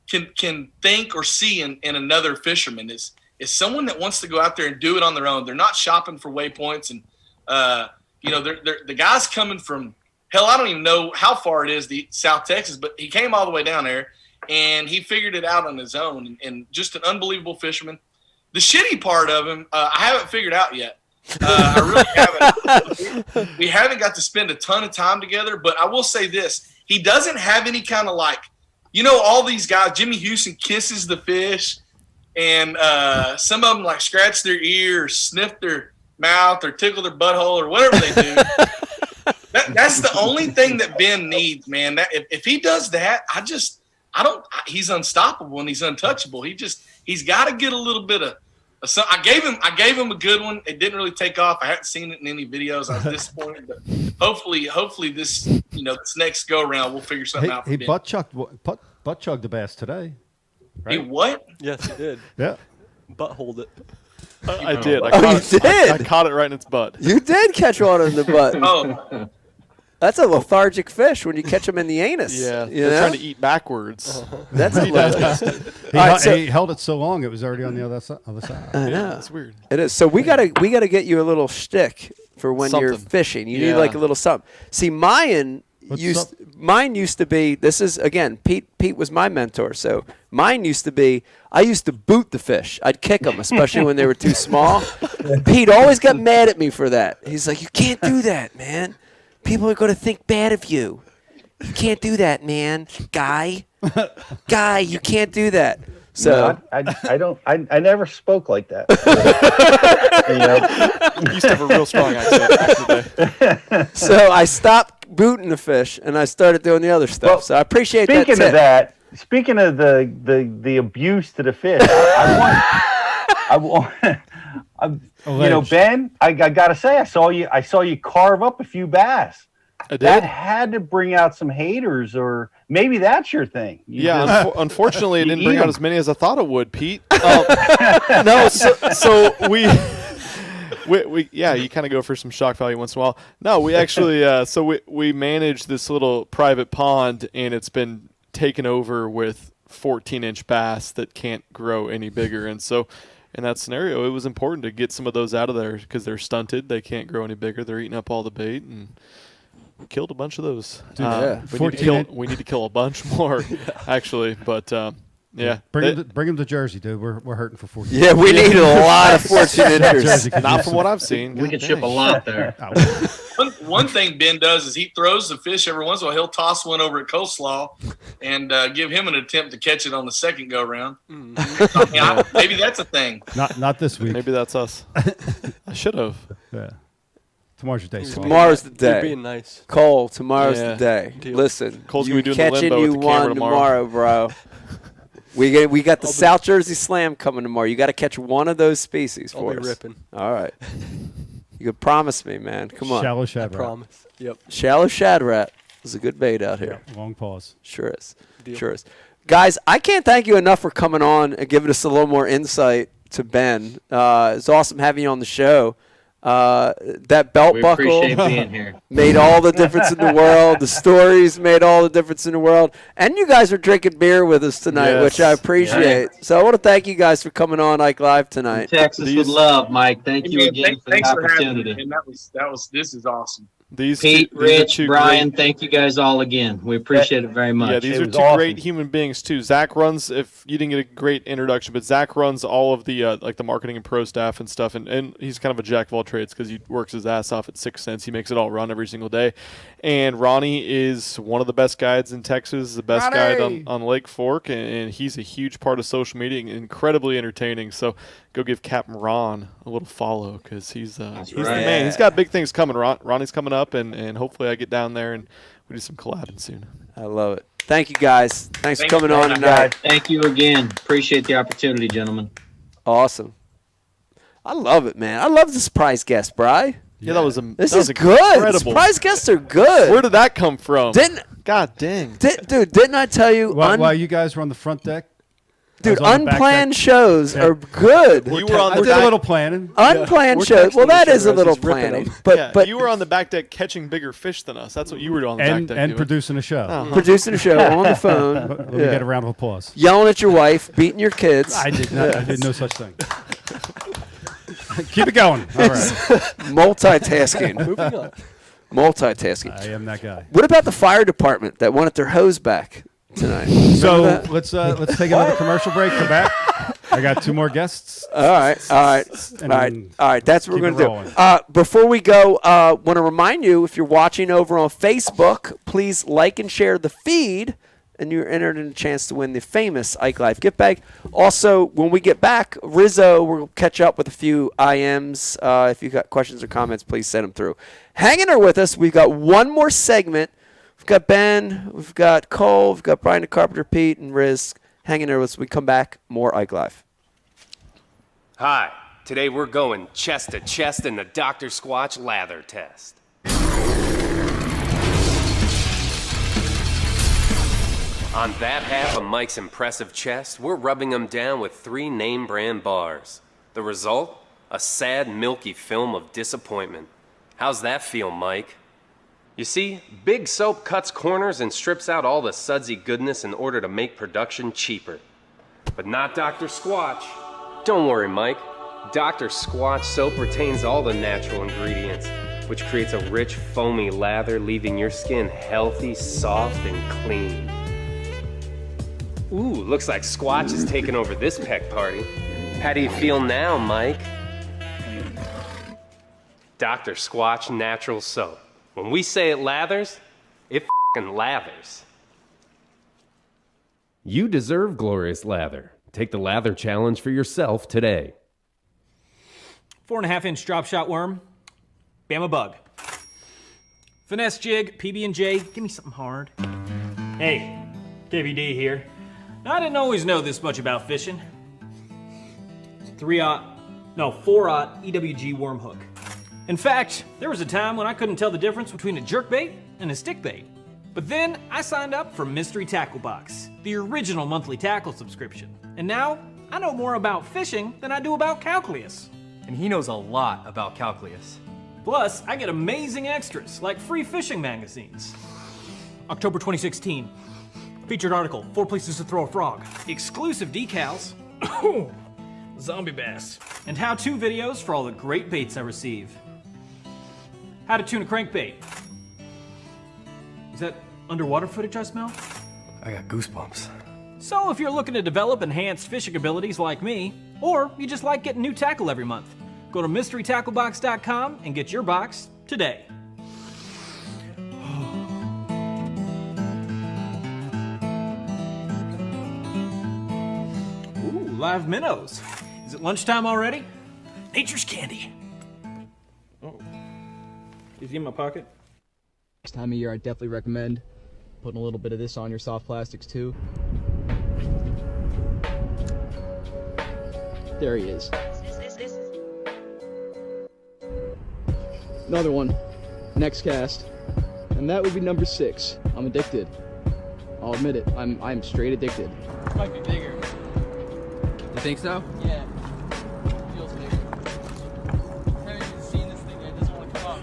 can think or see in another fisherman is someone that wants to go out there and do it on their own. They're not shopping for waypoints, and they're the guy's coming from hell. I don't even know how far it is, the South Texas, but he came all the way down there and he figured it out on his own, and just an unbelievable fisherman. The shitty part of him, I haven't figured out yet. I really haven't. We haven't got to spend a ton of time together, but I will say this. He doesn't have any kind of all these guys, Jimmy Houston kisses the fish, and some of them scratch their ear or sniff their mouth or tickle their butthole or whatever they do. That's the only thing that Ben needs, man. That if he does that, he's unstoppable and he's untouchable. He's got to get a little bit of. So I gave him a good one. It didn't really take off. I hadn't seen it in any videos. I was disappointed, but hopefully this this next go around we'll figure something out. He butt chugged the bass today. Right? He what? Yes, he did. Yeah. Butthole it. I did. I caught it right in its butt. You did catch one in the butt. That's a lethargic fish when you catch them in the anus. Yeah, you they're know? trying to eat backwards. That's he, right, he held it so long it was already on the other side. I know. Yeah, it's weird. It is. So we gotta get you a little shtick for when you're Something. fishing. You need like a little something. See, mine used to be. This is again. Pete was my mentor. So mine used to be. I used to boot the fish. I'd kick them, especially when they were too small. Pete always got mad at me for that. He's like, "You can't do that, man. People are going to think bad of you. You can't do that, man. Guy, you can't do that." So no, I don't. I never spoke like that. You used to have a real strong accent back in the day. So I stopped booting the fish and I started doing the other stuff. Well, so I appreciate that. Speaking of that, speaking of the abuse to the fish, I want. You know, Ben, I gotta say, I saw you carve up a few bass. I did. That had to bring out some haters, or maybe that's your thing. Unfortunately, it didn't bring out as many as I thought it would, Pete. No, so we you kind of go for some shock value once in a while. No, we actually we manage this little private pond, and it's been taken over with 14-inch bass that can't grow any bigger, and so. In that scenario, it was important to get some of those out of there because they're stunted. They can't grow any bigger. They're eating up all the bait, and we killed a bunch of those. We need to kill a bunch more, actually. But yeah, bring them to Jersey, dude. We're hurting for 14. Yeah, we need a lot of 14 inches. Not from what I've seen. We can ship a lot there. One thing Ben does is he throws the fish every once in a while. He'll toss one over at Coleslaw and give him an attempt to catch it on the second go round. Maybe that's a thing. Not this week. Maybe that's us. I should have. Yeah. Tomorrow's your day. Tomorrow's the day. You're being nice. Cole, tomorrow's the day. Deal. Listen, Cole's you gonna be doing the catching limbo you with the camera one tomorrow, bro. We got the South Jersey Slam coming tomorrow. You got to catch one of those species for I'll be us. ripping. All right. You could promise me, man. Come on. Shallow shad rat. Promise. Yep. Shallow shad rat is a good bait out here. Yeah, long pause. Sure is. Deal. Sure is. Guys, I can't thank you enough for coming on and giving us a little more insight to Ben. It's awesome having you on the show. That belt buckle appreciate being here. Made all the difference in the world. The stories made all the difference in the world. And you guys are drinking beer with us tonight, which I appreciate. Yeah. So I want to thank you guys for coming on Ike Live tonight. Texas with love, Mike. Thank you again for the opportunity. And this is awesome. Pete, Rich, Brian, thank you guys all again. We appreciate it very much. Yeah, these are two great human beings too. Zach runs, if you didn't get a great introduction, but Zach runs all of the like the marketing and pro staff and stuff, and he's kind of a jack of all trades because he works his ass off at 6 cents. He makes it all run every single day. And Ronnie is one of the best guides in Texas, the best guide on Lake Fork, and he's a huge part of social media and incredibly entertaining. So go give Captain Ron a little follow because he's the man. He's got big things coming. Ronnie's coming up, and hopefully I get down there and we do some collabing soon. I love it. Thank you, guys. Thanks for coming on tonight. Thank you again. Appreciate the opportunity, gentlemen. Awesome. I love it, man. I love the surprise guest, Bri. Yeah, that was This is good. Incredible. Surprise guests are good. Where did that come from? God dang. Dude, didn't I tell you? While you guys were on the front deck? Dude, unplanned shows are good. You were on I did a little planning. Unplanned shows. Well, that is a little planning. But you were on the back deck catching bigger fish than us. That's what you were doing on the back deck. And doing. producing a show. Uh-huh. Producing a show on the phone. Let me get a round of applause. Yelling at your wife, beating your kids. I did not. I did no such thing. Keep it going. All right. Multitasking. Moving on. Multitasking. I am that guy. What about the fire department that wanted their hose back tonight? So let's take another commercial break. Come back. I got 2 more guests. All right. That's what we're going to do. Before we go, want to remind you, if you're watching over on Facebook, please like and share the feed, and you're entered in a chance to win the famous Ike Live gift bag. Also, when we get back, Rizzo, we'll catch up with a few IMs. If you've got questions or comments, please send them through. Hang in there with us. We've got one more segment. We've got Ben, we've got Cole, we've got Brian the Carpenter, Pete, and Riz. Hang in there with us. We come back, more Ike Live. Hi, today we're going chest to chest in the Dr. Squatch lather test. On that half of Mike's impressive chest, we're rubbing him down with 3 name brand bars. The result? A sad, milky film of disappointment. How's that feel, Mike? You see, Big Soap cuts corners and strips out all the sudsy goodness in order to make production cheaper. But not Dr. Squatch. Don't worry, Mike. Dr. Squatch soap retains all the natural ingredients, which creates a rich, foamy lather, leaving your skin healthy, soft, and clean. Ooh, looks like Squatch is taking over this peck party. How do you feel now, Mike? Dr. Squatch Natural Soap. When we say it lathers, it f***ing lathers. You deserve glorious lather. Take the lather challenge for yourself today. 4.5-inch drop shot worm, Bama bug. Finesse jig, PB&J, give me something hard. Hey, KVD here. Now, I didn't always know this much about fishing. 4-aught EWG worm hook. In fact, there was a time when I couldn't tell the difference between a jerkbait and a stickbait. But then I signed up for Mystery Tackle Box, the original monthly tackle subscription. And now I know more about fishing than I do about calculus. And he knows a lot about calculus. Plus, I get amazing extras like free fishing magazines. October 2016, featured article, 4 places to throw a frog. Exclusive decals, zombie bass. And how-to videos for all the great baits I receive. How to tune a crankbait. Is that underwater footage I smell? I got goosebumps. So if you're looking to develop enhanced fishing abilities like me, or you just like getting new tackle every month, go to mysterytacklebox.com and get your box today. Ooh, live minnows. Is it lunchtime already? Nature's candy. Oh. Is he in my pocket? This time of year, I definitely recommend putting a little bit of this on your soft plastics too. There he is. Another one. Next cast. And that would be number 6. I'm addicted. I'll admit it. I'm straight addicted. Might be bigger. You think so? Yeah. Feels bigger. I haven't even seen this thing yet. It doesn't want to come up.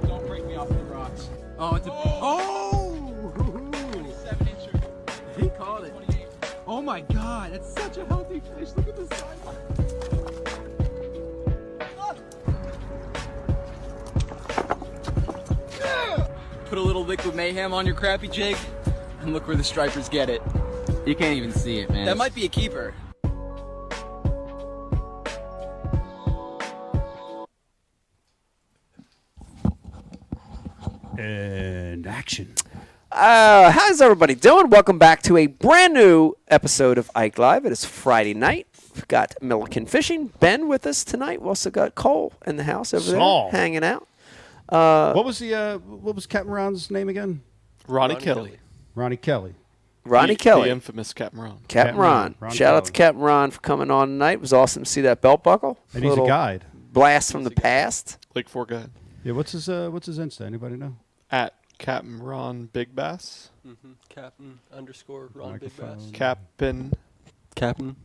Don't break me off the rocks. Oh, it's a... Oh! 27-incher. He caught it. 28. Oh my god, that's such a healthy fish. Look at this size. Put a little liquid mayhem on your crappie jig, and look where the stripers get it. You can't even see it, man. That might be a keeper. And action. How's everybody doing? Welcome back to a brand new episode of Ike Live. It is Friday night. We've got Milliken Fishing, Ben with us tonight. We also got Cole in the house over there hanging out. What was Captain Ron's name again? Ronnie Kelly. Ronnie Kelly. Ronnie Kelly. The infamous Captain Ron. Captain Ron. Shout out to Captain Ron for coming on tonight. It was awesome to see that belt buckle. And he's a guide. Blast from the past. Lake 4 guide. Yeah, what's his Insta? Anybody know? At Captain Ron Big Bass. Mm-hmm. Captain _Ron Big Bass. Captain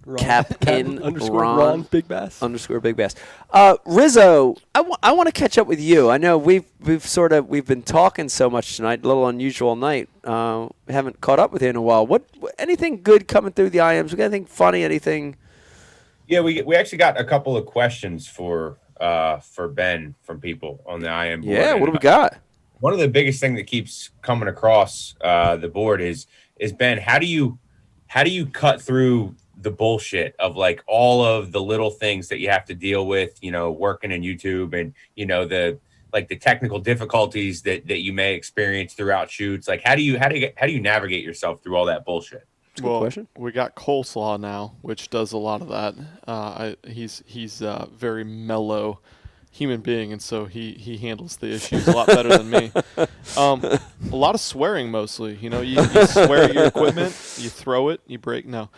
Ron Big Bass. _ Big Bass. Rizzo, I want to catch up with you. I know we've been talking so much tonight. A little unusual night. We haven't caught up with you in a while. What anything good coming through the IMs? We got anything funny? Anything? Yeah, we actually got a couple of questions for Ben from people on the IM board. Yeah, what do we got? One of the biggest thing that keeps coming across the board is Ben, how do you cut through the bullshit of like all of the little things that you have to deal with, working in YouTube and, the technical difficulties that you may experience throughout shoots? Like, how do you navigate yourself through all that bullshit? That's a good question. We got Coleslaw now, which does a lot of that. He's a very mellow human being, and so he handles the issues a lot better than me. A lot of swearing mostly. You swear at your equipment, you throw it, you break. No,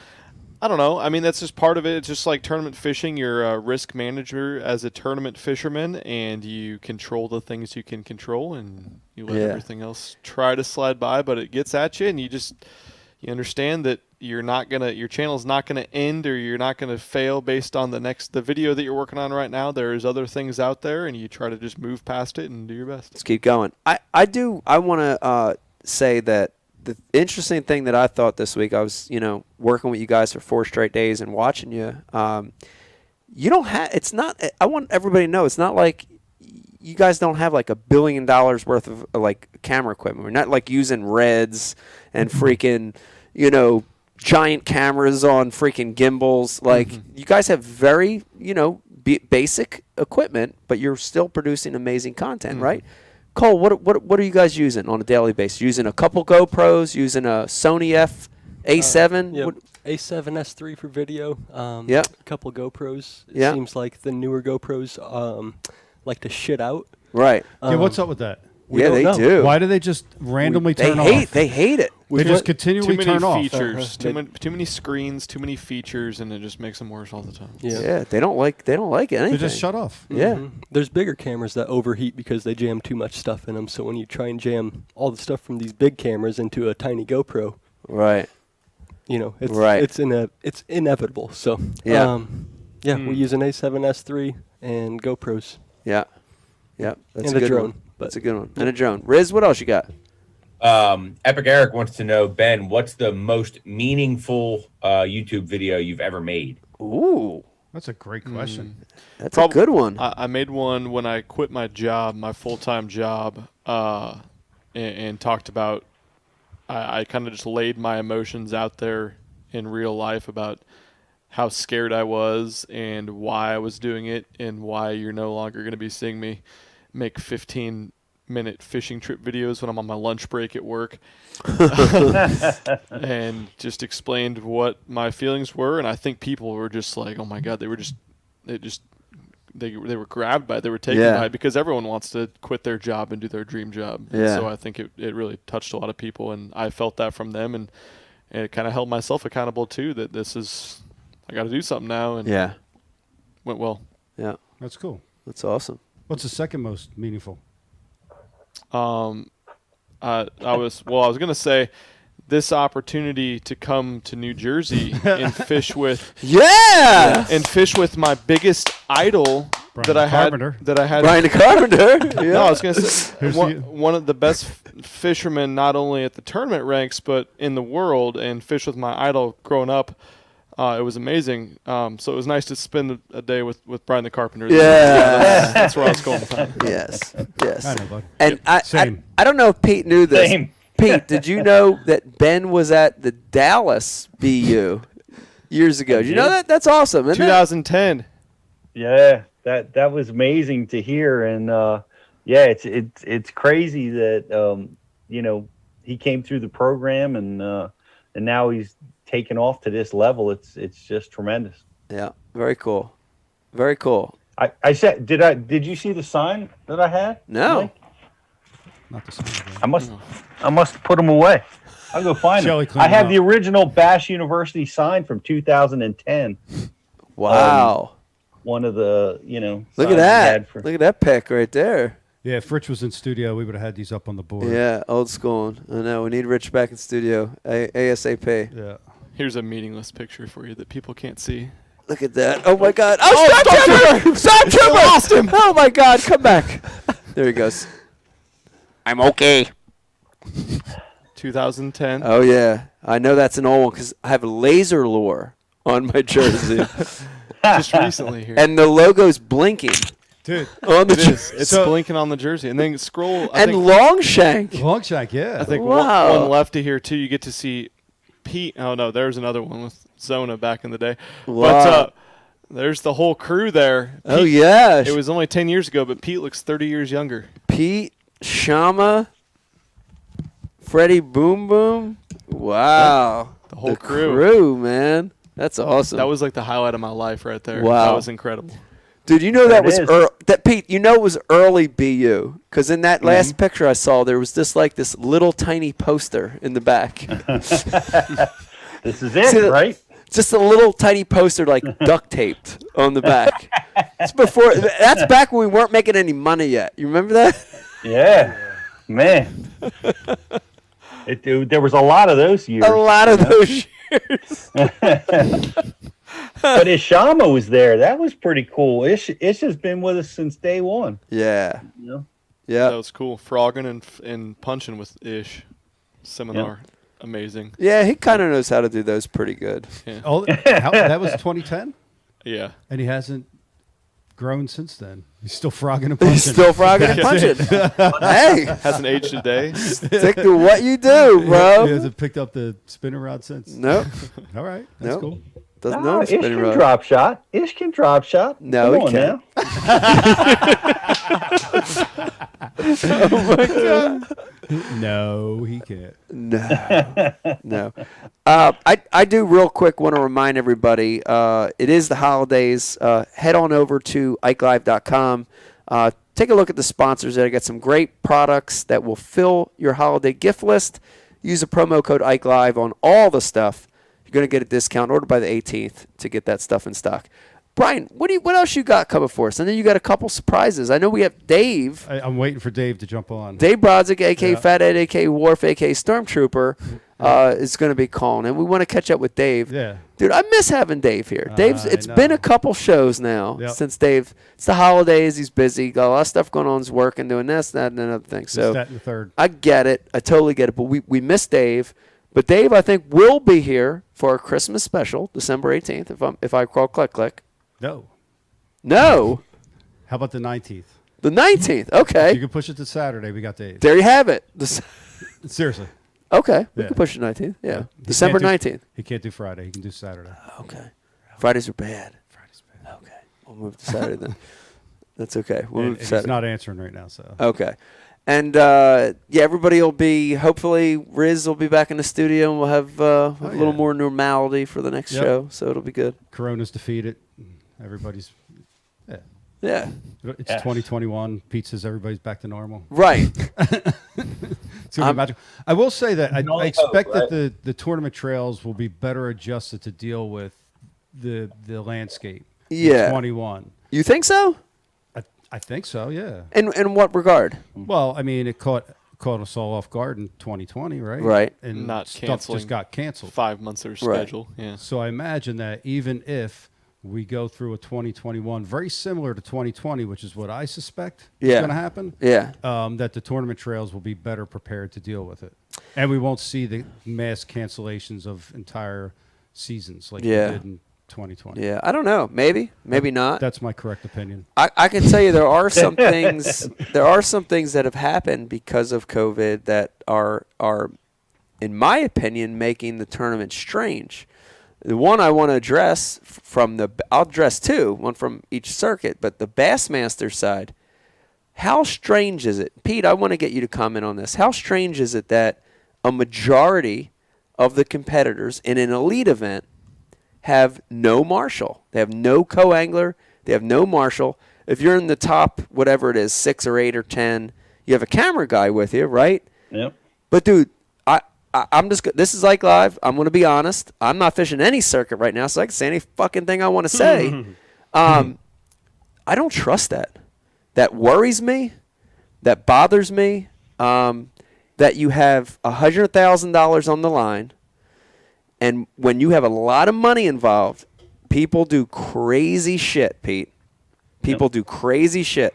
I don't know. I mean, that's just part of it. It's just like tournament fishing. You're a risk manager as a tournament fisherman, and you control the things you can control, and you let everything else try to slide by, but it gets at you, and you understand that your channel's not gonna end, or you're not gonna fail based on the video that you're working on right now. There's other things out there, and you try to just move past it and do your best. Let's keep going. I want to say that the interesting thing that I thought this week, I was working with you guys for 4 straight days and watching you. You don't have. It's not. I want everybody to know it's not like you guys don't have like $1 billion worth of like camera equipment. We're not like using Reds and freaking, giant cameras on freaking gimbals. Like you guys have very, basic equipment, but you're still producing amazing content, right? Cole, what are you guys using on a daily basis? Using a couple GoPros, using a Sony A7? Yeah, A7 S3 for video. Yep. A couple GoPros. It Yeah. seems like the newer GoPros like to shit out. Right. Yeah, what's up with that? Yeah, they do. Why do they just randomly turn off? They hate it. They just continually too many turn off. features, too many screens, too many features, and it just makes them worse all the time. Yeah, they don't like anything. They just shut off. Yeah. There's bigger cameras that overheat because they jam too much stuff in them. So when you try and jam all the stuff from these big cameras into a tiny GoPro, right? It's inevitable. So yeah, we use an A7 S3 and GoPros. Yeah, that's and a good drone. one. That's a good one. And a drone. Riz, what else you got? Epic Eric wants to know, Ben, what's the most meaningful YouTube video you've ever made? Ooh, that's a great question. That's a good one. I made one when I quit my job, my full-time job, and talked about. I kind of just laid my emotions out there in real life about how scared I was and why I was doing it and why you're no longer going to be seeing me make 15-minute fishing trip videos when I'm on my lunch break at work. And just explained what my feelings were, and I think people were just like, oh my God, they were grabbed by it. They were taken by it because everyone wants to quit their job and do their dream job. Yeah. So I think it really touched a lot of people, and I felt that from them, and it kind of held myself accountable too, that I got to do something now, and went well. Yeah. That's cool. That's awesome. What's the second most meaningful? I was going to say this opportunity to come to New Jersey and fish with and fish with my biggest idol Brian that I had Brian the Carpenter. Yeah. No, I was going to say one of the best fishermen, not only at the tournament ranks but in the world, and fish with my idol growing up. It was amazing. So it was nice to spend a day with Brian the Carpenter. That's where I was going with that. Yes. I know, bud. And Same. I don't know if Pete knew this. Same. Pete, did you know that Ben was at the Dallas BU years ago? Did you know that? That's awesome. 2010. Yeah, that was amazing to hear, and it's crazy that he came through the program, and now he's taken off to this level. It's just tremendous. Yeah, very cool, very cool. I said, did you see the sign that I had? No. Mike? Not the sign. I must put them away. I'll go find them. I have the original Bash University sign from 2010. Wow. One of the, Look at that. Look at that pic right there. Yeah, if Rich was in studio, we would have had these up on the board. Yeah, old school. I know. We need Rich back in studio. ASAP. Yeah. Here's a meaningless picture for you that people can't see. Look at that. Oh, my God. Oh, Stop Trooper! Stop Trooper! Lost him. Oh, my God. Come back. There he goes. I'm okay. 2010. Oh, yeah. I know that's an old one because I have a laser lure on my jersey. Just recently here. And the logo's blinking. Dude, on the It's blinking on the jersey. And then scroll. Longshank. Longshank, yeah. I think Wow. one left to here, too. You get to see Pete. Oh, no, there's another one with Zona back in the day. Wow. But there's the whole crew there. Pete, Oh, yeah. It was only 10 years ago, but Pete looks 30 years younger. Pete, Shama, Freddie Boom Boom. Wow. The whole crew, man. That's awesome. That was like the highlight of my life right there. Wow. That was incredible. Dude, you know that was Pete, you know it was early BU because in that last picture I saw there was just like this little tiny poster in the back. This is it, right? Just a little tiny poster like duct taped on the back. That's back when we weren't making any money yet. You remember that? Yeah. Man. There was a lot of those years. A lot of those years. But Ishama was there. That was pretty cool. Ish has been with us since day one. Yeah. You know? Yeah. That was cool. Frogging and punching with Ish seminar. Yep. Amazing. Yeah, he kind of knows how to do those pretty good. Yeah. Oh, that was 2010? Yeah. And he hasn't grown since then. He's still frogging and punching. He's still frogging and punching. Hey. Hasn't aged a day. Stick to what you do, bro. He hasn't picked up the spinning rod since. Nope. All right. That's Nope. cool. Doesn't No, know Ish spinning can rod. drop shot. Ish can drop shot. No, Come he on can't. Oh my god. No, he can't. No. I do real quick want to remind everybody, it is the holidays. Head on over to IkeLive.com. Take a look at the sponsors there. I got some great products that will fill your holiday gift list. Use the promo code IkeLive on all the stuff. You're going to get a discount. Order by the 18th to get that stuff in stock. Brian, what else you got coming for us? And then you got a couple surprises. I know we have Dave. I'm waiting for Dave to jump on. Dave Brodzik, a.k.a. Fat Ed, a.k.a. Wharf, a.k.a. Stormtrooper, is going to be calling. And we want to catch up with Dave. Yeah. Dude, I miss having Dave here. It's been a couple shows now since Dave. It's the holidays. He's busy. Got a lot of stuff going on. He's working, doing this, that, and another thing. So that and the third. I get it. I totally get it. But we miss Dave. But Dave, I think, will be here for our Christmas special, December 18th, if I call click. No. No. How about the 19th? The 19th. Okay. If you can push it to Saturday. We got Dave. There you have it. Seriously. Okay. We Yeah. can push it 19th. Yeah. He December can't do- 19th. He can't do Friday. He can do Saturday. Okay. Fridays are bad. Okay. We'll move to Saturday then. That's okay. We'll move to He's Saturday. not answering right now, so. Okay. And, everybody will be, hopefully, Riz will be back in the studio, and we'll have a little more normality for the next show, so it'll be good. Corona's defeated. Everybody's, Yeah. It's 2021. Pizzas, everybody's back to normal. Right. It's gonna be magical. I will say that I only expect hope, that the tournament trails will be better adjusted to deal with the landscape. Yeah. In 21. You think so? I think so. Yeah. In what regard? Well, I mean, it caught us all off guard in 2020, right? Right. And Not stuff canceling just got canceled. 5 months of their Right. schedule. Yeah. So I imagine that even if we go through a 2021 very similar to 2020, which is what I suspect is going to happen. Yeah. That the tournament trails will be better prepared to deal with it, and we won't see the mass cancellations of entire seasons like we did in 2020. Yeah, I don't know. Maybe not. That's my correct opinion. I can tell you there are some things. There are some things that have happened because of COVID that are, in my opinion, making the tournament strange. The one I want to address I'll address two, one from each circuit, but the Bassmaster side. How strange is it, Pete? I want to get you to comment on this. How strange is it that a majority of the competitors in an elite event have no marshal? They have no co-angler. They have no marshal. If you're in the top, whatever it is, 6 or 8 or 10, you have a camera guy with you, right? Yep. But dude, I'm just. This is Ike Live. I'm going to be honest. I'm not fishing any circuit right now, so I can say any fucking thing I want to say. I don't trust that. That worries me. That bothers me. That you have $100,000 on the line, and when you have a lot of money involved, people do crazy shit, Pete. People do crazy shit.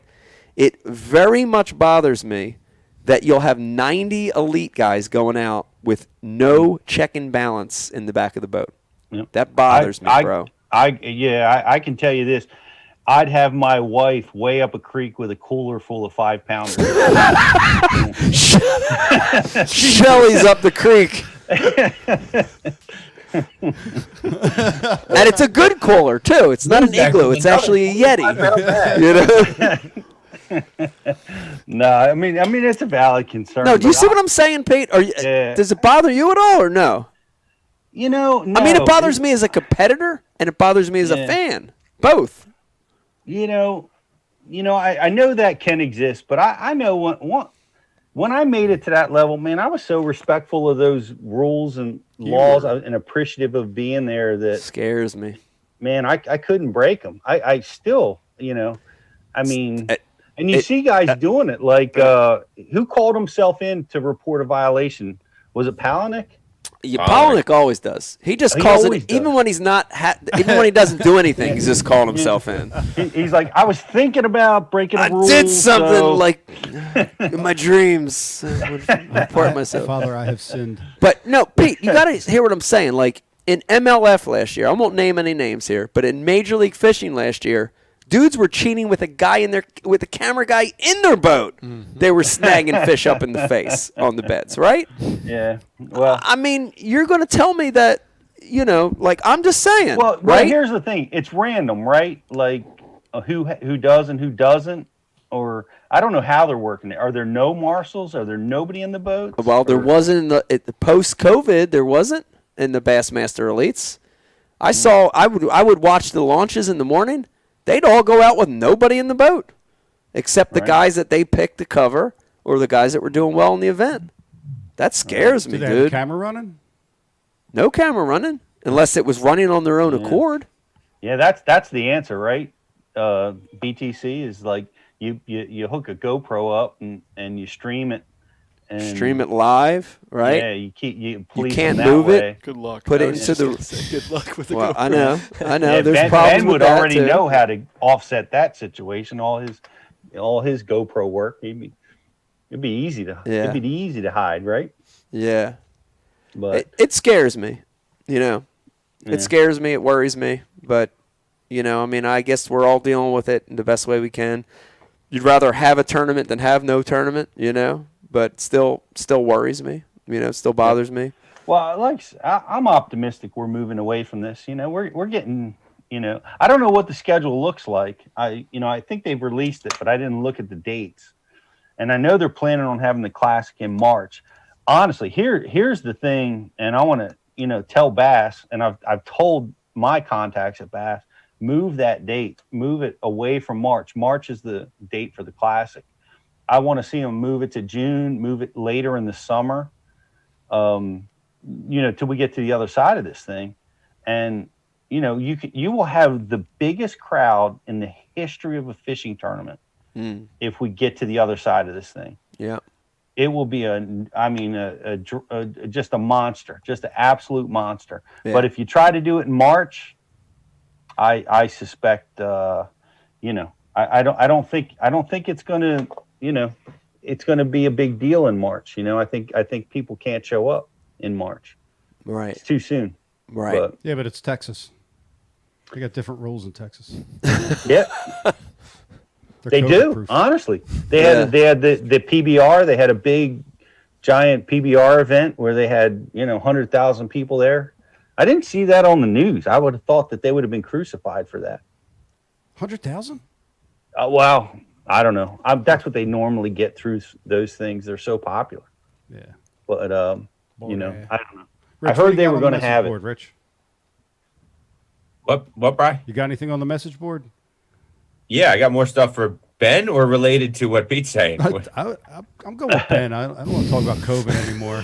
It very much bothers me that you'll have 90 elite guys going out with no check and balance in the back of the boat. Yep. That bothers me, bro. I can tell you this. I'd have my wife way up a creek with a cooler full of 5-pounders. Shelly's up the creek. And it's a good cooler, too. It's not an igloo. It's actually a Yeti. You know? No, I mean it's a valid concern. No, do you see what I'm saying, Pete? Does it bother you at all, or no? You know, no. I mean, it bothers me as a competitor, and it bothers me as a fan. Both. You know, I know that can exist, but I know when I made it to that level, man, I was so respectful of those rules and laws and appreciative of being there that scares me. Man, I couldn't break them. I still, I mean. And you see guys doing it, like who called himself in to report a violation? Was it Palaniuk? Yeah, Polnick always does. He just calls it, even when he's not, even when he doesn't do anything, he's just calling himself in. He's like, I was thinking about breaking a rule. I did something like in my dreams. I would report myself. Father, I have sinned. But no, Pete, you got to hear what I'm saying. Like in MLF last year, I won't name any names here, but in Major League Fishing last year, dudes were cheating with a guy with a camera guy in their boat. Mm-hmm. They were snagging fish up in the face on the beds, right? Yeah. Well, I mean, you're going to tell me that, like I'm just saying. Well, right? Here's the thing: it's random, right? Like who does and who doesn't, or I don't know how they're working it. Are there no marshals? Are there nobody in the boat? Well, there wasn't in the post-COVID. There wasn't in the Bassmaster Elites. I would watch the launches in the morning. They'd all go out with nobody in the boat, except the guys that they picked to cover or the guys that were doing well in the event. That scares me, Did they dude. have camera running? No camera running, unless it was running on their own accord. Yeah, that's the answer, right? BTC is like you hook a GoPro up and you stream it. And stream it live, right? Yeah, you can't move it. Good luck. Put it into the. Good luck with the Well, GoPro. I know. Yeah, There's problems Ben with would that already too. know how to offset that situation. All his GoPro work. It'd be easy to hide, right? Yeah. But it scares me. Yeah. It scares me. It worries me. But I mean, I guess we're all dealing with it in the best way we can. You'd rather have a tournament than have no tournament, but still worries me. Still bothers me. Well, I'm optimistic we're moving away from this. We're getting, I don't know what the schedule looks like. I think they've released it, but I didn't look at the dates. And I know they're planning on having the Classic in March. Honestly, here's the thing, and I want to, tell Bass, and I've told my contacts at Bass, move that date, move it away from March. March is the date for the Classic. I want to see them move it to June, move it later in the summer, till we get to the other side of this thing. And, you will have the biggest crowd in the history of a fishing tournament if we get to the other side of this thing. Yeah. It will be just a monster, just an absolute monster. Yeah. But if you try to do it in March, I suspect, I don't think it's going to, it's going to be a big deal in March. I think people can't show up in March. Right. It's too soon. Right. But it's Texas. They got different rules in Texas. Yeah. They do, honestly. They had the PBR. They had a big, giant PBR event where they had 100,000 people there. I didn't see that on the news. I would have thought that they would have been crucified for that. 100,000? Well, I don't know. That's what they normally get through those things. They're so popular. Yeah. But I don't know. Rich, I heard they were going to have board, it. Rich. What, Bri? You got anything on the message board? Yeah, I got more stuff for Ben or related to what Pete's saying. I'm going with Ben. I don't want to talk about COVID anymore.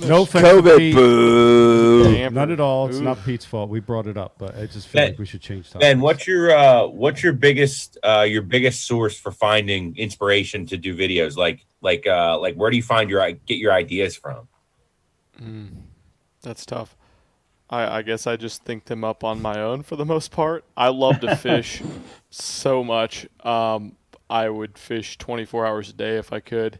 No offense COVID, to Pete. boo. None at all. It's not Pete's fault. We brought it up, but I just feel like we should change topics. Ben, what's your biggest source for finding inspiration to do videos? Like where do you get your ideas from? That's tough. I guess I just think them up on my own for the most part. I love to fish so much. I would fish 24 hours a day if I could.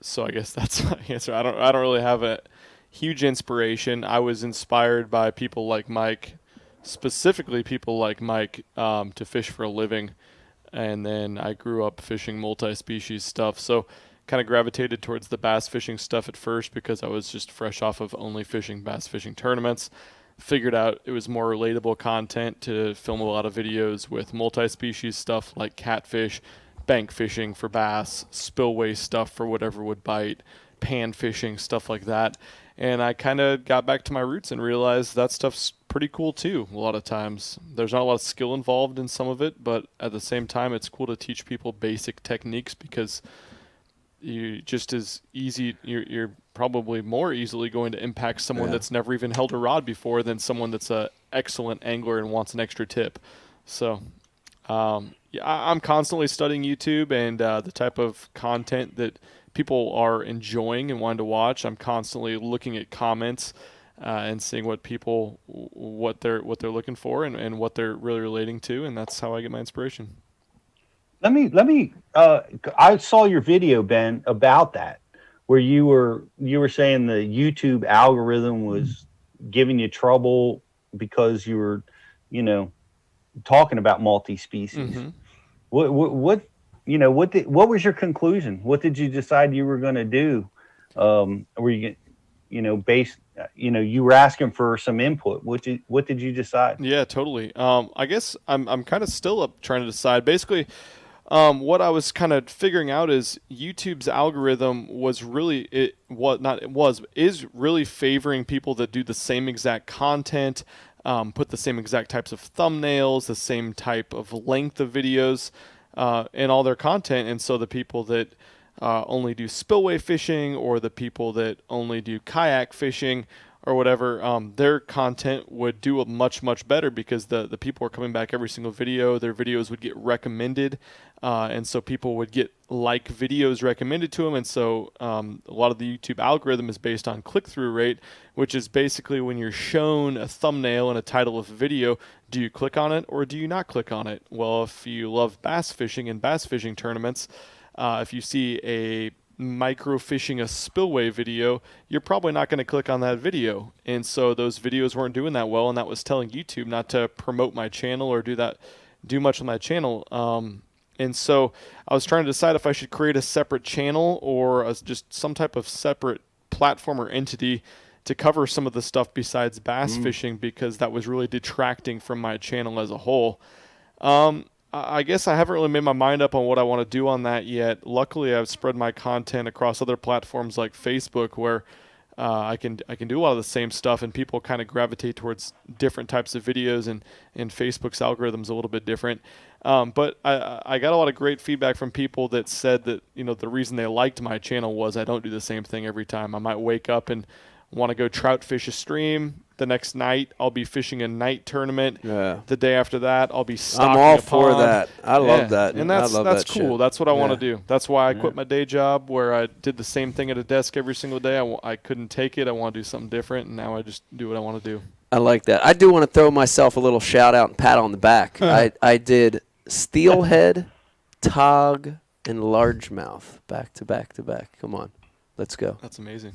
So I guess that's my answer. I don't really have a huge inspiration. I was inspired by people like Mike, specifically people like Mike, to fish for a living. And then I grew up fishing multi-species stuff. So kind of gravitated towards the bass fishing stuff at first because I was just fresh off of only fishing bass fishing tournaments. Figured out it was more relatable content to film a lot of videos with multi-species stuff like catfish, bank fishing for bass, spillway stuff for whatever would bite, pan fishing, stuff like that. And I kind of got back to my roots and realized that stuff's pretty cool too. A lot of times there's not a lot of skill involved in some of it, but at the same time it's cool to teach people basic techniques because you're probably more easily going to impact someone that's never even held a rod before than someone that's an excellent angler and wants an extra tip. So I'm constantly studying YouTube and the type of content that people are enjoying and wanting to watch. I'm constantly looking at comments and seeing what they're looking for and what they're really relating to, and that's how I get my inspiration. Let me. I saw your video, Ben, about that, where you were saying the YouTube algorithm was giving you trouble because you were, talking about multi-species. Mm-hmm. What was your conclusion? What did you decide you were going to do? Were you, you were asking for some input. What did you decide? Yeah, totally. I guess I'm kind of still up trying to decide. Basically, what I was kind of figuring out is YouTube's algorithm is really favoring people that do the same exact content, put the same exact types of thumbnails, the same type of length of videos in all their content. And so the people that only do spillway fishing, or the people that only do kayak fishing or whatever, their content would do much, much better because the people are coming back every single video. Their videos would get recommended, and so people would get videos recommended to them. And so a lot of the YouTube algorithm is based on click-through rate, which is basically when you're shown a thumbnail and a title of a video, do you click on it or do you not click on it? Well, if you love bass fishing and bass fishing tournaments, if you see a microfishing a spillway video, you're probably not going to click on that video. And so those videos weren't doing that well, and that was telling YouTube not to promote my channel or do much on my channel. And so I was trying to decide if I should create a separate channel or just some type of separate platform or entity to cover some of the stuff besides bass fishing, because that was really detracting from my channel as a whole. I guess I haven't really made my mind up on what I want to do on that yet. Luckily, I've spread my content across other platforms like Facebook, where I can do a lot of the same stuff, and people kind of gravitate towards different types of videos, and Facebook's algorithm's a little bit different. But I got a lot of great feedback from people that said that the reason they liked my channel was I don't do the same thing every time. I might wake up and want to go trout fish a stream. The next night, I'll be fishing a night tournament. Yeah. The day after that, I'll be stocking I'm all a for pond. that. I love that. And that's that cool. shit. That's what I want to do. That's why I quit my day job where I did the same thing at a desk every single day. I couldn't take it. I want to do something different, and now I just do what I want to do. I like that. I do want to throw myself a little shout out and pat on the back. I did steelhead, tog, and largemouth back to back to back. Come on. Let's go. That's amazing.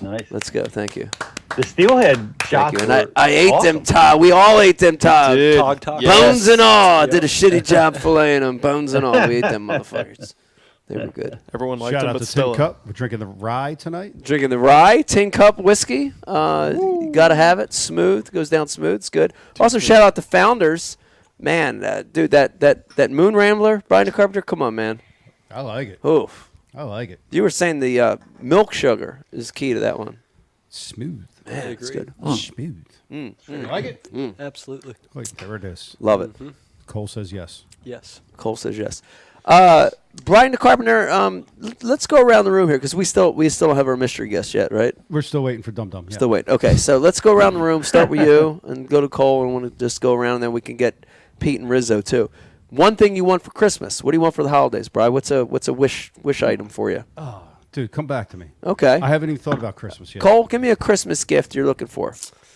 Nice. Let's go. Thank you. The steelhead shots. And I ate them tog. We all ate them tog. Tog. Bones and all. I did a shitty job filleting them. Bones and all. We ate them motherfuckers. They were good. Everyone liked Shout them, out but to still. Tin Cup. We're drinking the rye tonight. Drinking the rye, Tin Cup whiskey. You got to have it. Smooth. Goes down smooth. It's good. Also, shout out to Founders. Man, dude, that Moon Rambler, Brian the Carpenter, come on, man. I like it. Oof. I like it. You were saying the milk sugar is key to that one. Smooth. Man, it's good. Smooth. You like it? Absolutely. Wait, there it is. Love it. Cole says yes. Yes. Cole says yes. Brian the Carpenter, let's go around the room here because we still don't have our mystery guest yet, right? We're still waiting for Dum Dum. Yeah. Still waiting. Okay, so let's go around the room. Start with you and go to Cole, and I want to just go around, and then we can get Pete and Rizzo too. One thing you want for Christmas. What do you want for the holidays, Brian? What's a wish item for you? Oh, dude, come back to me. Okay. I haven't even thought about Christmas yet. Cole, give me a Christmas gift you're looking for.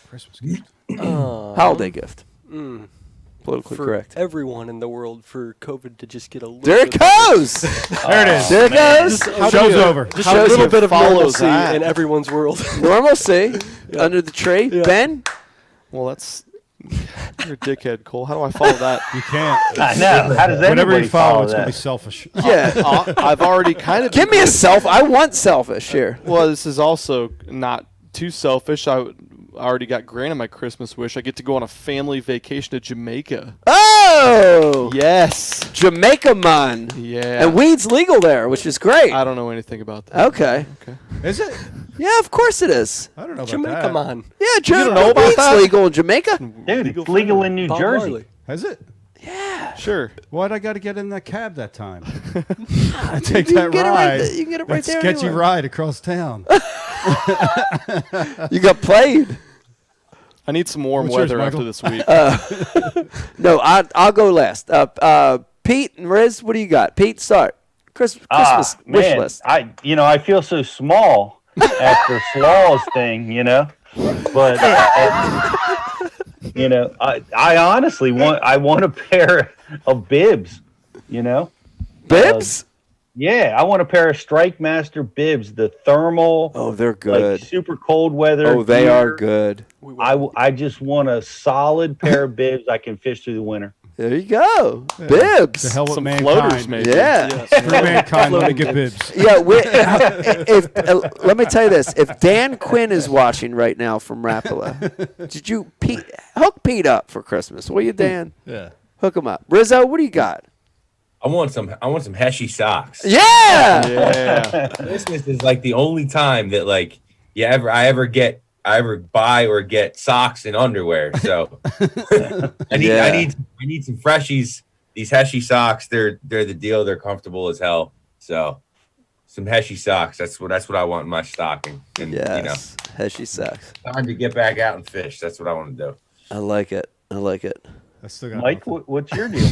Christmas gift. Holiday gift. Politically for correct. Everyone in the world for COVID to just get a little There it bit goes! There it is. There it goes. Show's over. Just a little bit of normalcy in everyone's world. Normalcy under the tree. Yeah. Ben? Well, that's... You're a dickhead, Cole. How do I follow that? You can't. I know. How does Whatever anybody you follow, it's that? going to be selfish. Yeah. I've already kind of... Give me a I want selfish here. Well, this is also not too selfish. I already got granted my Christmas wish. I get to go on a family vacation to Jamaica. Oh! Yes. Jamaica, man. Yeah. And weed's legal there, which is great. I don't know anything about that. Okay. Is it? Yeah, of course it is. I don't know about Jamaica, that. man. Yeah, You don't know about weed's that? legal in Jamaica. Dude, it's legal in New Bob Jersey. Marley. Has it? Yeah. Sure. Why'd I got to get in that cab that time? I Dude, take you that can get it ride. you can get it right that there. sketchy anywhere. ride across town. You got played. I need some warm What's yours, weather Michael? after this week. No, I'll go last. Pete and Riz, what do you got? Pete, start. Christmas wish Man, list. I feel so small after Slaw's thing, But you know, I honestly want a pair of bibs. You know, bibs. Yeah, I want a pair of Strike Master bibs, the thermal. Oh, they're good. Like super cold weather. Oh, they are good. I just want a solid pair of bibs I can fish through the winter. There you go. Bibs. The hell with Some mankind. floaters, maybe. Yeah. Screw mankind, let me get bibs. Yeah, let me tell you this. If Dan Quinn is watching right now from Rapala, did you hook Pete up for Christmas? Will you, Dan? Yeah. Hook him up. Rizzo, what do you got? I want some Heshy socks. Yeah. Yeah. Christmas is like the only time that like I ever buy or get socks and underwear. So I need some freshies. These Heshy socks, they're the deal. They're comfortable as hell. So some Heshy socks. That's what I want in my stocking. And Heshy socks. Time to get back out and fish. That's what I want to do. I like it. I still got Mike, what's your deal?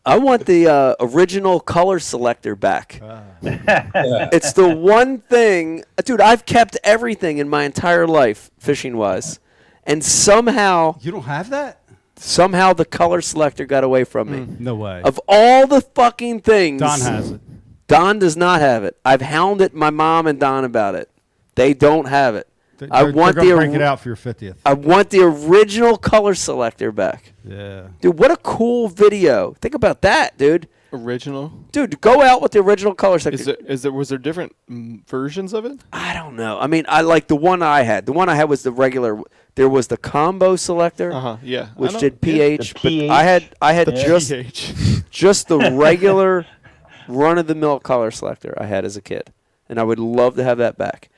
I want the original color selector back. It's the one thing, dude. I've kept everything in my entire life, fishing wise, and somehow you don't have that. Somehow the color selector got away from me. No way. Of all the fucking things, Don has it. Don does not have it. I've hounded my mom and Don about it. They don't have it. They're gonna break it out for your 50th. I want the original color selector back. Yeah. Dude, what a cool video. Think about that, dude. Original? Dude, go out with the original color selector. Was there different versions of it? I don't know. I mean, I like the one I had. The one I had was the regular. There was the combo selector. Yeah. Which did pH. The But pH. I had The just pH. just the regular run-of-the-mill color selector I had as a kid. And I would love to have that back.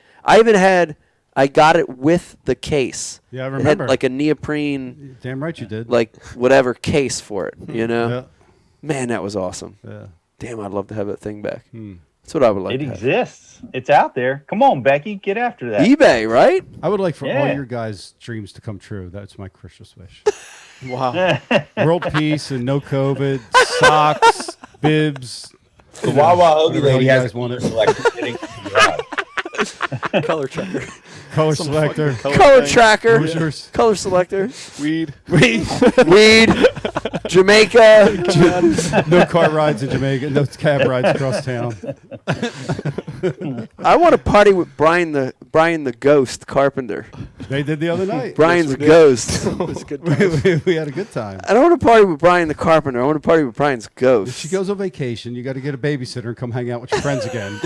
I got it with the case. Yeah, I It remember. had like a neoprene, Damn right you did. like whatever case for it, you know? Yeah. Man, that was awesome. Yeah. Damn, I'd love to have that thing back. That's what I would like It to have. exists. It's out there. Come on, Becky, get after that. eBay, right? I would like for all Yeah. your guys' dreams to come true. That's my Christmas wish. Wow. World peace and no COVID, socks, bibs. The Wawa Hoagie Whatever lady you has guys a want it. selection sitting in the garage. Color checker. Color selector. Color tracker. What was yours? Color selector. Weed. Jamaica. No car rides in Jamaica. No cab rides across town. I want to party with Brian the Ghost Carpenter. They did the other night. Brian's a ghost. We had a good time. I don't want to party with Brian the Carpenter. I want to party with Brian's If ghost. she goes on vacation, you got to get a babysitter and come hang out with your friends again.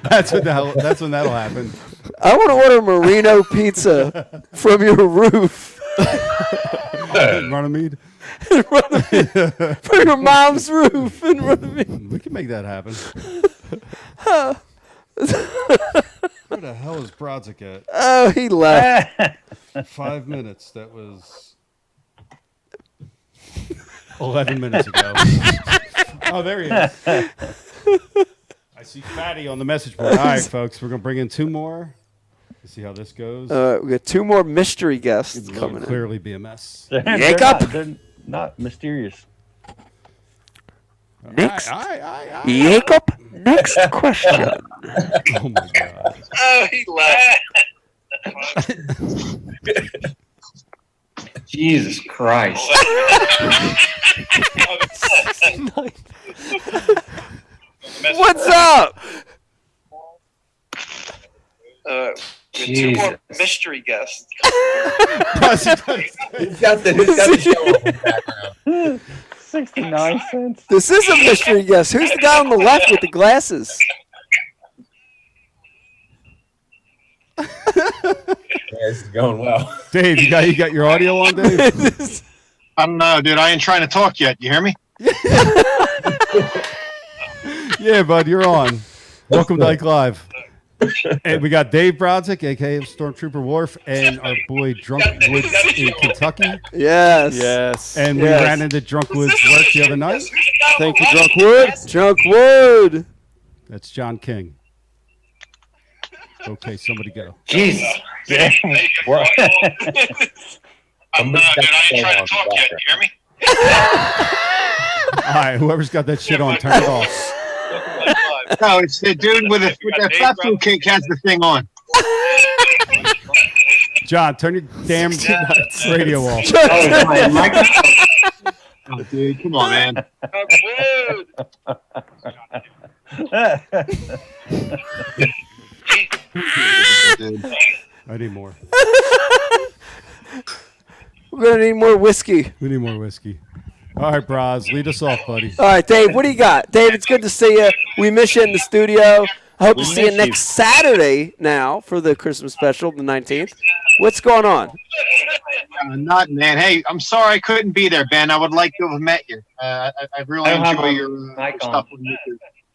That's when that'll happen. I want to order Marino pizza from your roof. Runnymede. From your mom's roof in Runnymede. We can make that happen. Where the hell is Brodzik at? Oh, he left. 5 minutes. That was 11 minutes ago. Oh, there he is. I see Fatty on the message board. All right, folks, we're going to bring in 2 more. Let's see how this goes. We got 2 more mystery guests It's coming in. clearly be a mess. Jacob. They're not mysterious. Next. Aye. Jacob, next question. Oh, my God. Oh, he laughed. Jesus Christ. What's up? Two more mystery guests. Who's got the show on in the background? 69 cents. This is a mystery guest. Who's the guy on the left with the glasses? Yeah, this is going well. Dave, you got your audio on, Dave? I don't know, dude. I ain't trying to talk yet. You hear me? Yeah, bud, you're on. Welcome to Ike Live. And we got Dave Brodzik, a.k.a. Stormtrooper Wharf, and our boy Drunk Woods in Kentucky. Yes. And we ran into Drunk Woods' work the other night. Thank you, Drunk Wood. Drunk Wood. That's John King. Okay, somebody go. Jesus. I'm not, dude. I ain't trying to talk yet. You hear me? All right, whoever's got that shit on, turn it off. No, it's the dude with the fat food cake has the thing on. John, turn your damn radio off. Oh, dude, come on, man. I need more. We're going to need more whiskey. We need more whiskey. All right, Braz, lead us off, buddy. All right, Dave, what do you got? Dave, it's good to see you. We miss you in the studio. I hope to see you next Saturday now for the Christmas special, the 19th. What's going on? Not, man. Hey, I'm sorry I couldn't be there, Ben. I would like to have met you. I really enjoy your stuff.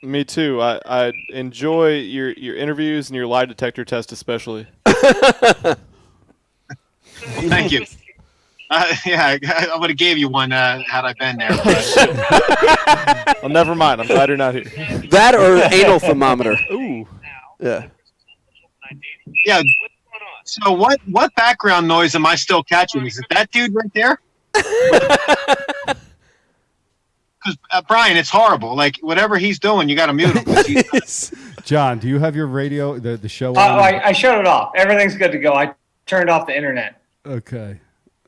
Me too. I enjoy your interviews and your lie detector test especially. Thank you. Yeah, I would have gave you one had I been there. Well, never mind. I'm glad you're not here. That or anal thermometer. Ooh. Yeah. Yeah. So what background noise am I still catching? Is it that dude right there? Because Brian, it's horrible. Like whatever he's doing, you got to mute him. John, do you have your radio, the show on? I shut it off. Everything's good to go. I turned off the internet. Okay,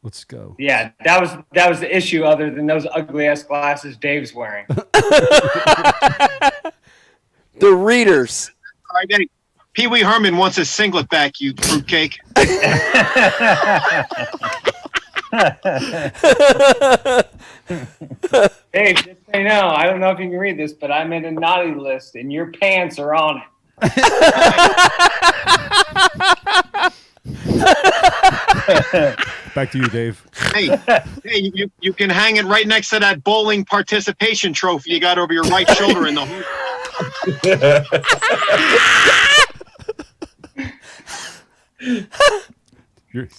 let's go. Yeah, that was the issue. Other than those ugly ass glasses Dave's wearing. The readers. All right, hey, Pee Wee Herman wants his singlet back. You fruitcake. Hey, just so you know, I don't know if you can read this, but I made a naughty list, and your pants are on it. Back to you, Dave. Hey, you can hang it right next to that bowling participation trophy you got over your right shoulder in the hoop.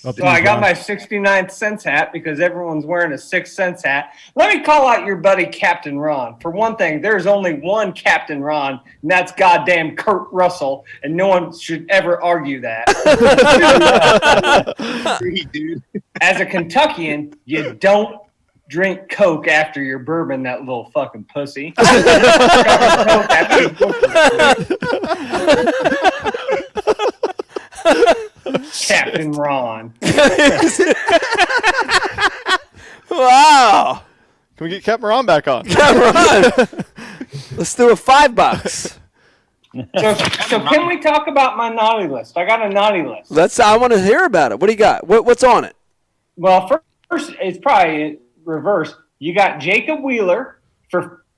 So I got my 69th cents hat because everyone's wearing a 6 cents hat. Let me call out your buddy Captain Ron. For one thing, there's only one Captain Ron, and that's goddamn Kurt Russell, and no one should ever argue that. As a Kentuckian, you don't drink Coke after your bourbon, that little fucking pussy. Captain Ron. Wow. Can we get Captain Ron back on? Captain Ron. Let's do a $5. So can we talk about my naughty list? I got a naughty list. I want to hear about it. What do you got? What's on it? Well, first it's probably reverse. You got Jacob Wheeler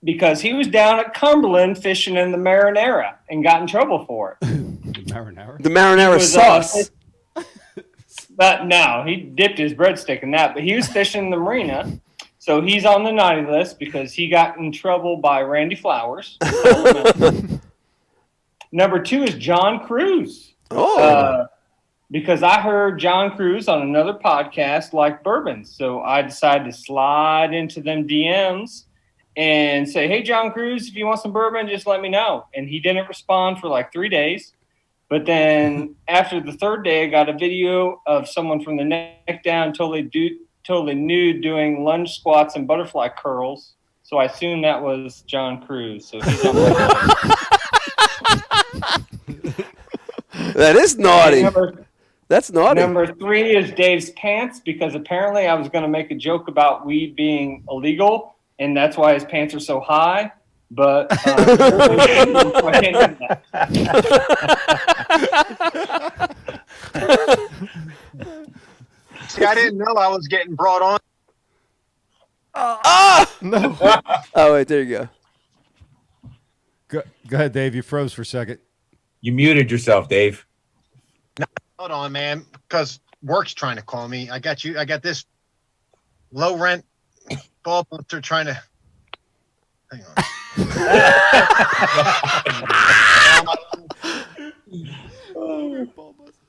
because he was down at Cumberland fishing in the marinara and got in trouble for it. Marinara? The marinara sauce. But no, he dipped his breadstick in that. But he was fishing in the marina, so he's on the naughty list because he got in trouble by Randy Flowers. Number 2 is John Cruz. Because I heard John Cruz on another podcast like bourbon, so I decided to slide into them DMs and say, "Hey, John Cruz, if you want some bourbon, just let me know." And he didn't respond for like 3 days. But then after the 3rd day, I got a video of someone from the neck down, totally nude, doing lunge squats and butterfly curls. So I assume that was John Cruz. So he's on That is naughty. That's naughty. Number 3 is Dave's pants because apparently I was going to make a joke about weed being illegal, and that's why his pants are so high. But See, I didn't know I was getting brought on. No. Oh, wait, there you Go ahead, Dave. You froze for a second. You muted yourself, Dave. Hold on, man, because work's trying to call me. I got this low rent ball buster trying to. Hang on.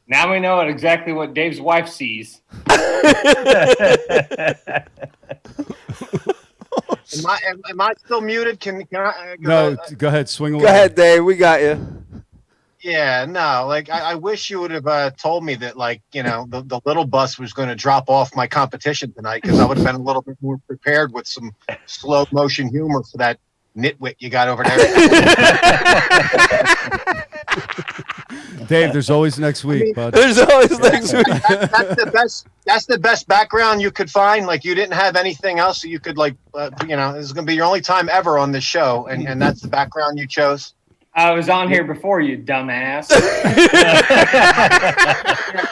Now we know exactly what Dave's wife sees. Am I still muted? Can I? No, go ahead. Swing away. Go ahead, Dave. We got you. Yeah, no, like I wish you would have told me that, like, you know, the little bus was going to drop off my competition tonight because I would have been a little bit more prepared with some slow motion humor for that nitwit you got over there. Dave, there's always next week, bud. There's always next week. That's the best. That's the best background you could find. Like you didn't have anything else that you could like. This is going to be your only time ever on this show, and that's the background you chose. I was on here before you, dumbass.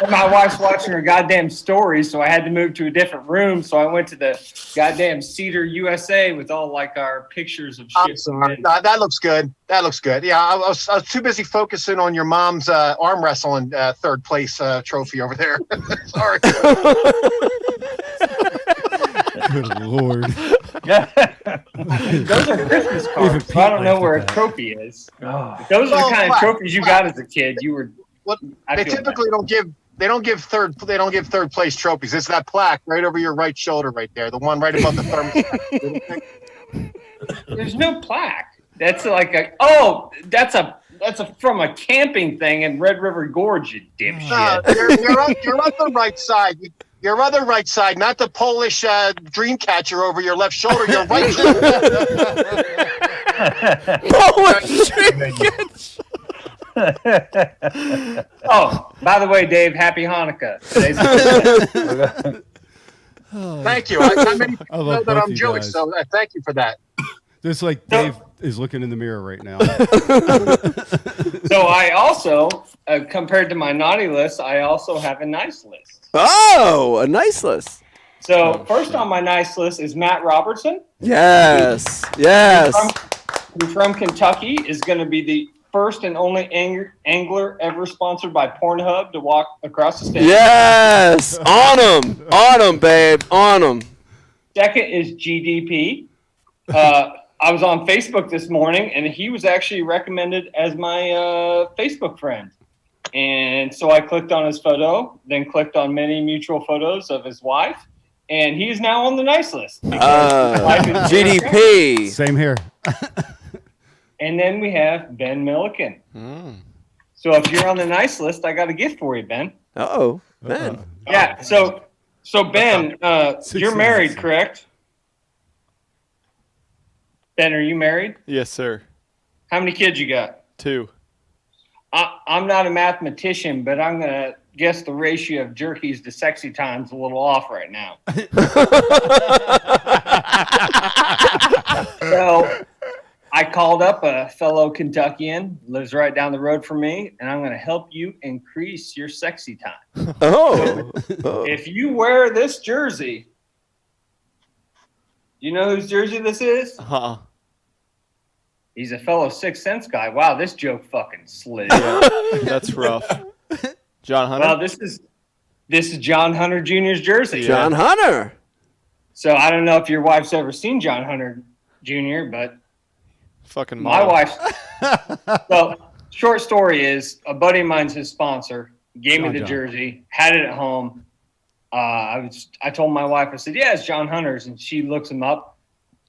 My wife's watching her goddamn story, so I had to move to a different room. So I went to the goddamn Cedar USA with all like our pictures of shit. I'm sorry. That looks good. That looks good. Yeah, I was too busy focusing on your mom's arm wrestling third place trophy over there. Sorry. Good Lord. Those are Christmas cards. So I don't know where a trophy is. If those are the kind of trophies you got as a kid. You were. They typically don't give. They don't give third place trophies. It's that plaque right over your right shoulder, right there, the one right above the thermostat. There's no plaque. That's like that's from a camping thing in Red River Gorge, you dipshit. You're on the right side. Your other right side, not the Polish dream catcher over your left shoulder. Your right shoulder. Polish dream catcher. Oh, by the way, Dave, happy Hanukkah. Thank you. Not many people know that I'm Jewish, so thank you for that. Just like Dave is looking in the mirror right now. So I also, compared to my naughty list, I also have a nice list. Oh, a nice list. So first on my nice list is Matt Robertson. Yes. Who's from Kentucky, is going to be the first and only angler ever sponsored by Pornhub to walk across the stage. Yes. On him, babe. On him. Second is GDP. I was on Facebook this morning, and he was actually recommended as my Facebook friend. And so I clicked on his photo, then clicked on many mutual photos of his wife, and he's now on the nice list. GDP. Same here. And then we have Ben Milliken. So if you're on the nice list, I got a gift for you, Ben. Uh-oh, Ben. Yeah, so Ben, you're married, correct? Ben, are you married? Yes, sir. How many kids you got? 2. I'm not a mathematician, but I'm going to guess the ratio of jerkies to sexy time's a little off right now. So I called up a fellow Kentuckian, lives right down the road from me, and I'm going to help you increase your sexy time. Oh. If you wear this jersey, you know whose jersey this is? He's a fellow Sixth Sense guy. Wow, this joke fucking slid. That's rough. John Hunter? Well, this is John Hunter Jr.'s jersey. John Hunter. So I don't know if your wife's ever seen John Hunter Jr., but fucking my wife's. Well, short story is a buddy of mine's his sponsor, gave me the jersey, had it at home. I told my wife, I said, yeah, it's John Hunter's, and she looks him up.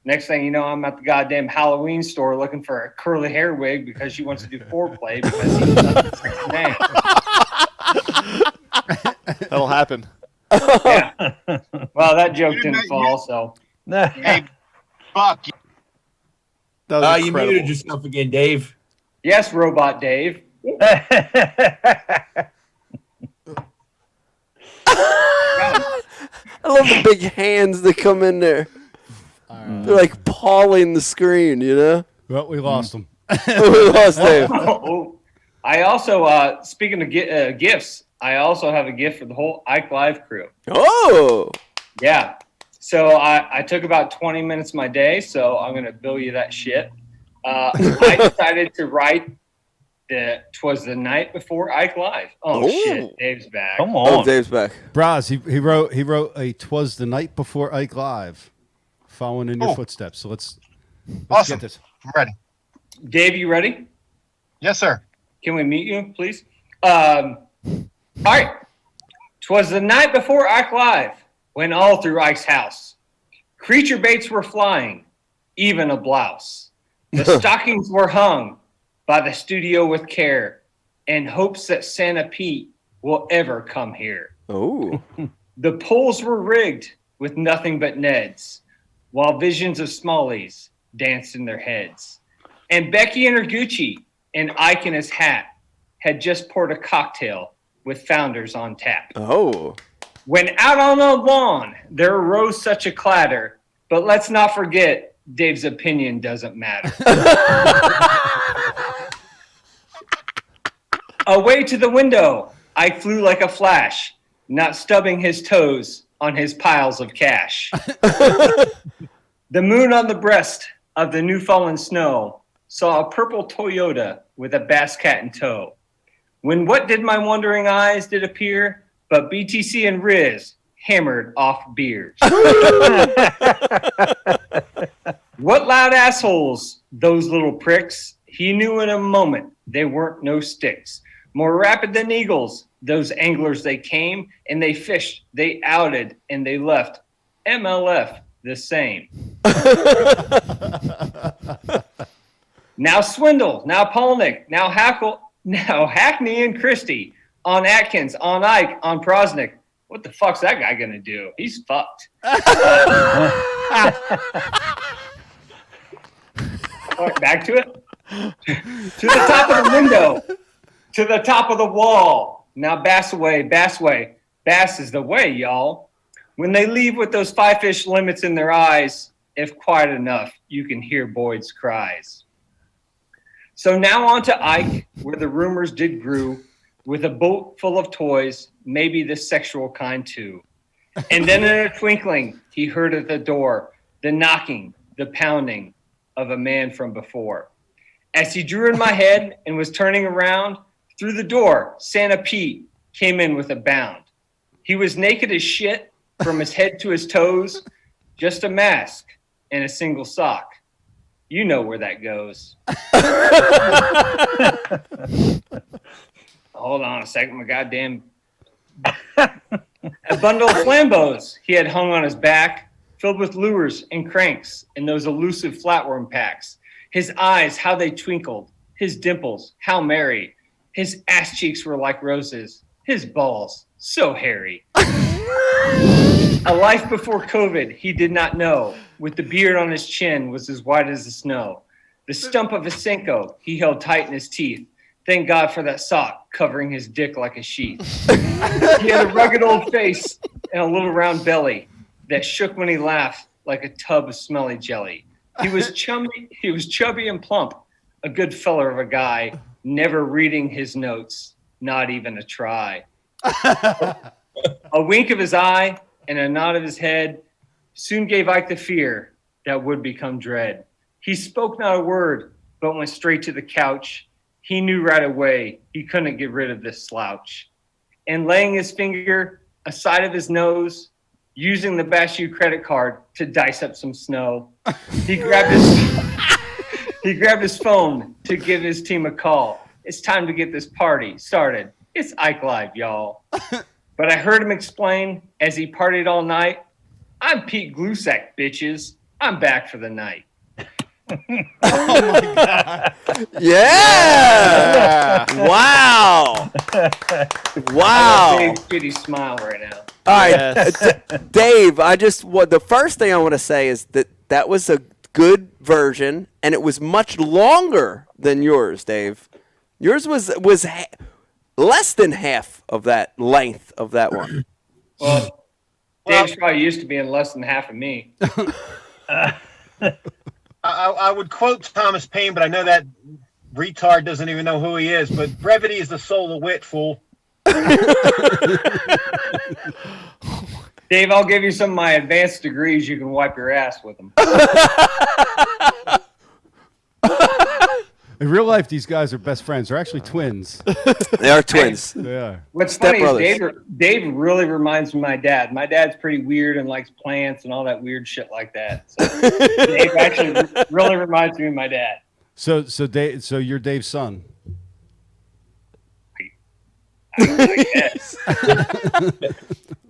Next thing you know, I'm at the goddamn Halloween store looking for a curly hair wig because she wants to do foreplay because he's not a sexy man. That'll happen. Yeah. Well, that joke didn't fall, so. Hey, fuck. You muted yourself again, Dave. Yes, Robot Dave. I love the big hands that come in there. They're like pawing the screen, you know? Well, we lost them. We lost Dave. I also, speaking of gifts, I also have a gift for the whole Ike Live crew. Oh! Yeah. So I took about 20 minutes of my day, so I'm going to bill you that shit. I decided to write "'Twas the Night Before Ike Live." Oh, shit, Dave's back. Come on. Oh, Dave's back. Braz, he wrote a "'Twas the Night Before Ike Live," following in your footsteps. So let's awesome. get this. I'm ready. Dave, you ready? Yes, sir. Can we meet you, please? All right. "'Twas the night before Ike Live, when all through Ike's house creature baits were flying, even a blouse. The stockings were hung by the studio with care, in hopes that Santa Pete will ever come here. Oh. The poles were rigged with nothing but Neds, while visions of Smallies danced in their heads. And Becky in her Gucci and Ike in his hat had just poured a cocktail with Founders on tap. Oh. When out on the lawn, there arose such a clatter, but let's not forget, Dave's opinion doesn't matter. Away to the window, I flew like a flash, not stubbing his toes on his piles of cash. The moon on the breast of the new fallen snow saw a purple Toyota with a bass cat in tow. When what did my wondering eyes did appear, but BTC and Riz hammered off beers. What loud assholes, those little pricks. He knew in a moment they weren't no sticks. More rapid than eagles, those anglers they came, and they fished, they outed, and they left MLF the same. Now Swindle, now Polnick, now Hackle, now Hackney and Christie, on Atkins, on Ike, on Prosnick. What the fuck's that guy gonna do? He's fucked. All right, back to it. To the top of the window, to the top of the wall. Now bass away, bass way. Bass is the way, y'all. When they leave with those 5-fish limits in their eyes, if quiet enough, you can hear Boyd's cries. So now on to Ike, where the rumors did grew, with a boat full of toys, maybe the sexual kind too. And then in a twinkling, he heard at the door the knocking, the pounding of a man from before. As he drew in my head and was turning around, through the door, Santa Pete came in with a bound. He was naked as shit from his head to his toes, just a mask and a single sock. You know where that goes. Hold on a second, my goddamn. A bundle of flambos he had hung on his back, filled with lures and cranks and those elusive flatworm packs. His eyes, how they twinkled. His dimples, how merry. His ass cheeks were like roses. His balls, so hairy. A life before COVID he did not know. With the beard on his chin was as white as the snow. The stump of a Cinco he held tight in his teeth. Thank God for that sock covering his dick like a sheath. He had a rugged old face and a little round belly that shook when he laughed like a tub of smelly jelly. He was chubby and plump, a good feller of a guy, never reading his notes, not even a try. A wink of his eye and a nod of his head soon gave Ike the fear that would become dread. He spoke not a word, but went straight to the couch. He knew right away he couldn't get rid of this slouch. And laying his finger aside of his nose, using the Bashu credit card to dice up some snow, he grabbed his phone to give his team a call. It's time to get this party started. It's Ike Live, y'all. But I heard him explain as he partied all night, I'm Pete Glusack, bitches. I'm back for the night. Oh my God. Yeah. Wow. Wow. Dave's pretty smile right now. All right, Dave, the first thing I want to say is that was a good version, and it was much longer than yours, Dave. Yours was less than half of that length of that one. Well, Dave's probably used to being less than half of me. I would quote Thomas Paine, but I know that retard doesn't even know who he is. But brevity is the soul of wit, fool. Dave, I'll give you some of my advanced degrees. You can wipe your ass with them. In real life, these guys are best friends. They're actually twins. They are twins. They are. What's funny is Dave really reminds me of my dad. My dad's pretty weird and likes plants and all that weird shit like that. So Dave actually really reminds me of my dad. So you're Dave's son. I guess.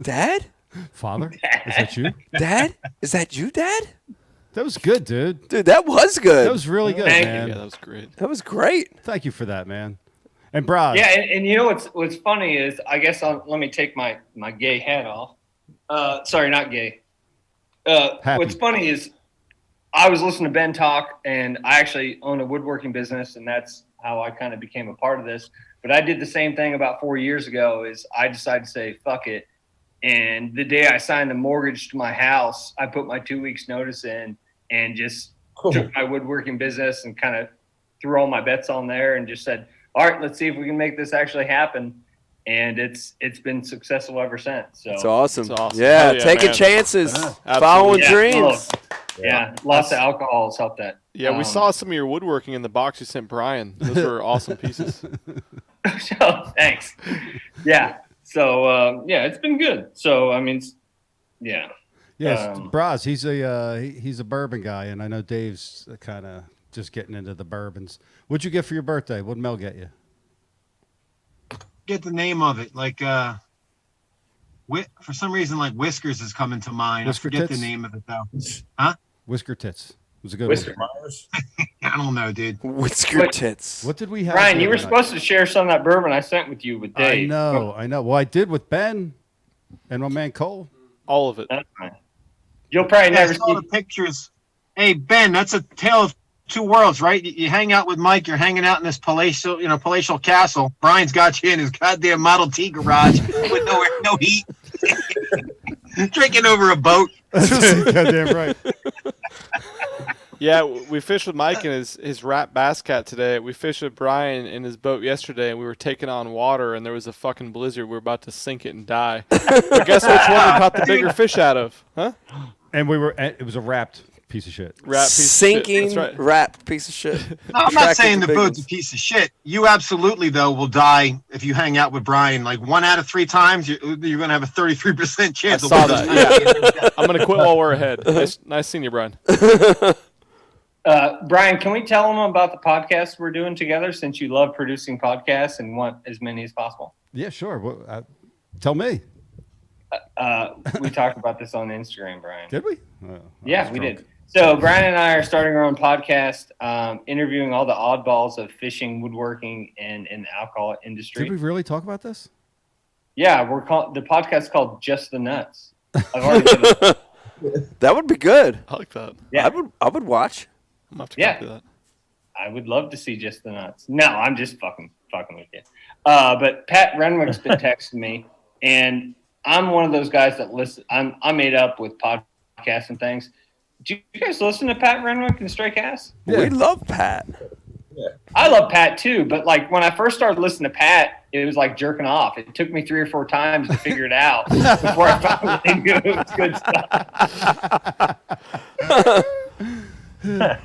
Dad? Father? Is that you? Dad? Is that you, Dad? That was good, dude. Dude, that was good. That was really good, man. Yeah, that was great. That was great. Thank you for that, man. And Brad. Yeah, and you know what's funny is I guess let me take my gay hat off. Sorry, not gay. What's funny is I was listening to Ben talk, and I actually own a woodworking business, and that's how I kind of became a part of this. But I did the same thing about 4 years ago. Is I decided to say fuck it, and the day I signed the mortgage to my house, I put my 2 weeks notice in and just took my woodworking business and kind of threw all my bets on there and just said, all right, let's see if we can make this actually happen. And it's been successful ever since. So It's awesome. That's awesome. Yeah, Hell yeah, taking man. chances, Absolutely. following Yeah, dreams. Yeah, lots of alcohol has helped that. Yeah, we saw some of your woodworking in the box you sent Brian. Those were awesome pieces. So, thanks. Yeah. So it's been good. So I mean, yeah. Yes, Braz, he's a bourbon guy, and I know Dave's kind of just getting into the bourbons. What'd you get for your birthday? What'd Mel get you? Get the name of it. Like, for some reason, like Whiskers is coming to mind. Whisker I forget Tits? the name of it though. Huh? Whisker Tits. It was a good Whisker one. I don't know, dude. Whisker Tits. What did we have? Brian, the you were other night? supposed to share some of that bourbon I sent with you with Dave. I know. Well, I did with Ben and my man Cole. All of it. That's fine. You'll probably never I saw see. the pictures. Hey Ben, that's a tale of two worlds, right? You hang out with Mike. You're hanging out in this palatial castle. Brian's got you in his goddamn Model T garage with no heat, drinking over a boat. Goddamn right. Yeah, we fished with Mike and his rat bass cat today. We fished with Brian in his boat yesterday, and we were taking on water, and there was a fucking blizzard. We were about to sink it and die. But guess which one we caught the bigger fish out of? Huh? And it was a wrapped piece of shit. Sinking wrapped piece of shit. No, I'm not saying the boat's a piece of shit. You absolutely, though, will die if you hang out with Brian. Like 1 out of 3 times, you're going to have a 33% chance. I saw that. Yeah. I'm going to quit while we're ahead. Nice seeing you, Brian. Brian, can we tell them about the podcast we're doing together since you love producing podcasts and want as many as possible? Yeah, sure. Well, tell me. We talked about this on Instagram, Brian. Did we? Yeah, we did. So Brian and I are starting our own podcast, interviewing all the oddballs of fishing, woodworking, and in the alcohol industry. Did we really talk about this? Yeah, the podcast called Just the Nuts. I've already did it. That would be good. I like that. Yeah. I would watch. I'm going to have to copy that. I would love to see Just the Nuts. No, I'm just fucking with you. But Pat Renwick's been texting me, and I'm one of those guys that listen. I'm made up with podcasts and things. Do you guys listen to Pat Renwick and Stray Cast? Yeah. We love Pat. Yeah. I love Pat too, but like when I first started listening to Pat, it was like jerking off. It took me 3 or 4 times to figure it out before I finally knew it was good stuff.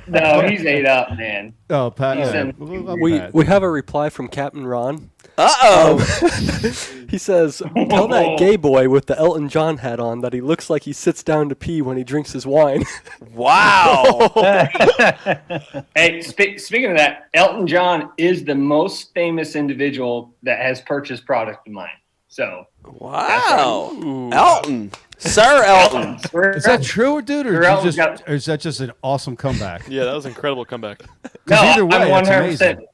No, he's ate up, man. Oh, Pat. We have a reply from Captain Ron. Uh-oh. He says, tell that gay boy with the Elton John hat on that he looks like he sits down to pee when he drinks his wine. Wow. Hey, speaking of that, Elton John is the most famous individual that has purchased product of mine. So. Wow. Elton. Sir Elton. Is that true, dude, or is that just an awesome comeback? Yeah, that was an incredible comeback. No, either way, I'm it's 100%. amazing.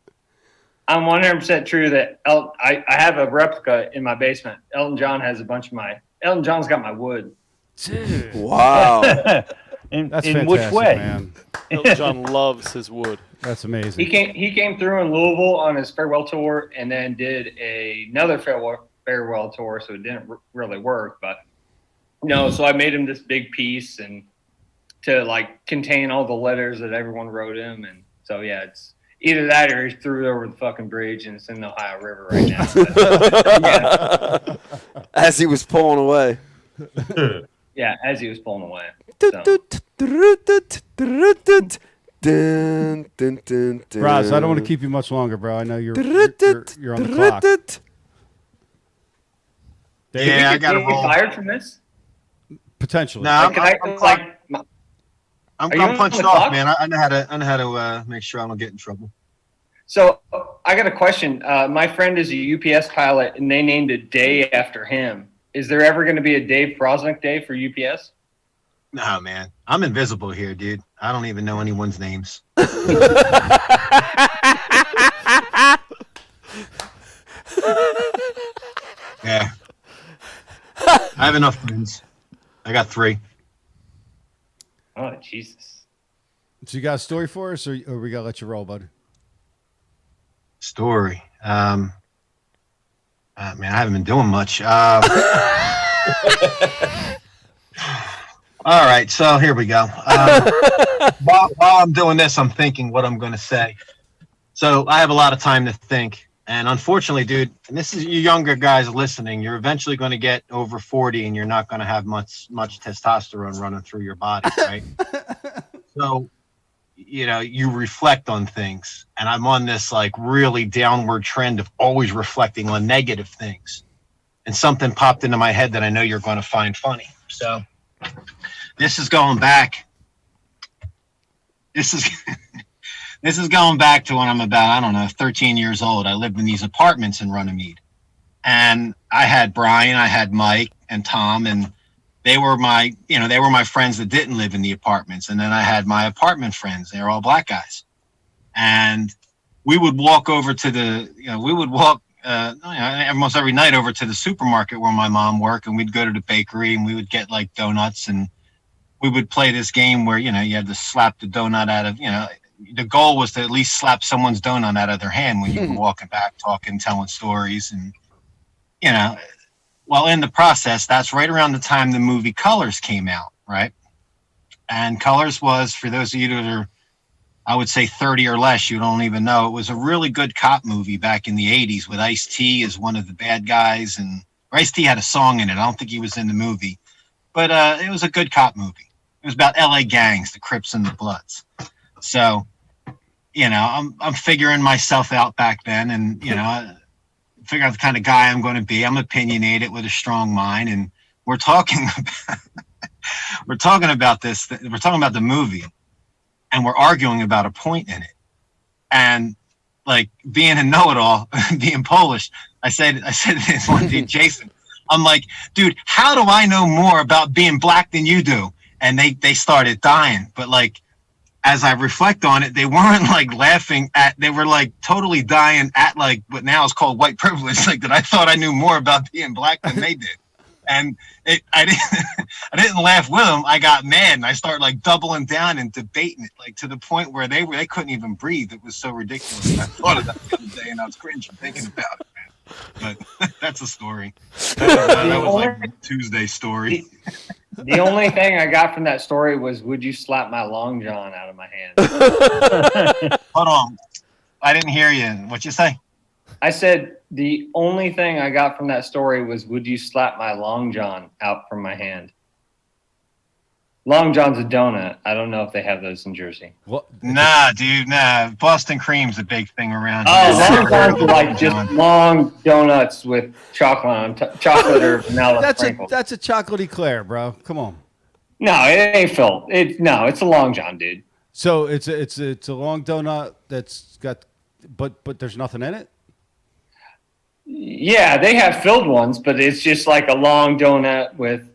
I'm 100% true that I have a replica in my basement. Elton John has a bunch of Elton John's got my wood. Dude. Wow. That's in fantastic, which way? man. Elton John loves his wood. That's amazing. He came through in Louisville on his farewell tour and then did another farewell tour, so it didn't really work. But no, so I made him this big piece and to like contain all the letters that everyone wrote him, and so yeah, it's either that or he threw it over the fucking bridge and it's in the Ohio River right now. Yeah. As he was pulling away. Yeah, as he was pulling away. Braz, I don't want to keep you much longer, bro. I know you're on the clock. Yeah, I got to Did you get roll. fired from this? Potentially. No, I'm Are you on punched the off, clock? man. I know how to make sure I don't get in trouble. So I got a question. My friend is a UPS pilot, and they named a day after him. Is there ever going to be a Dave Prosnick Day for UPS? No, man. I'm invisible here, dude. I don't even know anyone's names. Yeah. I have enough friends. I got 3. Oh, Jesus. So you got a story for us, or we got to let you roll, bud? Story. Man, I haven't been doing much. All right, so here we go. While I'm doing this, I'm thinking what I'm going to say. So I have a lot of time to think. And unfortunately, dude, and this is you younger guys listening, you're eventually going to get over 40 and you're not going to have much testosterone running through your body, right? So, you reflect on things. And I'm on this like really downward trend of always reflecting on negative things. And something popped into my head that I know you're going to find funny. So this is going back. This is going back to when I'm about, 13 years old. I lived in these apartments in Runnymede. And I had Brian, I had Mike and Tom, and they were my friends that didn't live in the apartments. And then I had my apartment friends. They were all black guys. And we would walk over to almost every night over to the supermarket where my mom worked, and we'd go to the bakery and we would get like donuts, and we would play this game where, you had to slap the donut out of, the goal was to at least slap someone's donut out of their hand when you were walking back, talking, telling stories. And, well, in the process, that's right around the time the movie Colors came out, right? And Colors was, for those of you that are, I would say 30 or less, you don't even know, it was a really good cop movie back in the 80s with Ice-T as one of the bad guys. And Ice-T had a song in it. I don't think he was in the movie, but it was a good cop movie. It was about LA gangs, the Crips and the Bloods. So, I'm figuring myself out back then, and, figure out the kind of guy I'm going to be. I'm opinionated with a strong mind. And we're talking about this. We're talking about the movie, and we're arguing about a point in it. And like being a know-it-all, being Polish, I said this one day, Jason, I'm like, dude, how do I know more about being black than you do? And they started dying. But like, as I reflect on it, they weren't like laughing at, they were like totally dying at like what now is called white privilege. Like that I thought I knew more about being black than they did. And I didn't laugh with them. I got mad and I started like doubling down and debating it, like to the point where they couldn't even breathe. It was so ridiculous. I thought of that the other day and I was cringing thinking about it, man. But that's a story. That was like Tuesday story. The only thing I got from that story was, would you slap my long john out of my hand? Hold on. I didn't hear you. What'd you say? I said, the only thing I got from that story was, would you slap my long john out from my hand? Long John's a donut. I don't know if they have those in Jersey. What? Nah, dude, nah. Boston cream's a big thing around here. Oh, Long John's are like just long donuts with chocolate on chocolate or vanilla sprinkles. That's a chocolate eclair, bro. Come on. No, it ain't filled. It's a Long John, dude. So it's a long donut that's got, but there's nothing in it. Yeah, they have filled ones, but it's just like a long donut with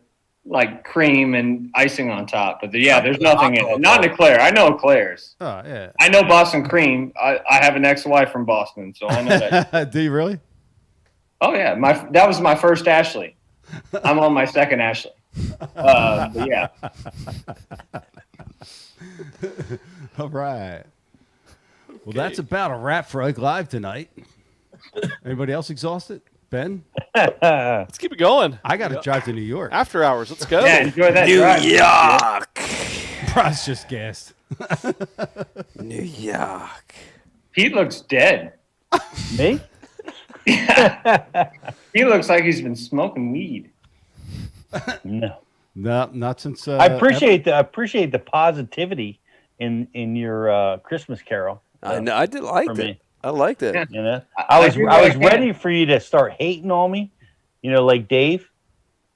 like cream and icing on top. But there's nothing in it. Not an eclair. I know eclairs. Oh, yeah. I know Boston cream. I have an ex-wife from Boston, so I know that. Do you really? Oh, yeah. That was my first Ashley. I'm on my second Ashley. But yeah. All right. Well, that's about a wrap for Ike Live tonight. Anybody else exhausted? Ben? Let's keep it going. I got to drive to New York. After hours. Let's go. Yeah, enjoy that New drive. York. Bryce just gassed. New York. Pete looks dead. Me? He looks like he's been smoking weed. No. No, not since. I appreciate the positivity in your Christmas Carol. I know. I did like it. I liked it. You know, I was ready for you to start hating on me. You know, like Dave.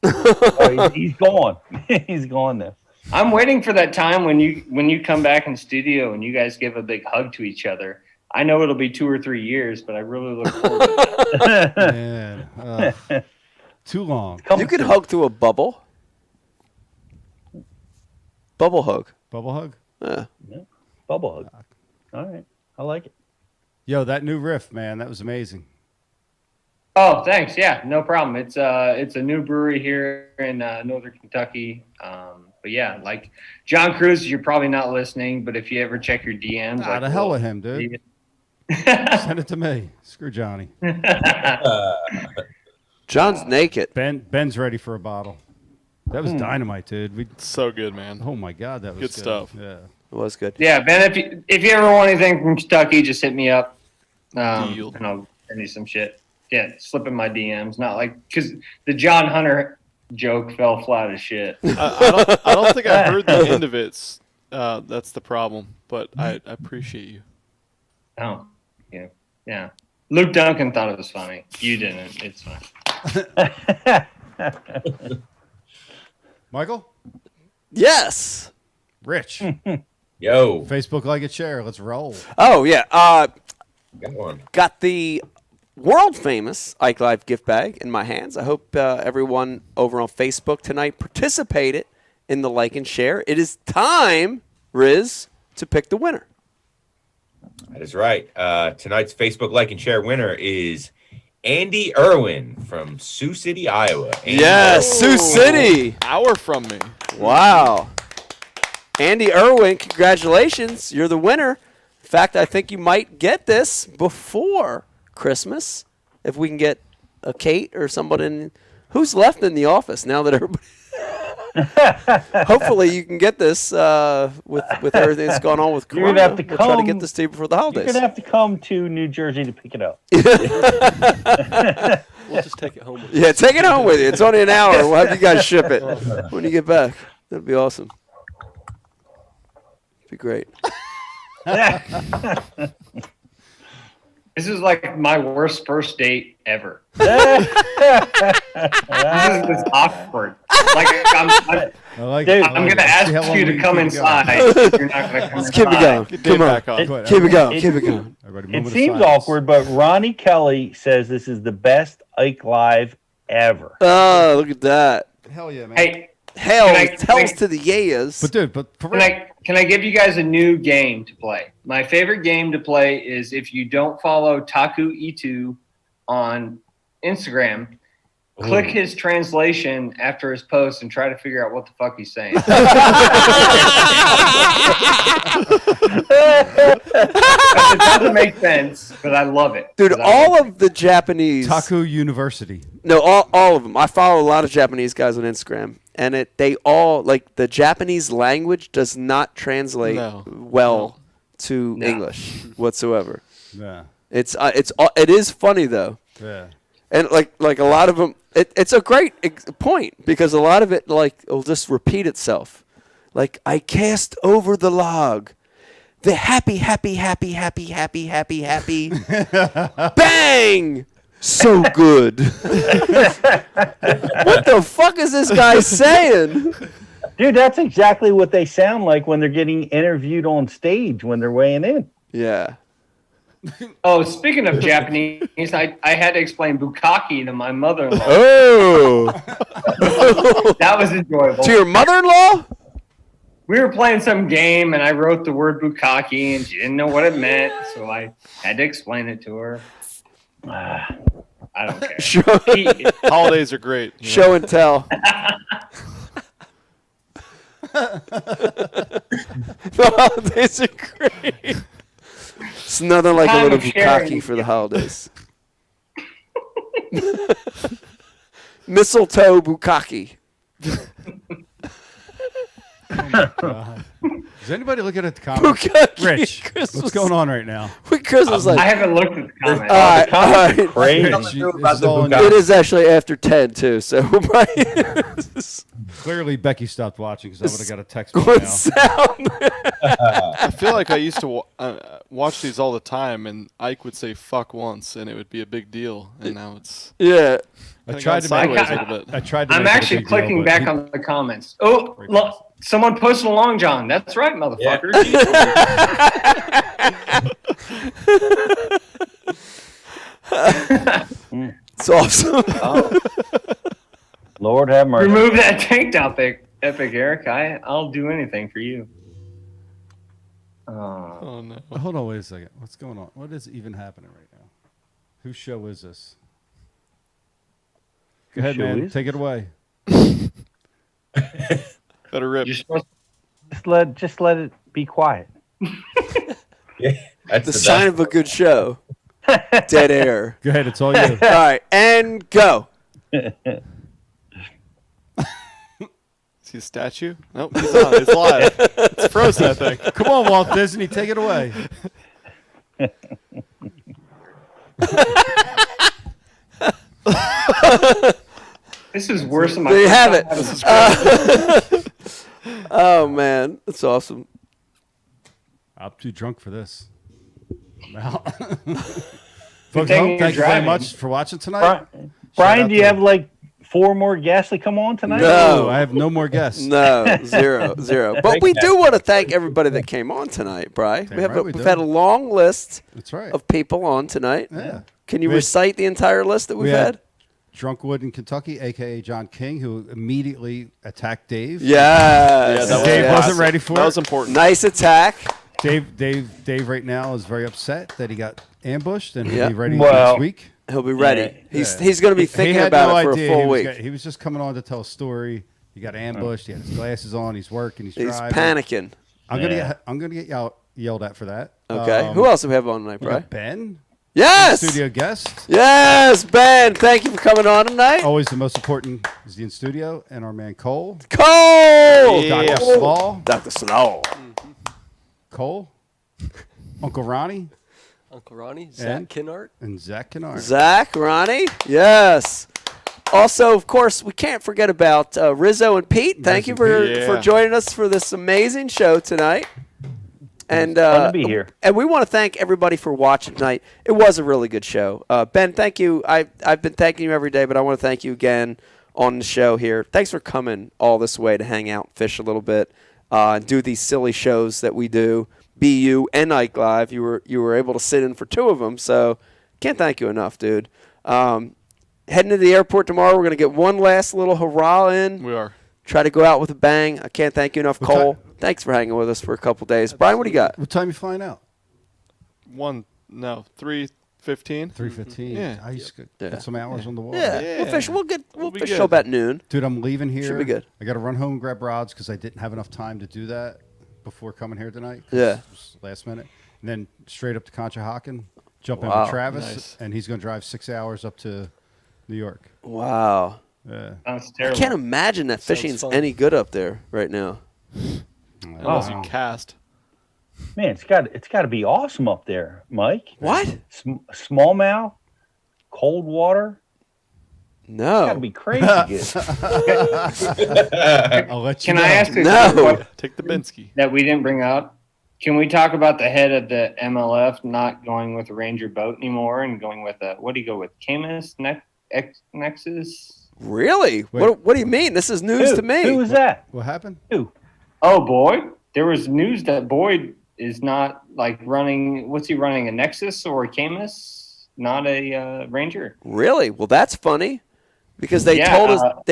He's gone. He's gone now. I'm waiting for that time when you come back in the studio and you guys give a big hug to each other. I know it'll be 2 or 3 years, but I really look forward to that. Man, too long. You could hug through a bubble. Bubble hug. Bubble hug? Yeah. Bubble hug. All right. I like it. Yo, that new riff, man, that was amazing. Oh, thanks. Yeah, no problem. It's a new brewery here in Northern Kentucky. But yeah, like John Cruz, you're probably not listening, but if you ever check your DMs, The hell with him, dude. Send it to me. Screw Johnny. John's naked. Ben's ready for a bottle. That was dynamite, dude. So good, man. Oh my God, that was good stuff. Yeah, it was good. Yeah, Ben, if you ever want anything from Kentucky, just hit me up, and I'll send you some shit. Yeah, slip in my DMs. Not like because the John Hunter joke fell flat as shit. I don't think I heard the end of it. That's the problem, but I appreciate you. Oh, yeah. Luke Duncan thought it was funny. You didn't. It's fine. Michael? Yes. Rich. Yo. Facebook, like it, share. Let's roll. Oh, yeah. Got one. Got the world famous Ike Live gift bag in my hands. I hope everyone over on Facebook tonight participated in the like and share. It is time, Riz, to pick the winner. That is right. Tonight's Facebook like and share winner is Andy Irwin from Sioux City, Iowa. Andy Yes, Sioux City. Hour from me. Wow. Andy Irwin, congratulations. You're the winner. In fact, I think you might get this before Christmas if we can get a Kate or somebody who's left in the office now that everybody. Hopefully you can get this with everything that's going on with Corona. You're gonna have to we'll try to get this to you before the holidays. You're gonna have to come to New Jersey to pick it up. We'll just take it home with Yeah, take it home with you. It's only an hour. We'll have you guys ship it when you get back. That'd be awesome. Be great. This is like my worst first date ever. This is awkward. Like I'm gonna ask you to come inside. You're not gonna come Let's keep it going. Come on. Keep it going. Keep it going. It seems awkward, but Ronnie Kelly says this is the best Ike Live ever. Oh, look at that. Hell yeah, man. Hey, Hells to the yeahs. But dude, can I give you guys a new game to play? My favorite game to play is if you don't follow Taku Itu on Instagram, click his translation after his post and try to figure out what the fuck he's saying. It doesn't make sense, but I love it. Dude, all of the Japanese Taku University. No, all of them. I follow a lot of Japanese guys on Instagram, and they all like the Japanese language does not translate well to English whatsoever. Yeah. It is funny though. Yeah. And like a lot of them, it's a great point because a lot of it will just repeat itself. Like I cast over the log, the happy, bang, so good. What the fuck is this guy saying? Dude, that's exactly what they sound like when they're getting interviewed on stage when they're weighing in. Yeah. Oh, speaking of Japanese, I had to explain bukkake to my mother-in-law. Oh. That was enjoyable. To your mother-in-law? We were playing some game, and I wrote the word bukkake, and she didn't know what it meant, so I had to explain it to her. I don't care. Holidays are great. Show and tell. The holidays are great. It's nothing like a little bukkake for the holidays. Mistletoe bukkake. God. Is anybody looking at the comments? Rich, what's going on right now? Chris was like, I haven't looked at the comments. All right. Crazy. It is actually after 10 too, so clearly Becky stopped watching because I would have got a text by now. I feel like I used to watch these all the time, and Ike would say "fuck" once, and it would be a big deal. And now it's I tried to make it a little bit. I tried to. I'm actually clicking back on the comments. Oh, look, someone posted along, John. That's right, motherfucker. It's awesome. Oh. Lord have mercy. Remove that tank top, Epic Eric. I'll do anything for you. Oh no! Hold on, wait a second. What's going on? What is even happening right now? Whose show is this? Go ahead, man. Take it away. Better rip. Just let it be quiet. Yeah, That's the the sign best of a good show. Dead air. Go ahead. It's all you. All right, and go. Is he a statue? Nope, he's not. It's live. It's frozen, I think. Come on, Walt Disney, take it away. This is worse than my. There you have it. This is great. Oh man, that's awesome. I'm too drunk for this. I'm out. Good Folks, thing you're thank you very driving. much for watching tonight. Brian, do you have like 4 more guests that come on tonight? No, I have no more guests. No, zero. But we do want to thank everybody that came on tonight, Bri. We've had a long list of people on tonight. Yeah. Can you We had- recite the entire list that we've had? Drunkwood in Kentucky, a.k.a. John King, who immediately attacked Dave. Yes. Yeah, Dave wasn't ready for it. That was important. Nice attack. Dave right now is very upset that he got ambushed, and he'll Yeah. be ready Well, next week. He'll be ready. Yeah. He's going to be He thinking had about no it for idea. a full He was week. he was just coming on to tell a story. He got ambushed. He had his glasses on. He's working. He's driving. panicking. I'm gonna get yelled at for that. Okay. Who else do we have on tonight, we Bri? got Ben. Yes. Studio guest. Yes, Ben. Thank you for coming on tonight. Always the most important is the in studio, and our man Cole. Cole. Dr. Small. Dr. Small. Cole. Uncle Ronnie. Uncle Ronnie, Zach Kinnart. And Zach Kinnart. Zach, Ronnie. Yes. Also, of course, we can't forget about Rizzo and Pete. Thank you for joining us for this amazing show tonight. And fun to be here. And we want to thank everybody for watching tonight. It was a really good show. Ben, thank you. I've been thanking you every day, but I want to thank you again on the show here. Thanks for coming all this way to hang out, fish a little bit, and do these silly shows that we do. BU and Ike Live. You were able to sit in for 2 of them, so can't thank you enough, dude. Heading to the airport tomorrow, we're going to get one last little hurrah in. We are. Try to go out with a bang. I can't thank you enough, Cole. Thanks for hanging with us for a couple days. Brian, what do you got? What time you flying out? 3:15. 3:15. Yeah. I used to get some hours on the water. Yeah. We'll fish. We'll be fish good. till about noon. Dude, I'm leaving here. Should be good. I got to run home and grab rods because I didn't have enough time to do that before coming here tonight. 'Cause Yeah. it was last minute. And then straight up to Conshohocken, jump in Wow. with Travis, Nice. and he's going to drive 6 hours up to New York. Wow. Yeah. Sounds I terrible. can't imagine that Sounds fishing's fun. any good up there right now. Unless you cast. Man, it's got to be awesome up there, Mike. What? Smallmouth, cold water. No. It's got to be crazy good. I'll let you Can know. I ask a No. question Take the Binsky. that we didn't bring up? Can we talk about the head of the MLF not going with a Ranger boat anymore and going with a, what do you go with? Camus Nexus? Really? Wait. What do you mean? This is news to me. Who was that? What happened? Oh, Boyd. There was news that Boyd is not like running. What's he running? A Nexus or a Camus? Not a Ranger. Really? Well, that's funny because they Yeah,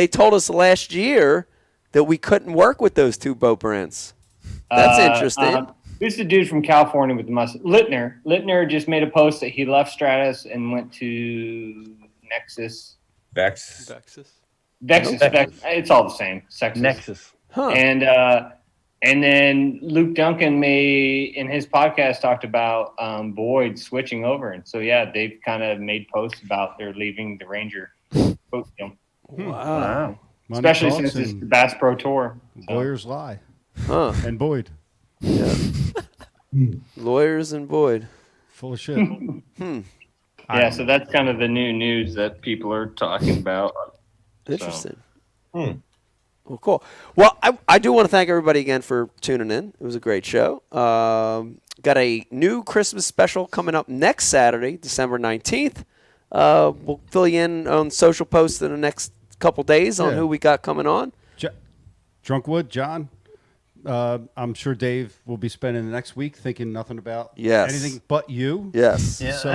told us last year that we couldn't work with those 2 boat brands. That's interesting. Who's the dude from California with the mustache? Littner. Littner just made a post that he left Stratus and went to Nexus. Vex. Vexus. It's all the same. Sexus. Nexus. Huh. And then Luke Duncan in his podcast talked about Boyd switching over, and so yeah, they've kind of made posts about they're leaving the Ranger boat deal. Wow. Money Especially talks since it's and the Bass Pro Tour. So. lawyers lie. Huh. And Boyd. Yeah. Lawyers and Boyd. Full of shit. Yeah, so that's kind of the new news that people are talking about. Interesting. Well, cool. Well, I do want to thank everybody again for tuning in. It was a great show. Got a new Christmas special coming up next Saturday, December 19th. We'll fill you in on social posts in the next couple days on who we got coming on. Drunkwood, John. I'm sure Dave will be spending the next week thinking nothing about anything but you. Yes. Yeah. So,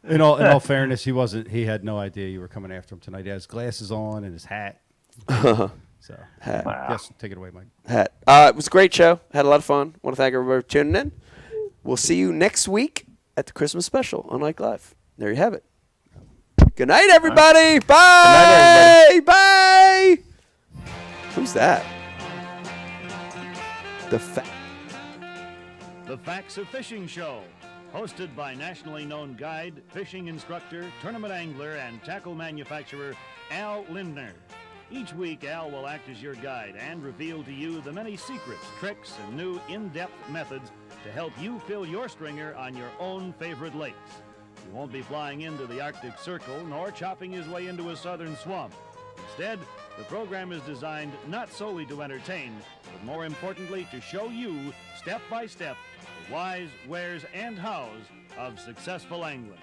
in all fairness, he had no idea you were coming after him tonight. He had his glasses on and his hat. So, hat. Yes, take it away, Mike. Hat. It was a great show. Had a lot of fun. Want to thank everybody for tuning in. We'll see you next week at the Christmas special on Ike Live. There you have it. Good night, everybody. Bye. Good night, everybody. Bye. Who's that? The The Facts of Fishing Show, hosted by nationally known guide, fishing instructor, tournament angler, and tackle manufacturer Al Lindner. Each week, Al will act as your guide and reveal to you the many secrets, tricks, and new in-depth methods to help you fill your stringer on your own favorite lakes. You won't be flying into the Arctic Circle nor chopping his way into a southern swamp. Instead, the program is designed not solely to entertain, but more importantly to show you, step by step, the whys, wheres, and hows of successful angling.